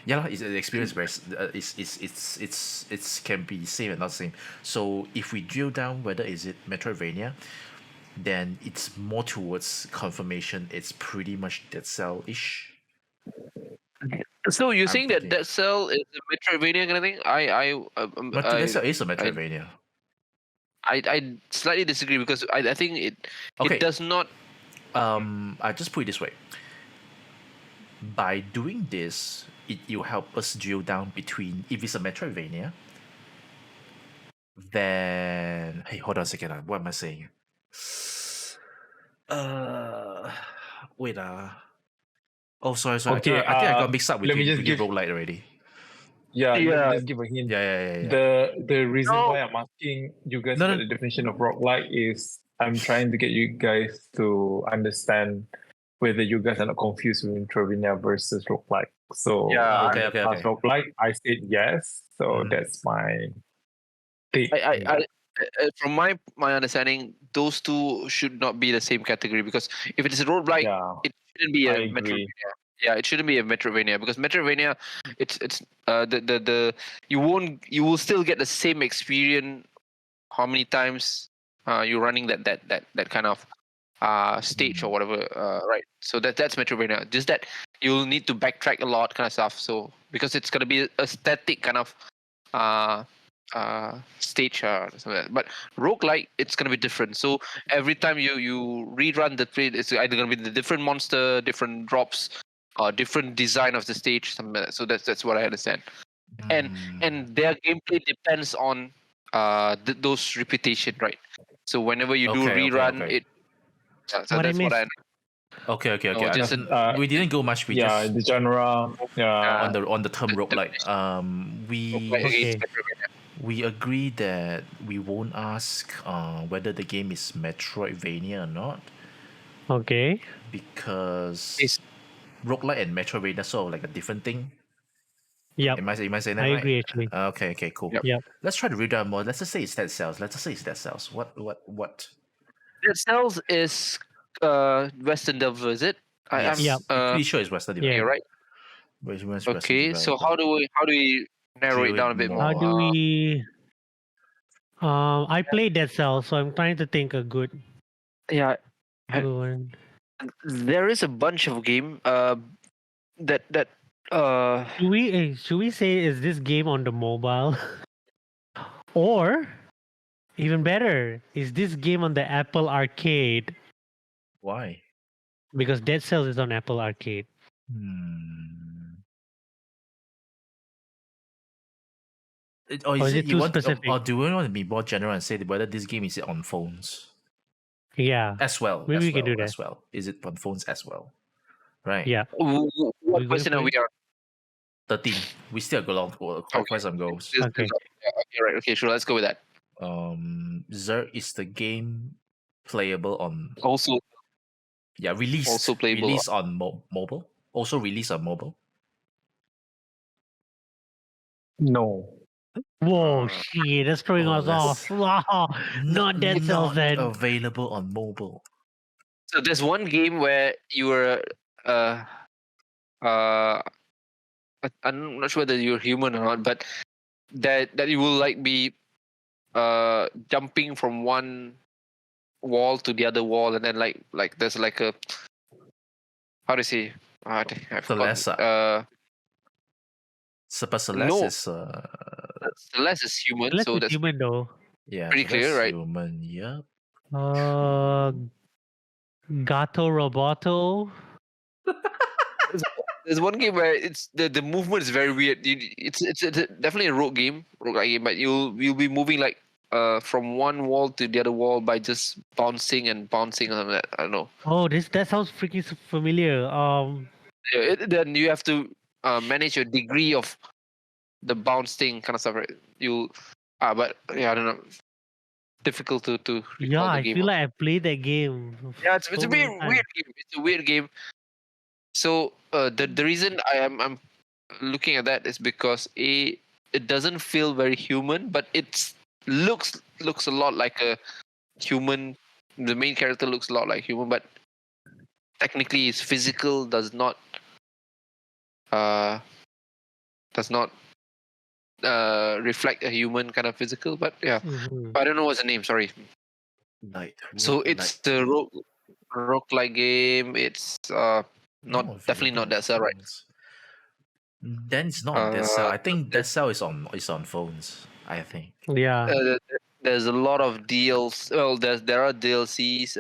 S1: yeah, it's the experience where it's can be same and not same. So if we drill down whether is it Metroidvania, then it's more towards confirmation. It's pretty much Dead Cell ish.
S3: So you're
S1: I'm
S3: saying that
S1: thinking.
S3: Dead Cell is a Metroidvania kind of thing?
S1: That's is a
S3: I,
S1: Metroidvania.
S3: I slightly disagree because I think it
S1: Okay.
S3: does not.
S1: I just put it this way. By doing this, you help us drill down between if it's a Metroidvania, then hey, hold on a second. What am I saying? Uh, wait. Oh, sorry.
S2: Okay,
S1: I think I got mixed up
S2: let me
S1: between
S2: just give
S1: roguelite already.
S2: let me
S3: Yeah.
S2: just give a hint.
S1: Yeah.
S2: The reason
S3: No.
S2: why I'm asking you guys
S1: No,
S2: about
S1: no.
S2: the definition of roguelike is I'm trying to get you guys to understand whether you guys are not confused with Metroidvania versus roguelike. So
S3: Yeah.
S2: when
S1: Okay.
S2: you asked roguelike, I said yes. So
S1: Mhm.
S2: that's my take.
S3: I from my understanding, those two should not be the same category because if it is a roguelike,
S2: Yeah,
S3: it shouldn't be
S2: I
S3: a
S2: agree.
S3: Metroidvania. Yeah, it shouldn't be a Metroidvania because Metroidvania, it's the you will still get the same experience how many times you're running that kind of stage or whatever, right? So that's Metroidvania. Just that you'll need to backtrack a lot, kind of stuff. So because it's gonna be a static kind of uh, stage or something like that. But roguelike, it's gonna be different. So every time you rerun the play, it's either gonna be the different monster, different drops, or different design of the stage, something like that. So that's what I understand. And their gameplay depends on those repetition, right? So whenever you do rerun
S1: Okay.
S3: it, so
S4: What I
S3: that's what I
S4: missed.
S1: Okay.
S3: know. Just an
S1: We didn't go much. We
S2: Yeah,
S1: just
S2: the genre. Yeah,
S1: on the term roguelike.
S3: roguelike against
S4: Okay.
S3: Metroidvania.
S1: We agree that we won't ask whether the game is Metroidvania or not
S4: Okay.
S1: because
S3: It's-
S1: roguelike and Metroidvania are sort of like a different thing.
S4: Yep.
S1: Am I saying that
S4: I
S1: right?
S4: agree actually.
S1: Okay, cool.
S3: Yep.
S4: Yep.
S1: Let's try to read out more. Let's just say it's Dead Cells. What?
S3: Dead Cells is Western developer, is it? I'm
S1: Yes.
S4: Yep.
S1: I'm pretty sure it's Western
S4: Yeah.
S3: okay,
S1: developer.
S3: right?
S1: Western
S3: Okay, so
S1: developer.
S3: how do we narrow
S1: Drill
S3: it down
S1: it
S3: a bit
S4: How
S3: more?
S4: do
S1: more.
S4: we? I played Dead Cell, so I'm trying to think a good
S3: Yeah,
S4: one.
S3: there is a bunch of game that
S4: Should we say is this game on the mobile, or even better, is this game on the Apple Arcade?
S1: Why?
S4: Because Dead Cells is on Apple Arcade.
S1: Or
S4: Or
S1: is
S4: is
S1: it
S4: it
S1: you
S4: too
S1: want?
S4: specific?
S1: Or do we want to be more general and say whether this game is on phones
S4: Yeah.
S1: as well?
S4: Maybe we can do that.
S1: As well. Is it on phones as well? Right.
S4: Yeah.
S3: what
S4: We going
S3: person
S4: for
S3: are we
S4: it?
S3: on?
S1: 13. We still got quite some goals.
S4: Okay.
S3: Okay, right. Okay, sure. Let's go with that.
S1: Zerg is the game playable on
S3: Also playable.
S1: released on mobile. Also released on mobile.
S2: no.
S4: Whoa, shit, that's throwing us off. Wow, not Dead Cells
S1: not
S4: then.
S1: available on mobile.
S3: So there's one game where you were I'm not sure whether you're human or not, but that you will like be jumping from one wall to the other wall, and then like there's like a how to say I forgot.
S1: Celeste. Super Celeste
S3: No,
S1: is
S3: Celeste is human,
S4: Let's
S3: so
S4: be
S3: that's
S4: human though.
S3: pretty clear, right?
S1: human. Yep.
S4: Uh, Gato Roboto.
S3: There's one game where it's the movement is very weird. It's definitely a rogue game, but you'll be moving like from one wall to the other wall by just bouncing and bouncing or something like that. I don't know.
S4: Oh, that sounds freaking familiar.
S3: Then you have to manage your degree of the bounce thing kind of stuff, right? But yeah, I don't know. Difficult to
S4: yeah,
S3: recall the
S4: I
S3: game.
S4: feel like I played that game.
S3: Yeah, it's
S4: so
S3: a
S4: many
S3: weird
S4: times.
S3: game. It's a weird game. So the reason I'm looking at that is because it doesn't feel very human, but looks a lot like a human. The main character looks a lot like human, but technically his physical uh does not reflect a human kind of physical. But yeah,
S4: Mhm.
S3: I don't know what's the name. Sorry.
S1: Night.
S3: So it's the roguelike game. It's not definitely not that, right?
S1: Then it's not on Dead Cell. I think Dead Cell is on phones. I think.
S4: Yeah.
S3: There's a lot of deals. Well, there are DLCs.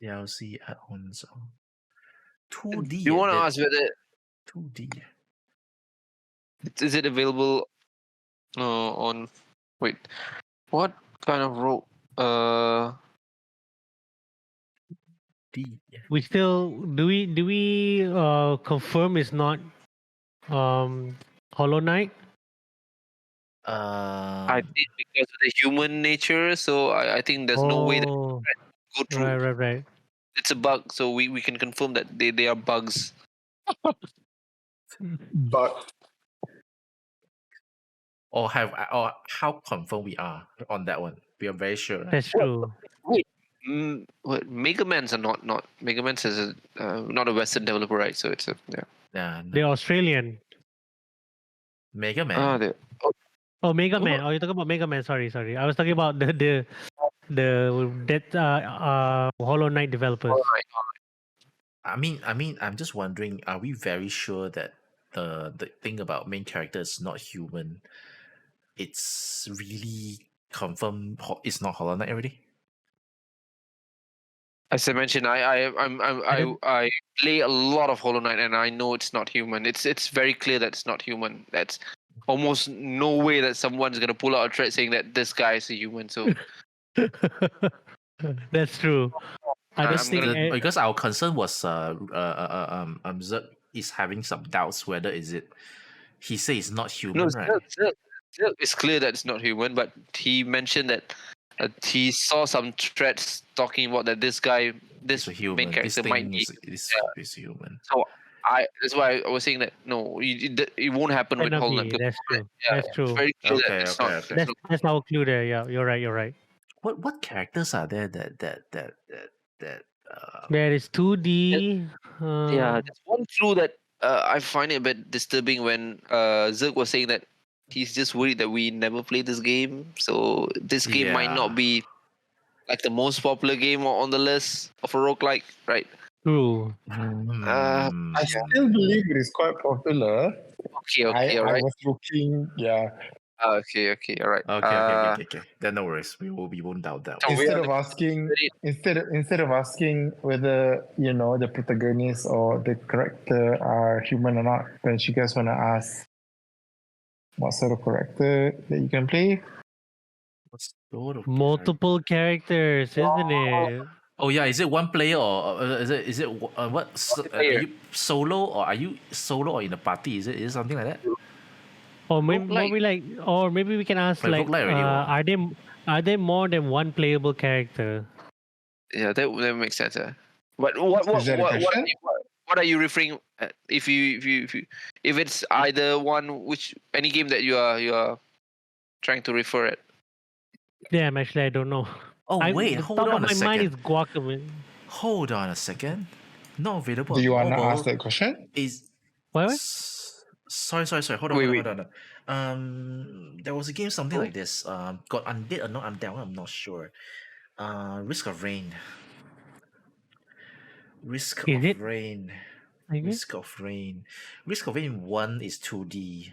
S1: DLC add-ons.
S3: Do
S1: 2D.
S3: you want to ask whether
S1: 2D.
S3: is it available on? Wait, what kind of rogue?
S1: D.
S4: We still do we confirm it's not Hollow Knight?
S3: I think because of the human nature, so I think there's no way that
S4: Oh,
S3: go through.
S4: right.
S3: It's a bug, so we can confirm that they are bugs.
S2: But
S1: or how confirmed we are on that one? We are very sure. Right?
S4: That's true.
S3: Wait, Mega Man's are not Mega Man's is not a Western developer, right? So it's a
S1: Yeah, no.
S4: They're Australian.
S1: Mega Man.
S4: Oh, Mega Man. Oh, you're talking about Mega Man. Sorry. I was talking about the Hollow Knight developers.
S1: I mean, I'm just wondering, are we very sure that the thing about main character is not human? It's really confirmed. It's not Hollow Knight already.
S3: As I mentioned, I play a lot of Hollow Knight, and I know it's not human. It's very clear that it's not human. That's almost no way that someone's gonna pull out a thread saying that this guy is a human. So
S4: That's true. I don't think
S1: because our concern was Zerk is having some doubts whether is it. He says it's not human, right?
S3: It's clear that it's not human, but he mentioned that he saw some threads talking about that this guy, this main character might be
S1: is human.
S3: So that's why I was saying that no, it won't happen with Hollow Knight.
S4: That's true. That's true.
S3: It's very clear that it's not.
S4: Okay. That's our clue there. Yeah, you're right.
S1: What characters are there that
S4: there is 2D.
S3: Yeah, there's one clue that I find it a bit disturbing when Zerk was saying that he's just worried that we never play this game. So this game might not be like the most popular game on the list of a roguelike, right?
S4: True.
S2: I still believe it is quite popular.
S3: Okay, all right.
S2: I was looking,
S3: Okay, all right.
S1: Okay. Then no worries. We won't doubt that.
S2: Instead of asking whether the protagonist or the character are human or not, then you guys wanna ask what sort of character that you can play?
S4: Multiple characters, isn't it?
S1: Oh yeah, is it one player or is it what? Are you solo or in a party? Is it something like that?
S4: Or maybe we can ask like, are there more than one playable character?
S3: Yeah, that makes sense. But what are you referring? If it's either one, any game that you are trying to refer at?
S4: Damn, actually, I don't know.
S1: Oh wait, hold on a second.
S4: My mind is Guacamole.
S1: Hold on a second. Not available.
S2: Do you want to ask that question?
S4: What?
S1: Sorry. Hold on. There was a game something like this. Got undead or not undead? I'm not sure. Risk of Rain. Risk of Rain 1 is 2D.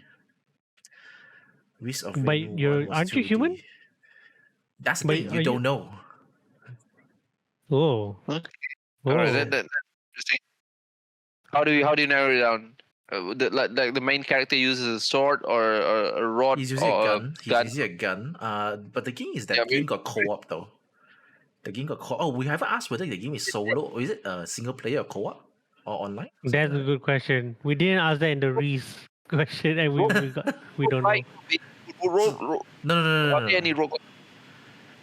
S1: Risk of Rain 1 was
S4: aren't
S1: 2D.
S4: you human?
S1: That's the thing, you don't know.
S4: Oh.
S3: Okay. All right, that's interesting. How do you narrow it down? The main character uses a sword or a rod.
S1: He's using a gun. Using a gun. But the game is that game got co-op though. The game got co-op. Oh, we haven't asked whether the game is solo or is it a single player or co-op or online?
S4: That's a good question. We didn't ask that in the Reese question, and we don't know.
S1: No.
S3: Any rogue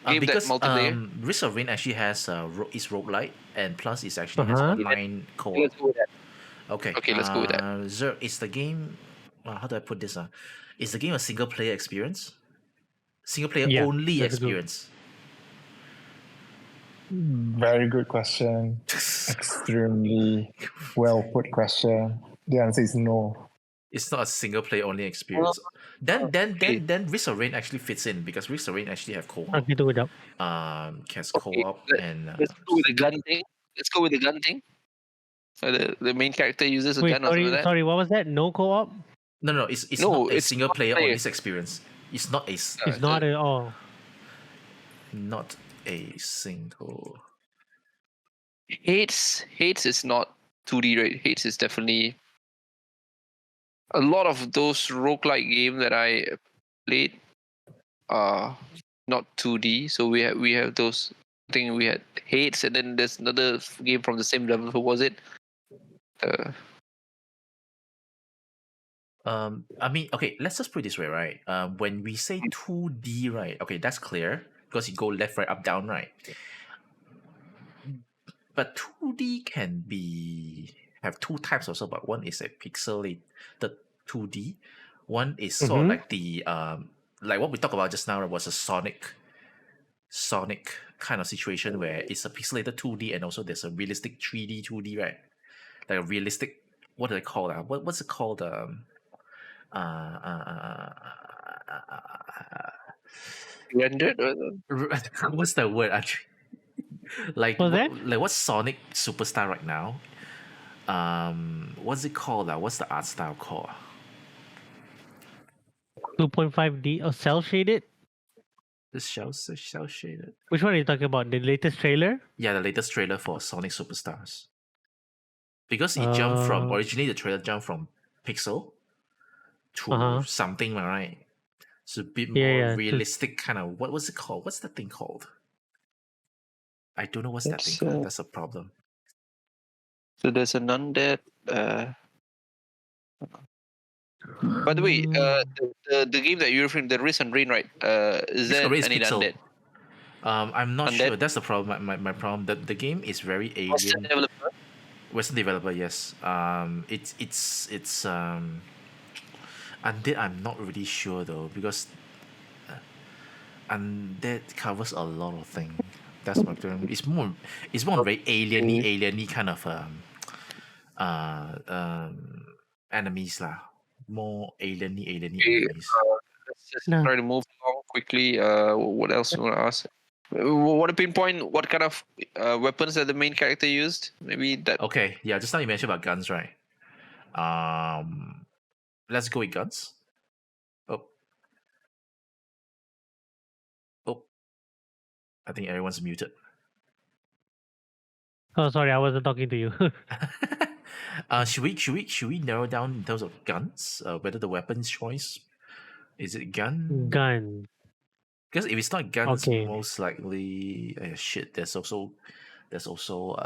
S3: game
S1: because
S3: that multiplayer?
S1: Risk of Rain actually has is roguelite and plus it actually has online co-op.
S3: Let's go with that.
S1: Okay,
S3: let's go with that.
S1: Zerk, is the game? How do I put this? Is the game a single player experience? Single player only experience.
S2: Very good question. Extremely well put question. The answer is no.
S1: It's not a single player only experience. Then Risk of Rain actually fits in because Risk of Rain actually have co-op.
S4: Okay, do it up.
S1: Has co-op and
S3: let's go with the gun thing. The main character uses a
S4: Wait,
S3: gun or something like that.
S4: sorry, what was that? No co-op?
S1: No, it's
S3: No,
S1: not a
S3: it's
S1: single player
S3: multiplayer.
S1: on this experience. It's not a
S4: It's not at all.
S1: not a single.
S3: Hades is not 2D, right? Hades is definitely a lot of those roguelike games that I played are not 2D. So we have those. I think we had Hades, and then there's another game from the same level. Who was it?
S1: I mean, okay, let's just put it this way, right? When we say 2D, right? Okay, that's clear because you go left, right, up, down, right? But 2D can have two types also, but one is a pixelated 2D. One is sort of like the like what we talked about just now, right, was a Sonic kind of situation where it's a pixelated 2D and also there's a realistic 3D 2D, right? Like a realistic, what do they call that? What's it called?
S3: Rendered.
S1: What's the word actually? Like
S4: What's that?
S1: like what's Sonic Superstar right now? What's it called? What's the art style called?
S4: 2.5D or cell shaded?
S1: The shell shaded.
S4: Which one are you talking about? The latest trailer?
S1: Yeah, the latest trailer for Sonic Superstars. Because it jumped from originally the trailer jumped from pixel to something, right? It's a bit more realistic kind of what's it called? What's that thing called? I don't know what's that thing called. That's a problem.
S3: So there's an undead. By the way, the game that you're referring, the Risk and Rain, right? Is there any undead?
S1: I'm not
S3: Undead?
S1: sure. That's the problem. My problem. The game is very alien.
S3: Western developer?
S1: Western developer, yes. It's Undead. I'm not really sure though because Undead covers a lot of things. That's my term. It's more very alieny kind of enemies lah. More alieny enemies.
S3: Let's just try to move along quickly. What else do you want to ask? Want to pinpoint what kind of weapons that the main character used? Maybe that.
S1: Okay, yeah. Just now you mentioned about guns, right? Let's go with guns. Oh, I think everyone's muted.
S4: Oh, sorry, I wasn't talking to you.
S1: Should we narrow down in terms of guns? Whether the weapons choice is it gun?
S4: Gun.
S1: Because if it's not guns, most likely shit. There's also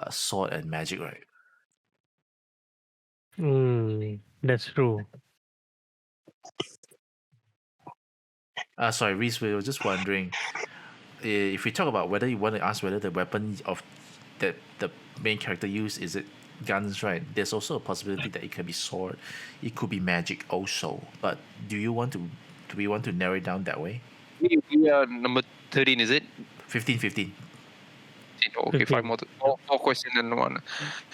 S1: sword and magic, right?
S4: That's true.
S1: Sorry, Reese. We were just wondering if we talk about whether you want to ask whether the weapon of that the main character use is it guns, right? There's also a possibility that it can be sword. It could be magic also. But do we want to narrow it down that way?
S3: We are number 13, is it?
S1: 15.
S3: Okay,
S4: 15.
S3: five more questions than one.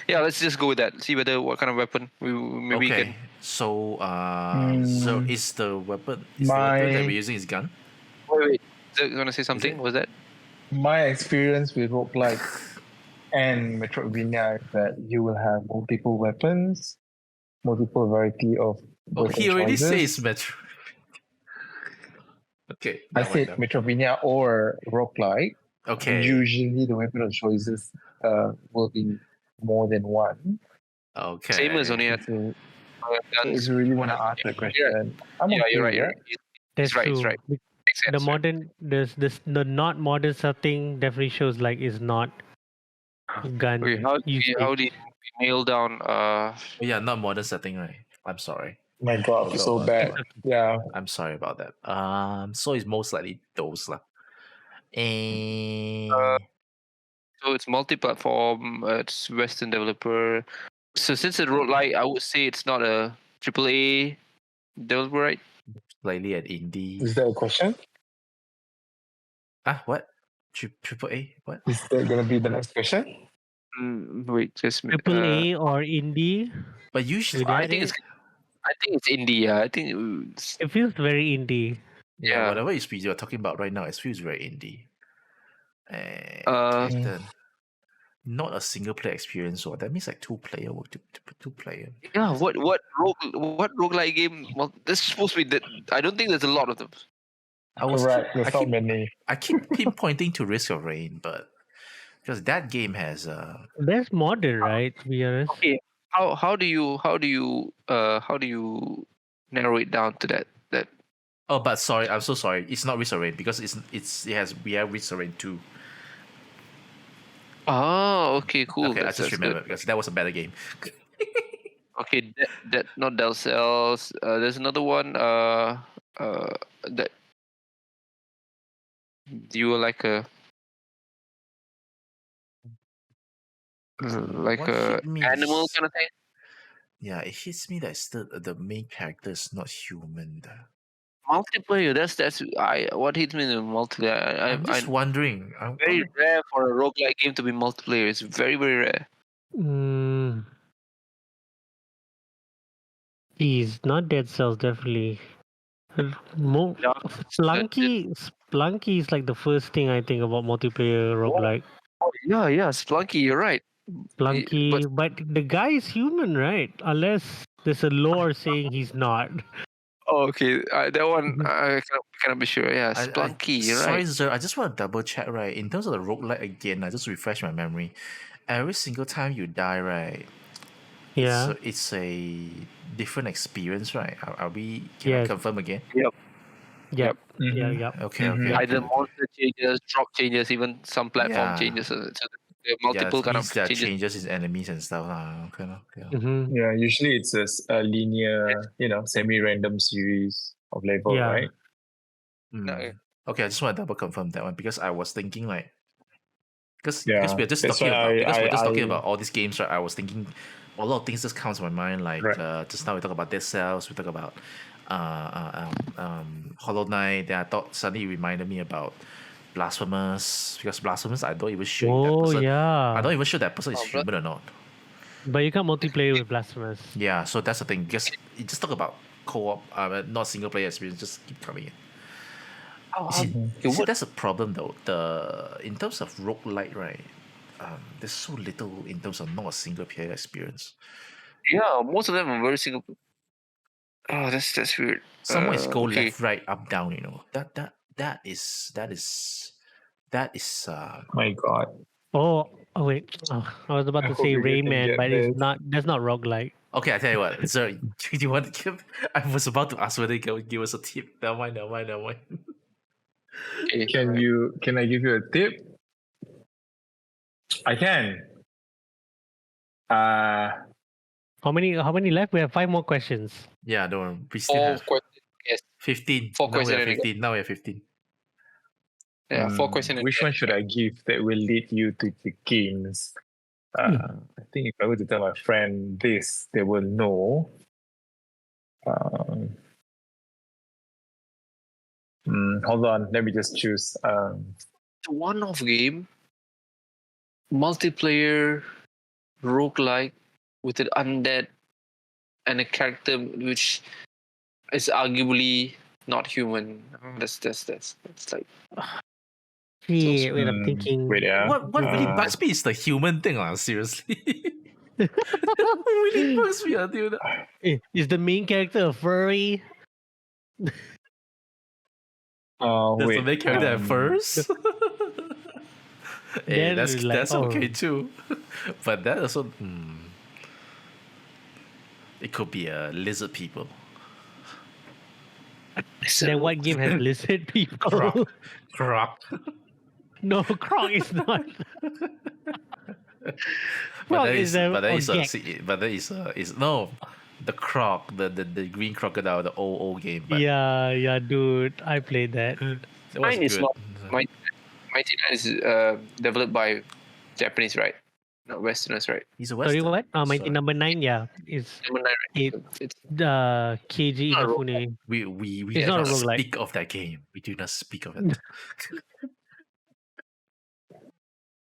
S3: Yeah, let's just go with that. See whether what kind of weapon we can.
S1: So so is the weapon that we're using is gun?
S3: Wait. Is it gonna say something? Was that?
S2: My experience with roguelike and Metroidvania is that you will have multiple weapons, multiple variety of weapon
S1: he already
S2: choices.
S1: says Metro. Okay.
S2: I said Metroidvania or roguelike.
S1: Okay.
S2: Usually the weapon of choices will be more than one.
S1: Okay.
S3: Same as only had
S2: So if you really want to ask the question, I'm okay
S3: you're right.
S2: with that.
S4: That's
S3: right.
S4: true.
S3: It's right. Makes sense,
S4: The modern, the not modern setting definitely shows like is not gun.
S3: Wait, how do you nail down?
S1: Yeah, not modern setting, right? I'm sorry.
S2: My God, so bad. Yeah.
S1: I'm sorry about that. So it's most likely those lah.
S3: So it's multi-platform. It's Western developer. So since it's roguelike, I would say it's not a AAA developer, right?
S1: Slightly at indie.
S2: Is that a question?
S1: What? Triple A? What?
S2: Is that gonna be the next question?
S3: Wait, just
S4: AAA or indie?
S1: But usually,
S3: I think it's indie. Yeah, I think
S4: it feels very indie.
S1: Yeah, whatever you're talking about right now, it feels very indie. not a single player experience, or that means like two player or two player.
S3: Yeah, what roguelike game? Well, this is supposed to be that. I don't think there's a lot of them.
S2: Correct. There's not many.
S1: I keep pinpointing to Risk of Rain, but because that game has
S4: That's modern, right? To be honest.
S3: Okay, how do you narrow it down to that?
S1: Oh, but sorry, I'm so sorry. It's not Risk of Rain because we have Risk of Rain 2.
S3: Oh, okay, cool.
S1: Okay, I just remembered because that was a better game.
S3: Okay, that not Dead Cells. There's another one. That you were like a
S1: What hit me
S3: animal
S1: is-
S3: kind of thing.
S1: Yeah, it hits me that still the main character is not human.
S3: Multiplayer. That's what hits me in the multiplayer.
S1: I'm just wondering.
S3: Very rare for a roguelike game to be multiplayer. It's very, very rare.
S4: Geez, not Dead Cells, definitely. Splunky is like the first thing I think about multiplayer roguelike.
S3: Oh, yeah, Splunky, you're right.
S4: Splunky, but the guy is human, right? Unless there's a lore saying he's not.
S3: Oh, okay. That one I cannot be sure. Yeah, Splunky, you're
S1: sorry,
S3: right.
S1: sir. I just want to double check, right? In terms of the roguelike again, I just refresh my memory. Every single time you die, right?
S4: Yeah.
S1: It's a different experience, right? Are we can I confirm again?
S3: Yep.
S4: Yep.
S2: Mhm.
S4: Yeah.
S1: Okay.
S3: Either monster changes, drop changes, even some platform changes. So there are multiple kind of
S1: there are
S3: changes.
S1: changes in enemies and stuff. Okay.
S4: Mm-hmm.
S2: Yeah, usually it's a linear, semi-random series of level,
S4: Yeah.
S2: right?
S1: Okay, I just want to double confirm that one because I was thinking like because
S2: Yeah,
S1: we're just
S2: that's
S1: talking
S2: why
S1: about because we're just talking
S2: I-
S1: about all these games, right? I was thinking a lot of things just comes to my mind. Like
S2: Right.
S1: just now we talk about Dead Cells, we talk about Hollow Knight. Then I thought suddenly it reminded me about Blasphemous because Blasphemous I don't even sure if that person.
S4: yeah.
S1: I don't even sure that person is human or not.
S4: But you can't multiplayer with Blasphemous.
S1: Yeah, so that's the thing. Because you just talk about co-op, not single player experience. Just keep coming in. You see, that's a problem though. In terms of roguelike, right? There's so little in terms of not a single player experience.
S3: Yeah, most of them are very single. Oh, that's weird.
S1: Someone is go left, right, up, down. That is.
S2: My God.
S4: Oh wait. Oh, I was about
S2: I
S4: to
S2: hope
S4: say
S2: you can
S4: Rayman,
S2: get
S4: but
S2: this.
S4: it's not. That's not roguelike.
S1: Okay, I tell you what. Sir, do you want to give? I was about to ask whether you can give us a tip. Never mind.
S2: Can I give you a tip? I can.
S4: How many left? We have 5 more questions.
S1: Yeah, don't worry. We still have
S3: questions. Yes.
S1: 15.
S3: 4
S1: Now we have
S3: questions.
S1: 15. Now we have 15.
S3: Yeah, 4 questions.
S2: Which one should I give that will lead you to the games? I think if I were to tell my friend this, they will know. Hold on, let me just choose.
S3: It's a one-off game, multiplayer, roguelike, with an undead and a character which is arguably not human. That's like.
S4: Yeah, wait, I'm thinking.
S2: Wait, yeah.
S1: What really bugs me is the human thing, seriously. What really bugs me, dude?
S4: Is the main character a furry?
S1: Does
S2: Wait,
S1: the main character at first? Hey,
S4: Then
S1: that's
S4: it's like,
S1: that's okay too. But that also it could be a lizard people.
S4: Then what game has lizard people?
S1: Croc.
S4: No, Croc is not.
S1: But
S4: Croc is a
S1: that is no, the Croc, the green crocodile, the old game. But
S4: Yeah, dude. I played that.
S1: it was
S3: Mine is
S1: good.
S3: not. Mighty Knight is developed by Japanese, right? Not Westerners, right?
S1: He's a
S4: Sorry,
S1: Western.
S4: what? Mighty number 9, yeah. It's
S3: Number 9, right?
S4: It's the KG
S3: Not a
S4: Inafune.
S1: We
S4: It's
S1: do
S4: not
S1: not
S4: a roguelike.
S1: speak of that game. We do not speak of it.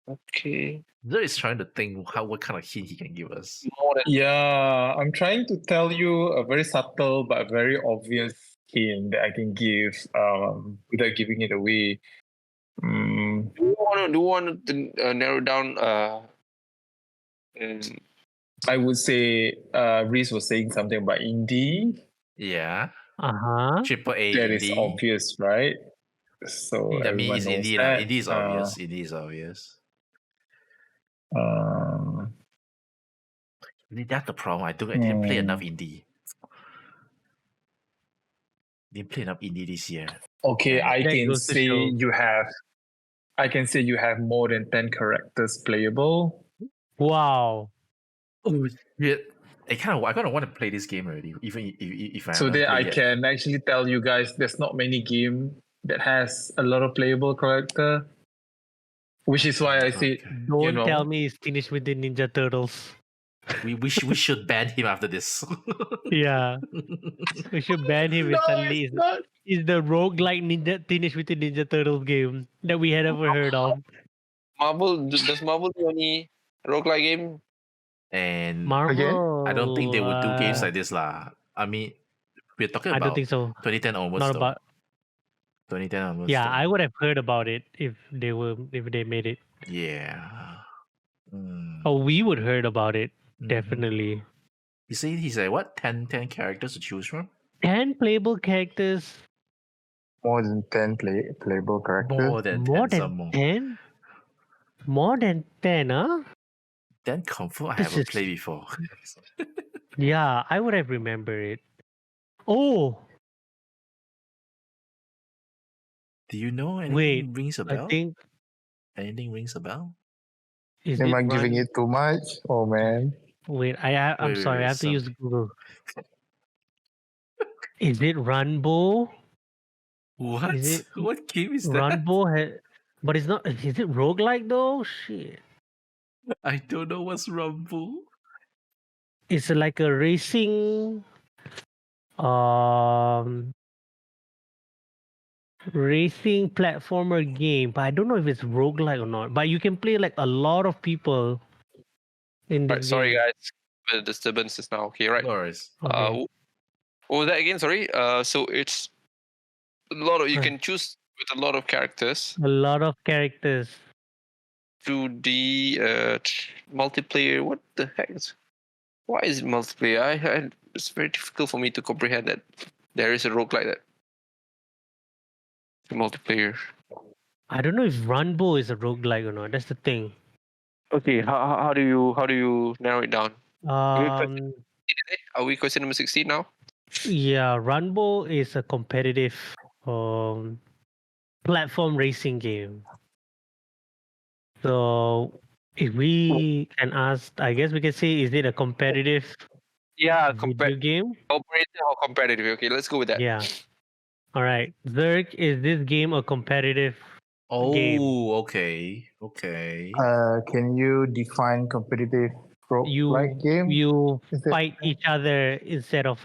S3: Okay.
S1: Zero is trying to think what kind of hint he can give us.
S3: More than
S2: Yeah, I'm trying to tell you a very subtle but very obvious hint that I can give without giving it away.
S3: Do you want to narrow down Mm,
S2: I would say Reese was saying something about indie.
S1: Yeah.
S4: Uh-huh.
S1: Triple A
S2: That is
S1: indie.
S2: obvious, right? So
S1: That means
S2: everyone knows
S1: indie
S2: that.
S1: Indie is obvious. Indie is obvious. That's the problem. I didn't play enough indie. Didn't play enough indie this year.
S2: Okay,
S1: And
S2: I
S4: That
S2: can
S4: goes to
S2: say
S4: show.
S2: you have. I can say you have more than 10 characters playable.
S4: Wow.
S1: oh shit. I kind of want to play this game already, even if I
S2: So
S1: haven't
S2: there, I
S1: played yet.
S2: can actually tell you guys, there's not many game that has a lot of playable character, which is why I say,
S1: Okay.
S4: Don't tell me it's Teenage Mutant Ninja Turtles.
S1: We should ban him after this.
S4: Yeah. We should ban him
S2: no,
S4: instantly.
S2: it's not.
S4: Is the roguelike Teenage Mutant Ninja Turtles game that we had ever heard of.
S3: Marvel does Marvel do any roguelike game?
S1: And
S4: Marvel.
S1: I don't think they would do games like this lah. I mean, we're talking
S4: I
S1: about
S4: don't think so.
S1: 2010 onwards
S4: Not
S1: though.
S4: about.
S1: 2010 onwards.
S4: Yeah,
S1: though.
S4: I would have heard about it if they made it.
S1: Yeah.
S4: Oh, we would heard about it
S1: Mhm.
S4: definitely.
S1: You say he's like what 10 characters to choose from?
S4: 10 playable characters.
S2: More than 10 playable characters.
S1: More than 10.
S4: More than
S1: Some more.
S4: 10. More than 10, huh?
S1: Then confirm I
S4: This
S1: haven't
S4: is-
S1: played before.
S4: Yeah, I would have remembered it. Oh,
S1: Do you know anything
S4: wait.
S1: rings a
S4: I
S1: bell?
S4: think
S1: Anything rings a bell?
S4: is
S2: Am
S4: it
S2: I giving
S4: run?
S2: it too much? Oh man.
S4: Wait, I'm
S1: Wait,
S4: sorry.
S1: wait,
S4: I have to
S1: so-
S4: use Google. Is it Runbow?
S1: What?
S4: Is it
S1: What game is that?
S4: Runbow? But it's not. Is it roguelike though? Shit.
S1: I don't know what's Rumble.
S4: It's like a racing. Racing platformer game, but I don't know if it's roguelike or not. But you can play like a lot of people in this
S3: Right, sorry
S4: game.
S3: guys, the disturbance is now okay. Right.
S1: No worries.
S4: Okay.
S3: What was that again? Sorry. So it's a lot of you
S4: Huh.
S3: can choose with a lot of characters.
S4: A lot of characters.
S3: 2D multiplayer. What the heck? Why is it multiplayer? It's very difficult for me to comprehend that there is a rogue like that. Multiplayer.
S4: I don't know if Runbow is a roguelike or not. That's the thing.
S3: Okay, how do you narrow it down? Are we question number 16 now?
S4: Yeah, Runbow is a competitive platform racing game. So if we can ask, I guess we can say, is it a competitive
S3: Yeah,
S4: video game?
S3: cooperative or competitive. Okay, let's go with that.
S4: Yeah. All right. Zerk, is this game a competitive game?
S1: Oh, okay. Okay.
S2: Can you define competitive roguelike game?
S4: You
S2: Is it-
S4: fight each other instead of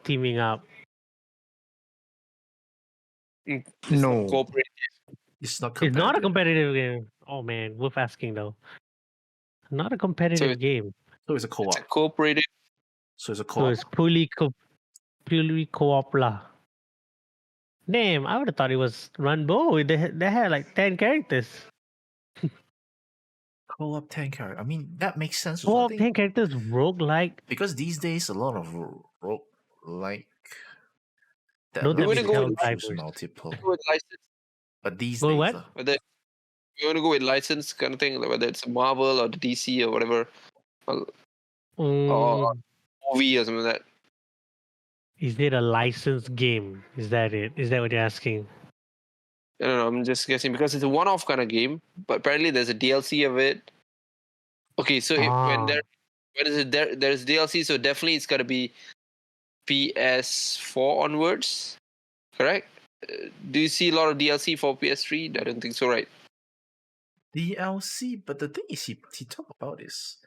S4: teaming up.
S3: It's
S2: No.
S3: cooperative.
S1: It's not
S4: It's
S1: competitive.
S4: not a competitive game. Oh man, worth asking though. Not a competitive game.
S1: So it's a co-op.
S3: It's a cooperative.
S1: So it's a
S4: So
S1: co-op.
S4: it's purely co-op lah. Damn, I would have thought it was Runbow. They had like 10 characters.
S1: Co-op 10 character. I mean, that makes sense.
S4: Co-op
S1: I
S4: 10
S1: think,
S4: characters roguelike.
S1: because these days a lot of like
S4: Don't
S3: tell me
S1: allows you
S3: Hell
S1: to choose
S4: Divers.
S1: multiple.
S3: Go with license.
S1: But these
S4: Go
S1: days,
S4: what?
S3: Whether you want to go with license kind of thing, like whether it's Marvel or the DC or whatever, or
S4: Mm,
S3: movie or something like that.
S4: is it a licensed game? Is that it? Is that what you're asking?
S3: I don't know. I'm just guessing because it's a one-off kind of game, but apparently there's a DLC of it. Okay, so when there's DLC, so definitely it's got to be PS4 onwards, correct? Do you see a lot of DLC for PS3? I don't think so, right?
S1: DLC, but the thing is, he talked about is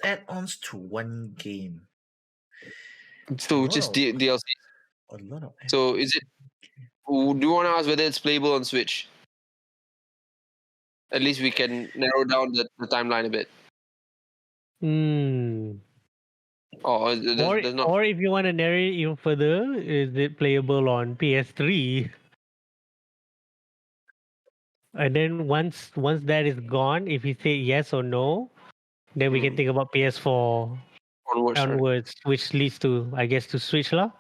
S1: add-ons to one game.
S3: So just DLC.
S1: A lot of.
S3: So is it? Do you want to ask whether it's playable on Switch? At least we can narrow down the timeline a bit.
S4: Hmm.
S3: Oh, there's not.
S4: Or if you want to narrate even further, is it playable on PS3? And then once that is gone, if you say yes or no, Then we can think about PS4
S3: Onwards. Right?
S4: onwards, which leads to, I guess, to Switch lah.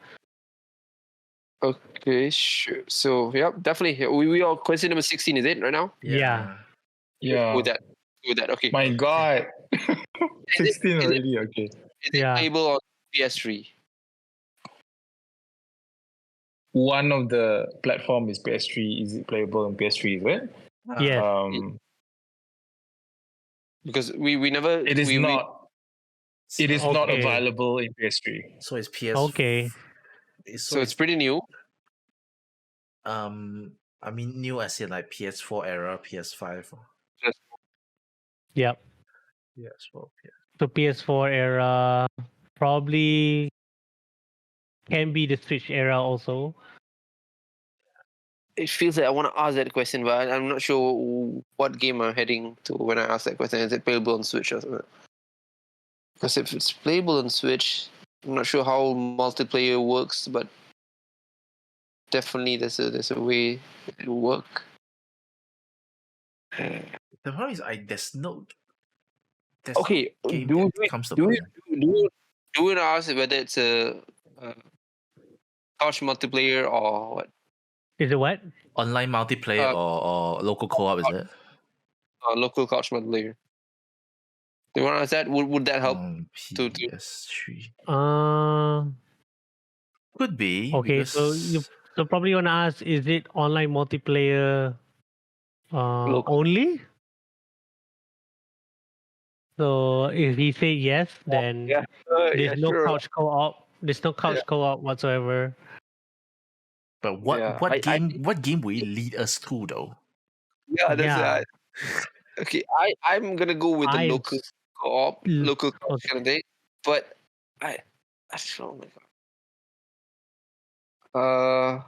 S5: Okay, sure. So, yep, definitely. We are question number 16, is it, right now?
S4: Yeah.
S2: Yeah.
S5: With that. Okay.
S2: My God. 16
S5: is
S2: already. Okay.
S5: Is it
S4: Yeah.
S5: playable on PS3?
S2: One of the platform is PS3. Is it playable on PS3? Is it?
S4: Yes.
S5: Because we never.
S2: It is not. It is not
S4: Okay.
S2: available in PS3.
S1: So it's PS.
S4: Okay.
S5: So it's pretty new.
S1: I mean new as in like PS4 era, PS5.
S4: Yep.
S1: PS4.
S4: So PS4 era probably can be the Switch era also.
S5: It feels like I want to ask that question, but I'm not sure what game I'm heading to when I ask that question. Is it playable on Switch or something? Because if it's playable on Switch, I'm not sure how multiplayer works, but definitely there's a way it will work.
S1: The problem is there's no.
S5: Okay,
S1: game
S5: do
S1: that comes to
S5: we ask whether it's a couch multiplayer or what?
S4: Is it what?
S1: online multiplayer or local co-op, is it?
S5: Local couch multiplayer. Do you want to ask that? Would that help? to
S1: PS3. Could be.
S4: Okay,
S1: because
S4: so you probably want to ask, is it online multiplayer only? So if he say yes, then there's no couch co-op. There's no couch co-op whatsoever.
S1: But what game will it lead us to though?
S5: Yeah, that's okay. I'm gonna go with the local co-op, local co-op kind of thing. But I oh my god.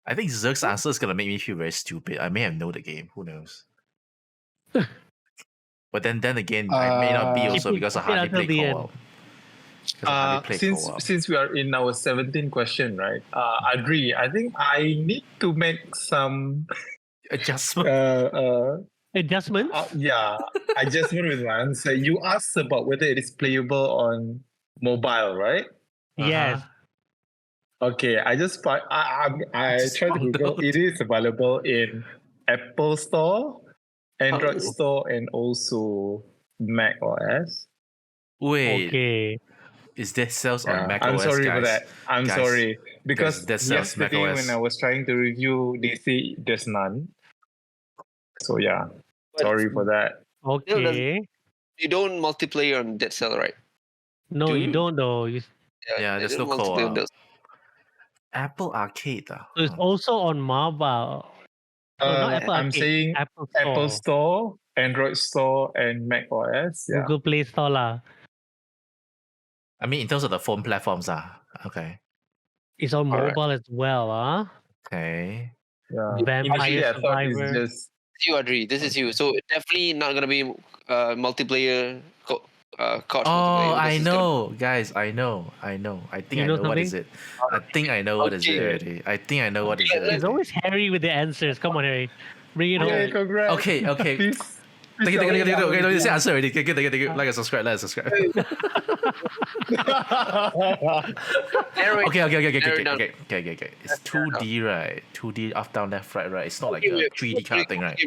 S1: I think Zerk's answer is gonna make me feel very stupid. I may have known the game. Who knows? But then again, I may not be also because I hardly play co-op.
S2: Since we are in our 17th question, right? Adri, I think I need to make some
S1: adjustment.
S4: Adjustments?
S2: Adjustment with my answer. You asked about whether it is playable on mobile, right?
S4: Yes.
S2: Okay, I tried to Google. It is available in Apple Store, Android Store, and also Mac OS.
S1: Wait.
S4: Okay.
S1: Is that sales on Mac
S2: I'm
S1: OS,
S2: sorry
S1: guys?
S2: for that. I'm sorry. Because yesterday when I was trying to review, they say there's none. So yeah, sorry for that.
S4: Okay.
S5: You don't multiplayer on Dead Cell, right?
S4: No, you don't though.
S1: There's no co-op. Apple Arcade.
S4: So it's also on mobile. Not Apple
S2: I'm
S4: Arcade,
S2: saying Apple Store, Android Store, and Mac OS. Yeah.
S4: Google Play Store lah.
S1: I mean, in terms of the phone platforms, okay.
S4: It's on mobile as well,
S1: Okay.
S2: Yeah.
S4: Vampire Survivor.
S2: It's just
S5: you, Adri. This is you. So definitely not gonna be multiplayer. Couch
S1: multiplayer. I know, guys. I know. I think I know what is it. I think I know what is it already. I think I know what is it.
S4: There's always Harry with the answers. Come on, Harry. Bring it home.
S2: Congrats.
S1: Okay. Take it. Okay, don't say answer already. Take it. Like and subscribe. Okay. It's 2D, right? 2D up, down, left, right. It's not like a 3D kind of thing, right?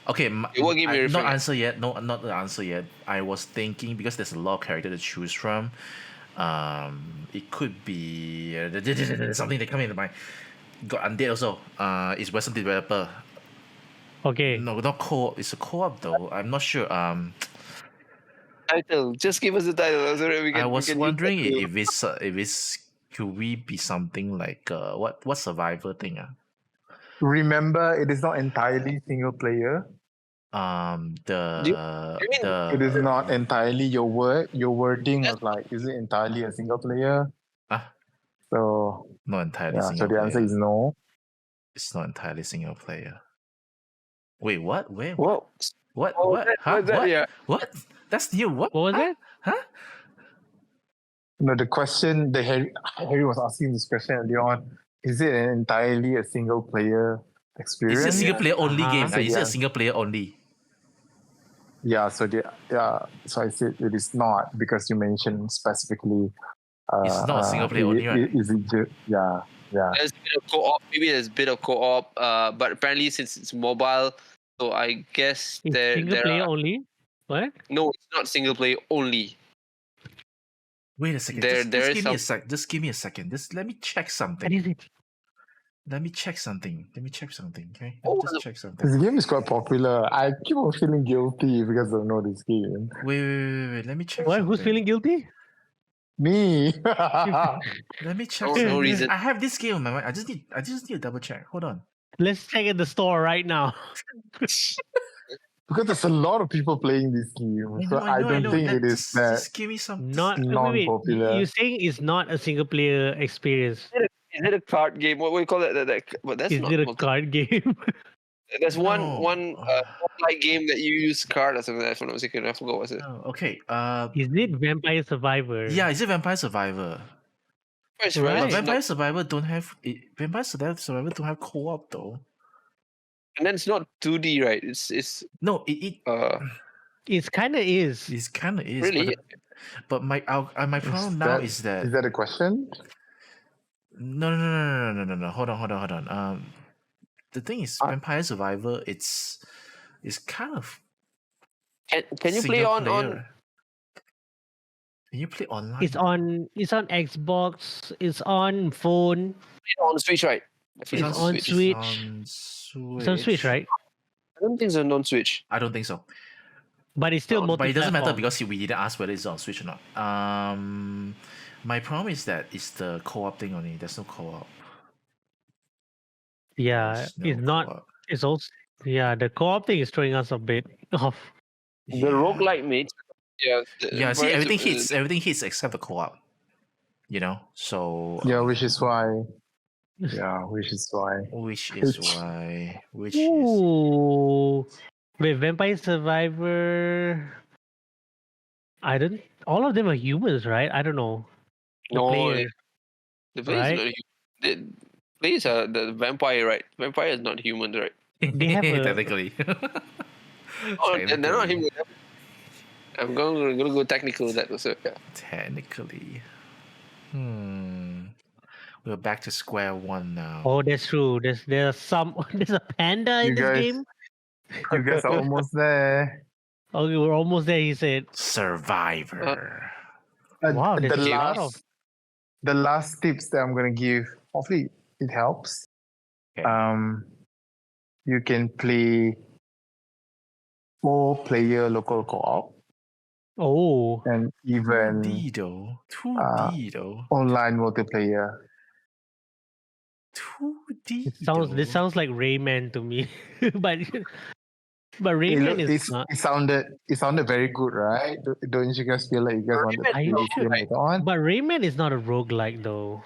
S1: Okay, not answer yet. No, not the answer yet. I was thinking because there's a lot of character to choose from. It could be something that come into mind. Got Undead also. It's Western developer.
S4: Okay.
S1: No, not co-op. It's a co-op though. I'm not sure.
S5: Title. Just give us the title. So that
S1: I was wondering if it's could we be something like what survivor thing?
S2: Remember, it is not entirely single player. It is not entirely your wording was like, is it entirely a single player? So
S1: not entirely single
S2: so the answer is no.
S1: It's not entirely single player. Wait, what? Wait,
S5: what?
S1: What? What? Huh? What?
S5: Yeah.
S1: What? That's new. What
S4: was it?
S1: Huh?
S2: No, the question that Harry was asking this question earlier on, is it entirely a single player experience?
S1: Is it a single player only game? Is it a single player only?
S2: So I said it is not because you mentioned specifically.
S1: It's not single player only, right?
S2: Is it? Yeah.
S5: There's a bit of co-op. Maybe there's a bit of co-op. But apparently since it's mobile, so I guess
S4: It's
S5: there
S4: single
S5: there
S4: player
S5: are,
S4: only. What?
S5: no, it's not single player only.
S1: Wait a second.
S5: There
S1: Just
S5: is
S1: give me a
S5: some.
S1: sec. Just give me a second. Just let me check
S4: What
S1: something.
S4: is it?
S1: Let me check something. Okay. Let me
S5: Oh,
S1: just check
S2: This
S1: something.
S2: game is quite popular. I keep on feeling guilty because I don't know this game.
S1: Wait. Let me check
S4: What?
S1: something.
S4: Who's feeling guilty?
S2: Me.
S1: Let me check
S5: No
S1: something.
S5: reason.
S1: I have this game on my mind. I just need to double check. Hold on.
S4: Let's check at the store right now.
S2: Because there's a lot of people playing this game, so I don't think it is that
S1: Just give me some.
S4: Not wait.
S2: non-popular.
S4: You're saying it's not a single player experience.
S5: Is it a card game? What do you call it? But that's
S4: Is
S5: not.
S4: it a card game?
S5: There's one
S1: No.
S5: like game that you use card or something. If I'm not mistaken, I forgot what's it.
S1: Oh, okay.
S4: Is it Vampire Survivor?
S1: Yeah, is it Vampire Survivor?
S5: Right.
S1: But
S4: Right.
S1: Vampire Survivor don't have Vampire Survivor don't have co-op though.
S5: And then it's not 2D, right? It's
S1: No, it
S4: It kind of is.
S1: it kind of is.
S5: Really?
S1: But my problem now is that
S2: Is that a question?
S1: no. Hold on. The thing is, Vampire Survivor, it's kind of
S5: Can you play
S1: single
S5: on
S1: player. Can you play online?
S4: It's on Xbox. It's on phone.
S5: Switch, right?
S1: It's
S4: It's on Switch. It's on Switch, right?
S5: I don't think it's on Switch.
S1: I don't think so.
S4: But it's still
S1: But it doesn't matter
S4: multi-platform.
S1: because we didn't ask whether it's on Switch or not. My problem is that it's the co-op thing only. There's no co-op.
S4: Yeah,
S1: There's no
S4: it's not.
S1: co-op.
S4: It's also the co-op thing is throwing us a bit off.
S5: The roguelike mates. Yeah.
S1: Yeah, see, everything hits except the co-op. You know, so
S2: Yeah, which is why. Yeah, which is why.
S1: which is why
S4: Ooh, wait, Vampire Survivor. I don't. All of them are humans, right? I don't know. The
S5: No,
S4: players,
S5: the players
S4: right?
S5: are not the players are the vampire, right? Vampire is not human, right?
S4: They have a-
S1: technically.
S5: Oh, they're not human. I'm gonna go technical with that also. Yeah.
S1: Technically. We're back to square one now.
S4: Oh, that's true. There's a panda in
S2: You
S4: this
S2: guys-
S4: game.
S2: You guys are almost there.
S4: Okay, we're almost there. He said.
S1: Survivor.
S4: Wow, there's a lot of.
S2: The last tips that I'm gonna give, hopefully it helps.
S1: Okay.
S2: You can play 4-player local co-op
S4: Oh,
S2: and even
S1: 2D though.
S2: online multiplayer.
S1: 2D.
S4: this sounds like Rayman to me, but Rayman is not.
S2: It sounded very good, right? Don't you guys feel like you guys wanted to play this game later on?
S4: But Rayman is not a roguelike though.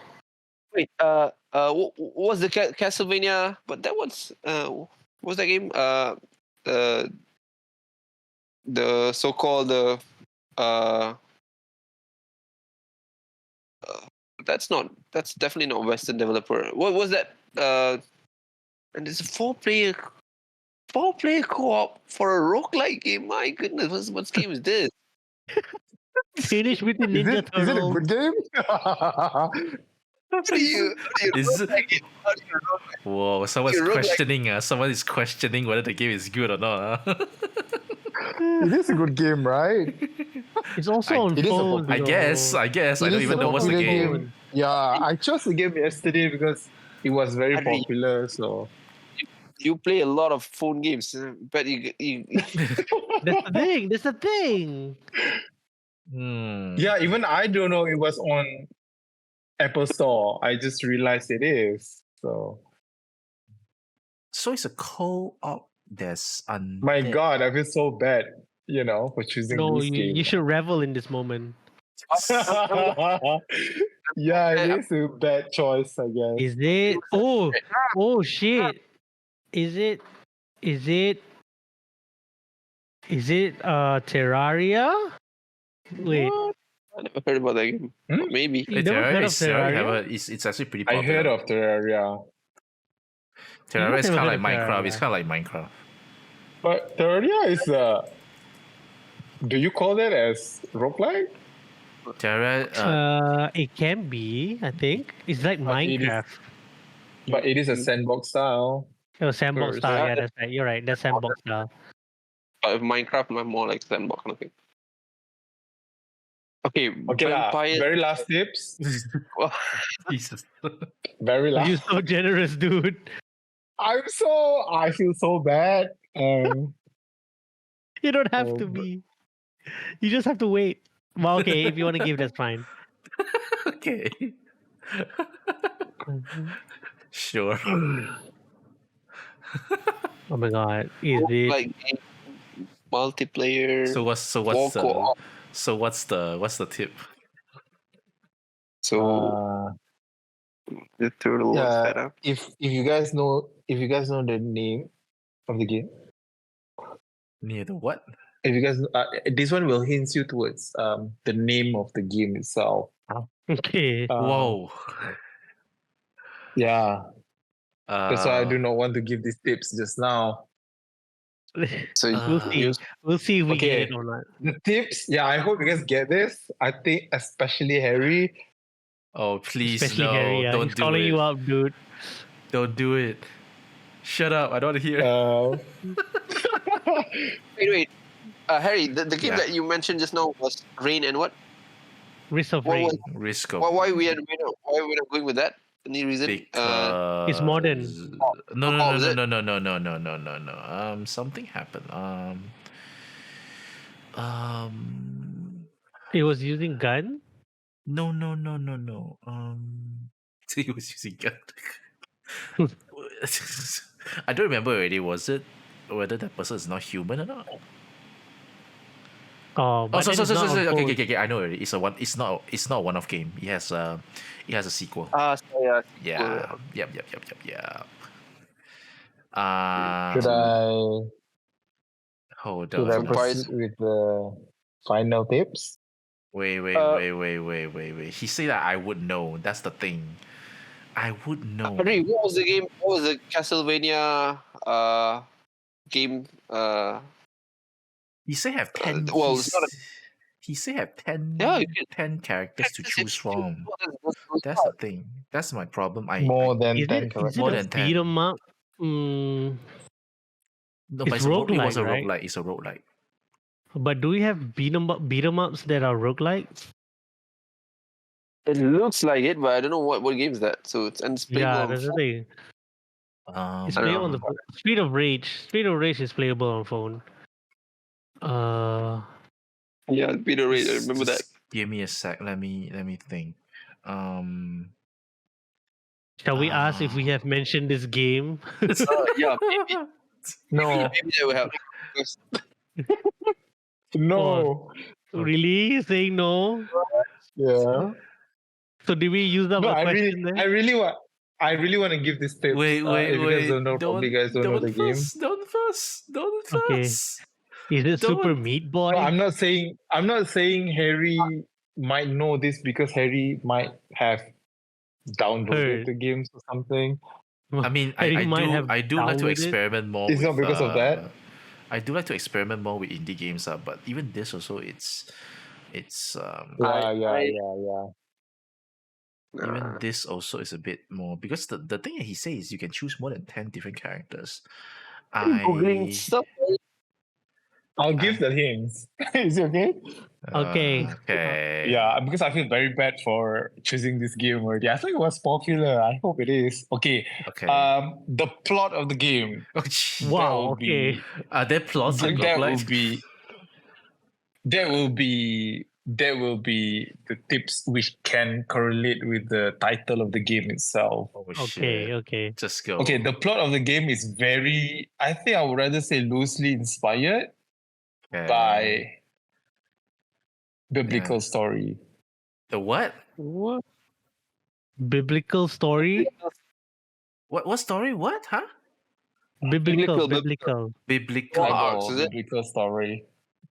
S5: Wait. What was the Castlevania? But that was what was that game? The so-called that's definitely not Western developer. What was that? And it's a four-player co-op for a roguelike game. My goodness, what game is this?
S4: Teenage Mutant Ninja
S2: Is it a
S4: Turtles.
S2: good game?
S5: How do you
S1: Is it-
S5: roguelike it? How do you roguelike?
S1: Whoa, someone's
S5: You roguelike-
S1: questioning. Someone is questioning whether the game is good or not.
S2: It is a good game, right?
S4: It's also on
S2: it is a
S4: phone.
S1: I guess. I
S2: It
S1: don't
S2: is
S1: even
S2: a
S1: know what's the
S2: popular
S1: game.
S2: Yeah, I chose the game yesterday because it was very
S5: Harry.
S2: popular. So
S5: You play a lot of phone games, but you
S4: That's the thing.
S2: yeah, even I don't know it was on Apple Store. I just realized it is. So
S1: So it's a co-op that's undead.
S2: my God, I feel so bad, for choosing
S4: No,
S2: this game.
S4: you should revel in this moment.
S2: Yeah, it is a bad choice, I guess.
S4: Is it? Oh shit! Is it? Terraria? Wait,
S5: I never heard about that game.
S2: Hmm?
S5: Maybe.
S4: you never heard of Terraria?
S1: It's actually pretty
S2: I
S1: popular.
S2: heard of Terraria.
S1: Terraria is
S4: Never
S1: kind of
S4: heard
S1: like
S4: of
S1: Minecraft.
S4: Terraria.
S1: It's kind of like Minecraft.
S2: But Terraria is Do you call that as roguelike?
S1: Terra,
S4: It can be, I think. It's like
S2: But it is-
S4: Minecraft.
S2: But it is a sandbox style.
S4: Oh, sandbox
S2: First.
S4: style.
S5: Yeah,
S4: Yeah, that's right. You're right. That's sandbox style.
S5: But Minecraft, I'm more like sandbox kind of thing. Okay,
S2: Okay lah.
S5: vampire.
S2: Very last tips.
S1: Jesus.
S2: Very last.
S4: You're so generous, dude.
S2: I feel so bad.
S4: You don't have
S2: Oh,
S4: to
S2: but-
S4: be. You just have to wait. Well, okay, if you want to give, that's fine.
S1: Okay. Sure.
S4: Oh my god, is it?
S5: Like multiplayer.
S1: So what's
S5: co-op.
S1: the tip?
S5: So the turtle
S2: yeah.
S5: was set up.
S2: if you guys know the name of the game,
S1: Near the what?
S2: if you guys this one will hint you towards the name of the game itself.
S4: Okay.
S1: Whoa.
S2: Yeah, that's why I do
S1: Uh,
S2: not want to give these tips just now.
S5: So
S4: We'll see. We'll see if we get
S2: Okay.
S4: it or not.
S2: The tips, yeah, I hope you guys get this. I think especially Harry.
S1: oh please
S4: Especially
S1: no!
S4: Harry. Yeah,
S1: Don't
S4: he's
S1: do
S4: calling
S1: it!
S4: you out, dude.
S1: Don't do it! Shut up! I don't want to hear.
S5: wait. Harry, the game
S1: Yeah.
S5: that you mentioned just now was Rain and what?
S4: Risk of
S5: What
S4: rain.
S5: was-
S1: Risk of
S5: why we are not going with that? Any reason?
S1: because
S4: It's modern.
S1: No,
S5: Oh, is it?
S1: no. Something happened.
S4: It was using gun.
S1: No. He was using gun. I don't remember already. Was it whether that person is not human or not?
S4: Oh, but
S1: So
S4: then it's not on phone.
S1: okay. I know already. It's not a one-off game. It has a sequel.
S5: So yeah.
S1: Yeah. Yep.
S2: Should I
S1: Hold
S2: should I
S1: on.
S2: proceed with the final tips?
S1: Wait. He said that I would know. That's the thing. I would know.
S5: Harry, what was the game? What was the Castlevania game?
S1: He say have 10.
S5: well, it's not a-
S1: he say have 10,
S5: Yeah, you can-
S1: 10 characters to choose from.
S5: That's
S1: That's the thing. That's my problem.
S2: More than
S4: Is
S2: 10
S4: it
S2: correct?
S1: More
S4: a
S1: than 10.
S4: beat 'em up?
S1: No, but
S4: It's
S1: it was a
S4: roguelike, right?
S1: roguelike. It's a roguelike.
S4: But do we have beat 'em ups that are roguelike?
S5: It looks like it, but I don't know what game is that. So it's playable
S4: Yeah,
S5: on
S4: that's the
S5: phone.
S4: thing. It's
S5: I don't
S4: playable on the Street of Rage. Street of Rage is playable on phone.
S5: Yeah, Peter Ray. I remember that.
S1: Just give me a sec. Let me think.
S4: Shall we ask if we have mentioned this game?
S5: Yeah, maybe,
S2: No,
S5: maybe that will help.
S2: no.
S4: Really? You're saying no?
S2: Yeah.
S4: So did we use up
S2: No,
S4: a
S2: I
S4: question there?
S2: really want to give this tip.
S1: Wait.
S2: If you guys don't know, probably you guys don't know the game.
S1: Don't fuss.
S4: Okay. Is it Super
S1: Don't-
S4: Meat Boy?
S2: No, I'm not saying Harry might know this because Harry might have downloaded
S4: Heard.
S2: the games or something.
S1: I mean,
S4: Harry might have
S1: I do like to
S4: downloaded.
S1: experiment more.
S2: It's not because of that.
S1: I do like to experiment more with indie games, but even this also, it's
S2: Yeah.
S1: even this also is a bit more because the thing that he says is you can choose more than 10 different characters.
S5: Googling stuff.
S2: I'll give the hints. Is it okay?
S4: Okay.
S1: Okay.
S2: Yeah, because I feel very bad for choosing this game already. I thought it was popular. I hope it is. Okay.
S1: Okay.
S2: The plot of the game.
S1: Oh, gee.
S4: Wow,
S2: that will
S4: okay.
S2: be-
S1: Are there plots like
S2: that will
S1: roguelikes?
S2: be the tips which can correlate with the title of the game itself.
S1: Oh,
S4: Okay,
S1: shit.
S4: okay.
S1: Just go.
S2: Okay, the plot of the game is very, I think I would rather say loosely inspired
S1: Okay.
S2: by biblical
S1: Yeah.
S2: story.
S1: The what?
S5: What?
S4: Biblical story?
S1: What story? What? Huh?
S4: Biblical.
S5: Biblical.
S1: Biblical.
S5: Bible. Is it?
S2: Biblical story.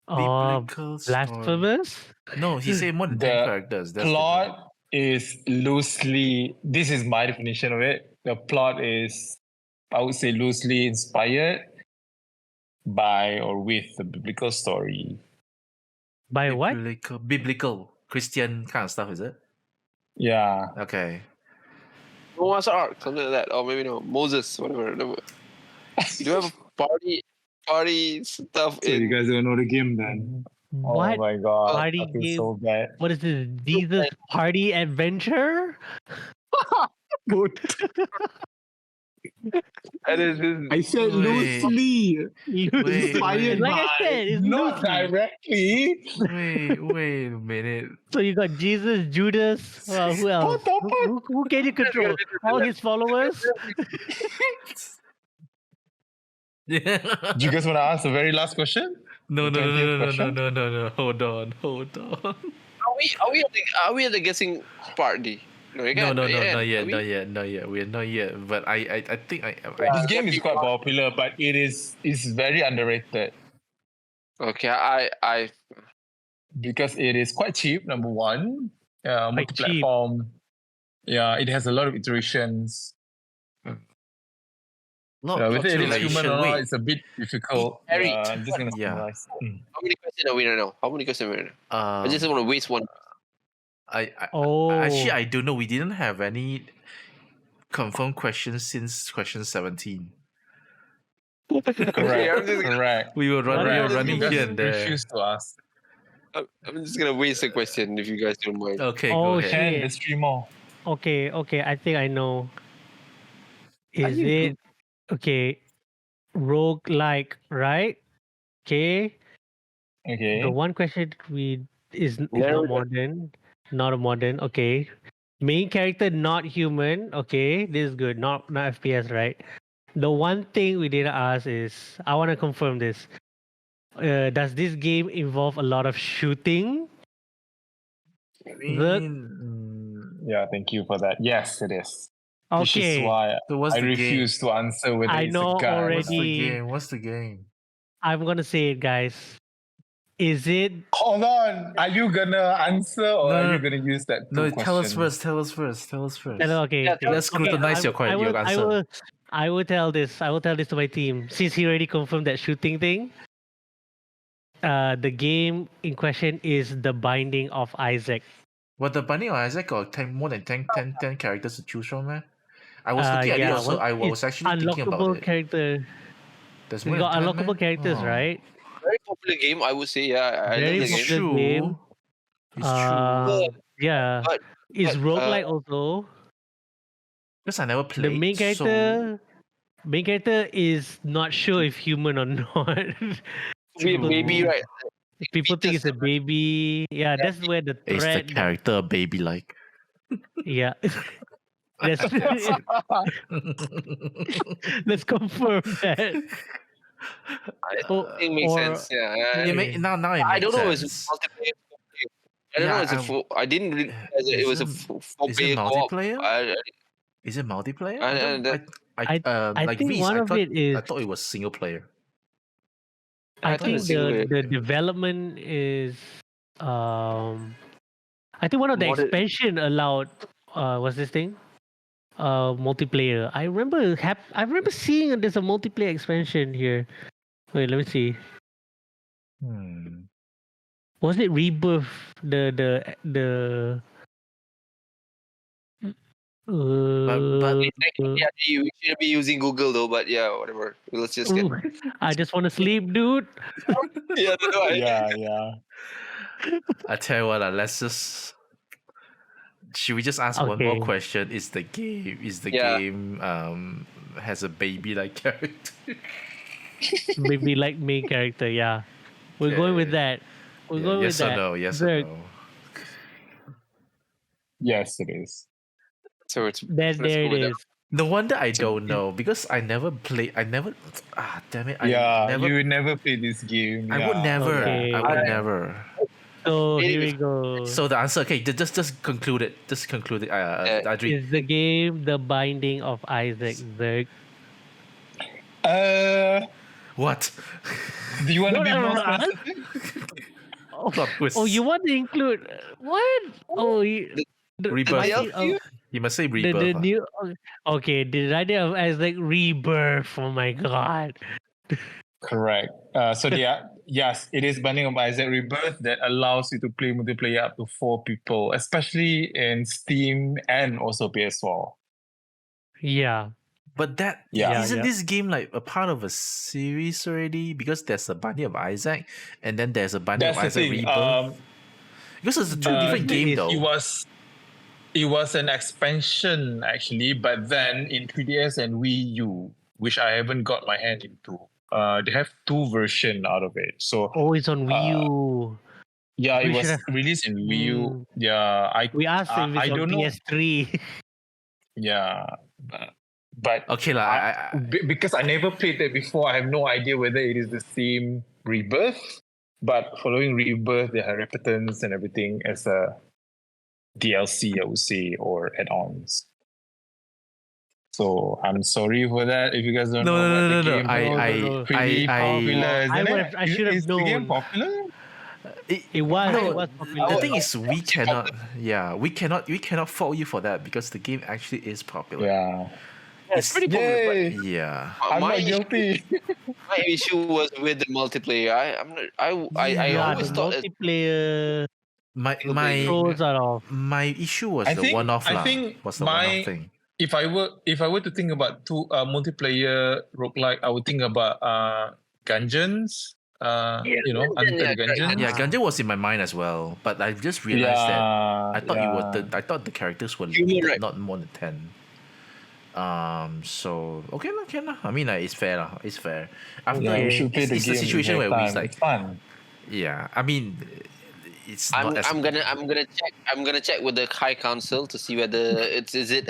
S4: Oh,
S1: Biblical story.
S4: blasphemous?
S1: No, he said more than
S2: The
S1: 10 characters. That's different.
S2: Plot is loosely, this is my definition of it. The plot is, I would say, loosely inspired by or with the biblical story.
S4: By what?
S1: Biblical Christian kind of stuff, is it?
S2: Yeah.
S1: Okay.
S5: Noah's Ark, something like that, or maybe no Moses, whatever. You do have a party stuff
S2: So you
S5: in.
S2: guys don't know the game then?
S4: What
S2: Oh my god.
S4: party
S2: I feel
S4: game?
S2: so bad.
S4: What is this? Jesus Party Adventure?
S5: And it's
S2: I said
S1: Wait.
S2: loosely.
S1: Wait,
S2: Inspired
S4: like I
S2: by,
S4: said, it's
S2: not
S4: loosely.
S2: directly.
S1: Wait a minute.
S4: So you got Jesus, Judas. Who else?
S2: What the fuck?
S4: Who can you control? All his followers?
S1: Yeah.
S2: Do you guys want to ask the very last question?
S1: No,
S2: The 20th question?
S1: no. Hold on.
S5: Are we at the guessing party? No, you
S1: No,
S5: can't.
S1: not
S5: Yeah,
S1: yet,
S5: are we?
S1: not yet. We're not yet. But I think I
S2: This game is quite popular, but it's very underrated
S5: Okay, I
S2: because it is quite cheap. Number one,
S4: Quite cheap.
S2: multi-platform. Yeah, it has a lot of iterations. Whether it is human or not, it's a bit difficult.
S5: Harry,
S2: I'm just gonna
S1: Yeah.
S2: summarize.
S5: how many questions are we right now? How many questions are we right now? I just want to waste one.
S4: Oh,
S1: Actually, I don't know. We didn't have any confirmed questions since question 17.
S2: Correct.
S5: I'm just-
S2: Correct.
S1: We were
S4: What?
S1: running
S2: You guys
S1: here and there.
S2: refuse to ask.
S5: I'm just gonna waste a question if you guys don't mind.
S1: Okay,
S4: Oh,
S1: go ahead.
S2: Ken,
S4: shit.
S2: there's 3 more.
S4: okay. I think I know. Is
S5: you
S4: it okay? Roguelike, right? Okay.
S2: Okay.
S4: The one question is
S5: Narrow
S4: not
S5: it.
S4: modern. Not a modern. Okay. Main character not human. Okay, this is good. Not FPS, right? The one thing we didn't ask is I want to confirm this. Does this game involve a lot of shooting?
S2: Yeah, thank you for that. Yes, it is. Which is
S4: Okay.
S2: why
S1: So what's
S2: I
S1: the
S2: refuse to answer whether
S4: I
S2: it's
S4: know
S2: a gun.
S4: already.
S1: What's the game?
S4: I'm gonna say it, guys. Is it?
S2: Hold on. Are you gonna answer or
S1: No,
S2: are
S1: no,
S2: you gonna use that
S1: No,
S2: two
S1: tell us
S2: questions?
S1: first. Tell us first.
S4: Okay.
S5: Yeah,
S4: okay.
S1: Let's scrutinize your answer.
S4: I will tell this. I will tell this to my team since he already confirmed that shooting thing. The game in question is The Binding of Isaac.
S1: What, the Binding of Isaac got more than 10 characters to choose from, man? I was looking at it
S4: yeah,
S1: also. I was
S4: it's
S1: actually thinking about
S4: unlockable
S1: it.
S4: character.
S1: There's
S4: We
S1: more than
S4: got
S1: 10,
S4: unlockable
S1: man?
S4: characters,
S1: Oh.
S4: right?
S5: Very popular game, I would say. Yeah, I
S4: Very
S5: love the
S1: It's
S5: game.
S4: popular
S1: true.
S4: game.
S1: It's true.
S4: Yeah.
S5: But-
S4: Is
S5: but,
S4: roguelike also?
S1: Because I never played.
S4: The main
S1: So...
S4: character is not sure if human or not.
S5: Be a baby,
S1: True.
S5: right?
S4: People think it's a baby. Yeah, that's where the
S1: Is the
S4: threat.
S1: character a baby like?
S4: Yeah. Let's let's confirm that.
S5: I
S4: Oh,
S5: think makes
S4: or-
S5: sense. Yeah.
S1: Now it
S5: I
S1: makes
S5: don't know. It's
S1: sense.
S5: multiplayer. I don't know. It's a full. I didn't realize that it was a
S1: Is it
S5: four-player co-op.
S1: multiplayer? Is it multiplayer?
S4: I
S1: like
S4: think
S1: Reese,
S4: one of it is.
S1: I thought it was single player.
S4: I
S5: thought it
S4: think
S5: was single player.
S4: the development is. I think one of the
S5: Modded.
S4: expansion allowed. What's this thing? Multiplayer. I remember seeing there's a multiplayer expansion here. Wait, let me see. Was it Rebirth? The
S5: Yeah, you should be using Google though. But yeah, whatever. Let's just get.
S4: I just want to sleep, dude.
S5: Yeah, no,
S2: Yeah.
S1: I tell you what, let's just. Should we just ask one more
S4: Okay.
S1: question? Is the
S5: Yeah.
S1: game has a baby like character?
S4: Maybe like main character. Yeah, we're going with that. We're going
S1: yes
S4: with
S1: or
S4: that.
S1: no? Yes
S4: Zerg.
S1: or no?
S2: Yes, it is.
S5: So it's.
S4: There
S5: let's go
S4: it
S5: with that.
S4: is.
S1: No wonder I don't know because I never played. Damn it!
S2: You never play this game.
S1: I would never.
S4: Okay.
S1: I would never.
S4: So
S5: It
S4: here we
S5: is-
S4: go.
S1: So the answer, okay, just conclude it. Just conclude it. Adri.
S4: Is the game The Binding of Isaac? Zerg?
S1: What?
S2: Do you want to
S4: What
S2: be
S4: a
S2: more
S4: run.
S2: specific?
S1: Plot twist.
S4: Oh, you want to include what? Oh,
S1: Rebirth.
S4: Binding of-
S1: You must say
S4: the
S1: rebirth.
S4: new. Okay, the idea of Isaac Rebirth. Oh my god.
S2: Correct. Yes, it is Binding of Isaac Rebirth that allows you to play multiplayer up to 4 people, especially in Steam and also PS4.
S4: Yeah.
S1: But that
S2: Yeah.
S1: isn't
S4: Yeah.
S1: this game like a part of a series already? Because there's a Binding of Isaac, and then there's a Binding
S2: That's
S1: of
S2: the
S1: Isaac
S2: thing.
S1: Rebirth. Because it's a two different game
S4: is-
S1: though.
S2: It was an expansion actually, but then in 3DS and Wii U, which I haven't got my hand into, they have 2 versions out of it. So
S4: Oh, it's on Wii U.
S2: yeah, it
S4: We
S2: was
S4: should have-
S2: released in Wii U.
S4: Mm.
S2: Yeah,
S4: We asked if it's
S2: I
S4: on
S2: don't know.
S4: PS3.
S2: Yeah, but
S1: Okay, lah.
S2: because I never played that before, I have no idea whether it is the same Rebirth. But following Rebirth, they have repetence and everything as a DLC, I would say, or add-ons. So I'm sorry for that. If you guys don't know about the game,
S4: No.
S2: pretty popular, isn't it?
S4: I should have
S2: Is the game
S4: known.
S2: popular?
S4: It was.
S1: No,
S4: It was popular.
S1: the thing is, we cannot fault you for that because the game actually is popular.
S2: Yeah.
S3: It's pretty popular.
S2: Yay!
S1: Yeah.
S2: I'm
S3: my,
S2: not guilty.
S3: my issue was with the multiplayer. I always
S4: the
S3: thought that
S4: multiplayer
S1: My
S4: controls are off.
S1: my issue was
S2: I
S1: the
S2: think-
S1: one-off
S2: I
S1: lah.
S2: think
S1: Was the one-off thing.
S2: If I were to think about two multiplayer roguelike, I would think about Gungeons. You know, Undead Gungeons.
S1: Yeah, Gungeon was in my mind as well, but I just realized that I thought the characters were
S3: Human,
S1: limited,
S3: right?
S1: not more than 10. So okay lah, can lah. I mean, like, it's fair lah. It's fair. After
S2: we should play the
S1: it's
S2: game.
S1: the situation where
S2: it's
S1: we like,
S2: fun.
S1: yeah. I mean, it's
S3: I'm
S1: not as
S3: gonna check with the High Council to see whether is it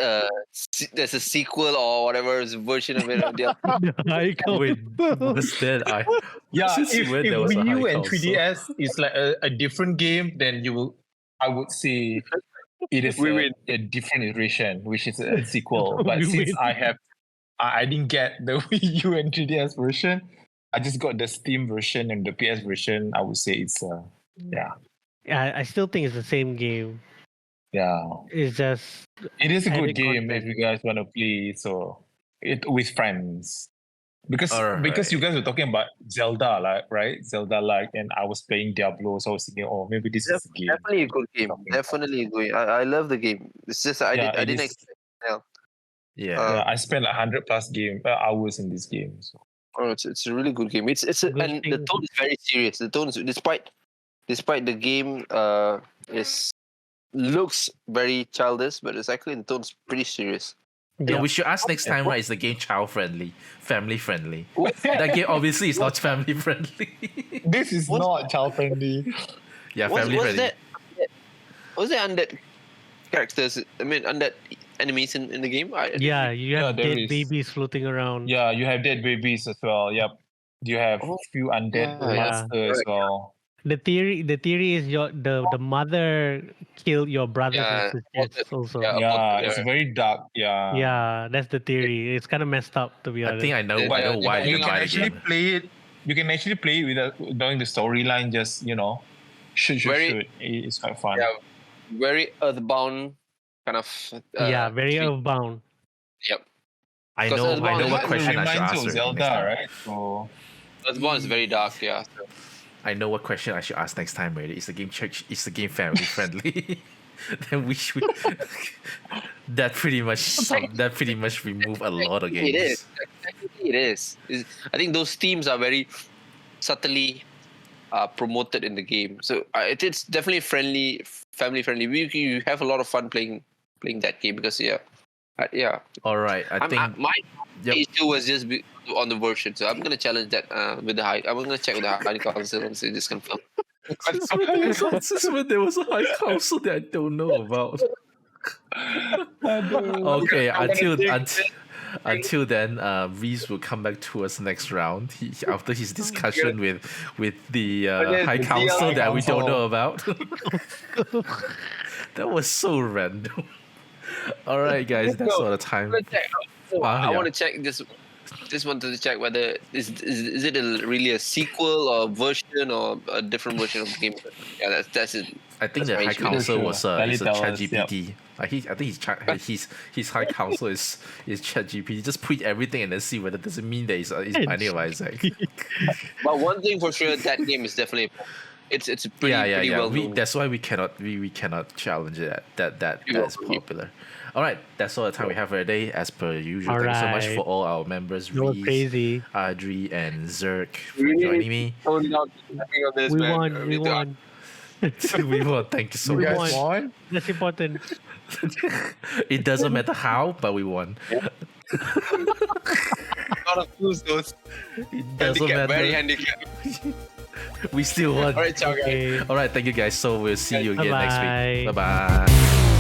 S3: there's a sequel or whatever version of it.
S4: I
S1: Wait, what's that?
S2: Yeah,
S1: Since
S2: if
S1: when there was a
S2: Wii U
S1: High
S2: and
S1: Council?
S2: 3DS is like a different game, then I would say it is a different iteration, which is a sequel. But
S4: We
S2: since
S4: win.
S2: I didn't get the Wii U and 3DS version, I just got the Steam version and the PS version. I would say it's
S4: I still think it's the same game.
S2: yeah.
S4: It's just
S2: It is a
S4: Added
S2: good game
S4: content.
S2: if you guys want to play. So it with friends. Because
S1: Alright.
S2: you guys were talking about Zelda, like, right? Zelda, like, and I was playing Diablo, so I was thinking, oh, maybe this is a game.
S3: Definitely a good game.
S2: Something.
S3: Definitely a good game. I love the game. It's just I
S2: it
S3: didn't
S2: is-
S3: expect.
S1: Yeah.
S2: Yeah, I spent like 100 plus hours in this game. So
S3: Oh, it's a really good game. It's
S4: Good
S3: and the
S4: thing.
S3: tone is very serious. The tone is despite the game looks very childish, but it's actually the tone's pretty serious.
S1: Yeah,
S4: yeah.
S1: we should ask next time, right? Is the game child friendly, family friendly? That game obviously is not family friendly.
S2: this is
S3: What's-
S2: not child friendly.
S1: Yeah, family friendly.
S3: Was there undead characters? I mean, undead enemies in the game?
S4: Yeah, you have
S2: there
S4: dead
S2: is.
S4: babies floating around.
S2: Yeah, you have dead babies as well. Yep. You have
S3: Oh,
S2: few undead
S3: yeah,
S2: monsters as well.
S4: The theory is the mother killed your brothers
S3: Yeah,
S4: and sisters also.
S3: yeah.
S2: Yeah,
S3: Yeah.
S2: it's very dark. Yeah.
S4: Yeah, that's the theory. It's kind of messed up, to be
S1: I
S4: honest.
S1: think I know
S3: Yeah,
S1: why
S3: but
S1: you
S2: you
S1: can
S2: can
S1: buy the
S2: actually
S1: game.
S2: play it. You can actually play it without knowing the storyline. Just shoot. It's quite fun.
S3: Yeah, very earthbound kind of.
S4: yeah, very
S3: treat.
S4: earthbound.
S3: Yep.
S1: I
S3: Because
S1: know
S3: Earthbound
S1: what
S3: is-
S1: question I should
S2: reminds
S1: ask
S2: you of
S1: already
S2: Zelda,
S1: next time.
S2: right? So
S3: Earthbound is very dark. Yeah. So.
S1: I know what question I should ask next time already. Is the game family friendly? Then we should. that pretty much remove a lot of games.
S3: It is. Technically, it is. I think those themes are very subtly promoted in the game. So it's definitely family friendly. You have a lot of fun playing that game because yeah.
S1: All right, I think.
S3: My
S1: Yep.
S3: issue was just on the version, so I'm gonna challenge that with the high. I'm gonna check with the high council and say just confirm.
S1: Since when there was a high council that I don't know about. Okay, until then, Reese will come back to us next round. After his discussion with the high council that we don't know about. That was so random. All right, guys, that's all the time.
S3: I
S1: yeah.
S3: want to check this. Just wanted to check whether is it really a sequel or version or a different version of the game. Yeah, that's it.
S1: I think
S3: That's
S1: the
S3: my
S1: High
S3: issue.
S1: Council
S2: Sure,
S1: was
S2: sure. Valid
S1: is a
S2: tell us,
S1: ChatGPT. I think his High Council is ChatGPT. Just put everything and then see whether does it mean that he's Binding of Isaac.
S5: But one thing for sure, that game is definitely it's pretty well known.
S1: That's why we cannot challenge it. That's popular. All right, that's all the time we have for today. As per usual, thank you so much
S4: Alright.
S1: for all our members,
S4: That was
S1: Reese,
S4: crazy.
S1: Adri, and Zerk for
S5: Really
S1: joining me.
S5: tone down on this,
S4: We
S5: man.
S4: won. We won.
S1: We won. Thank you so
S2: You
S1: much.
S2: guys won?
S4: That's important.
S1: It doesn't matter how, but we won.
S5: A lot of those
S1: It doesn't
S5: handicap, very
S1: matter.
S5: handicapped.
S1: We still won.
S5: All right, ciao guys.
S4: Okay.
S1: All right, thank you guys. So we'll see you again next week.
S4: Bye-bye.
S1: Bye bye.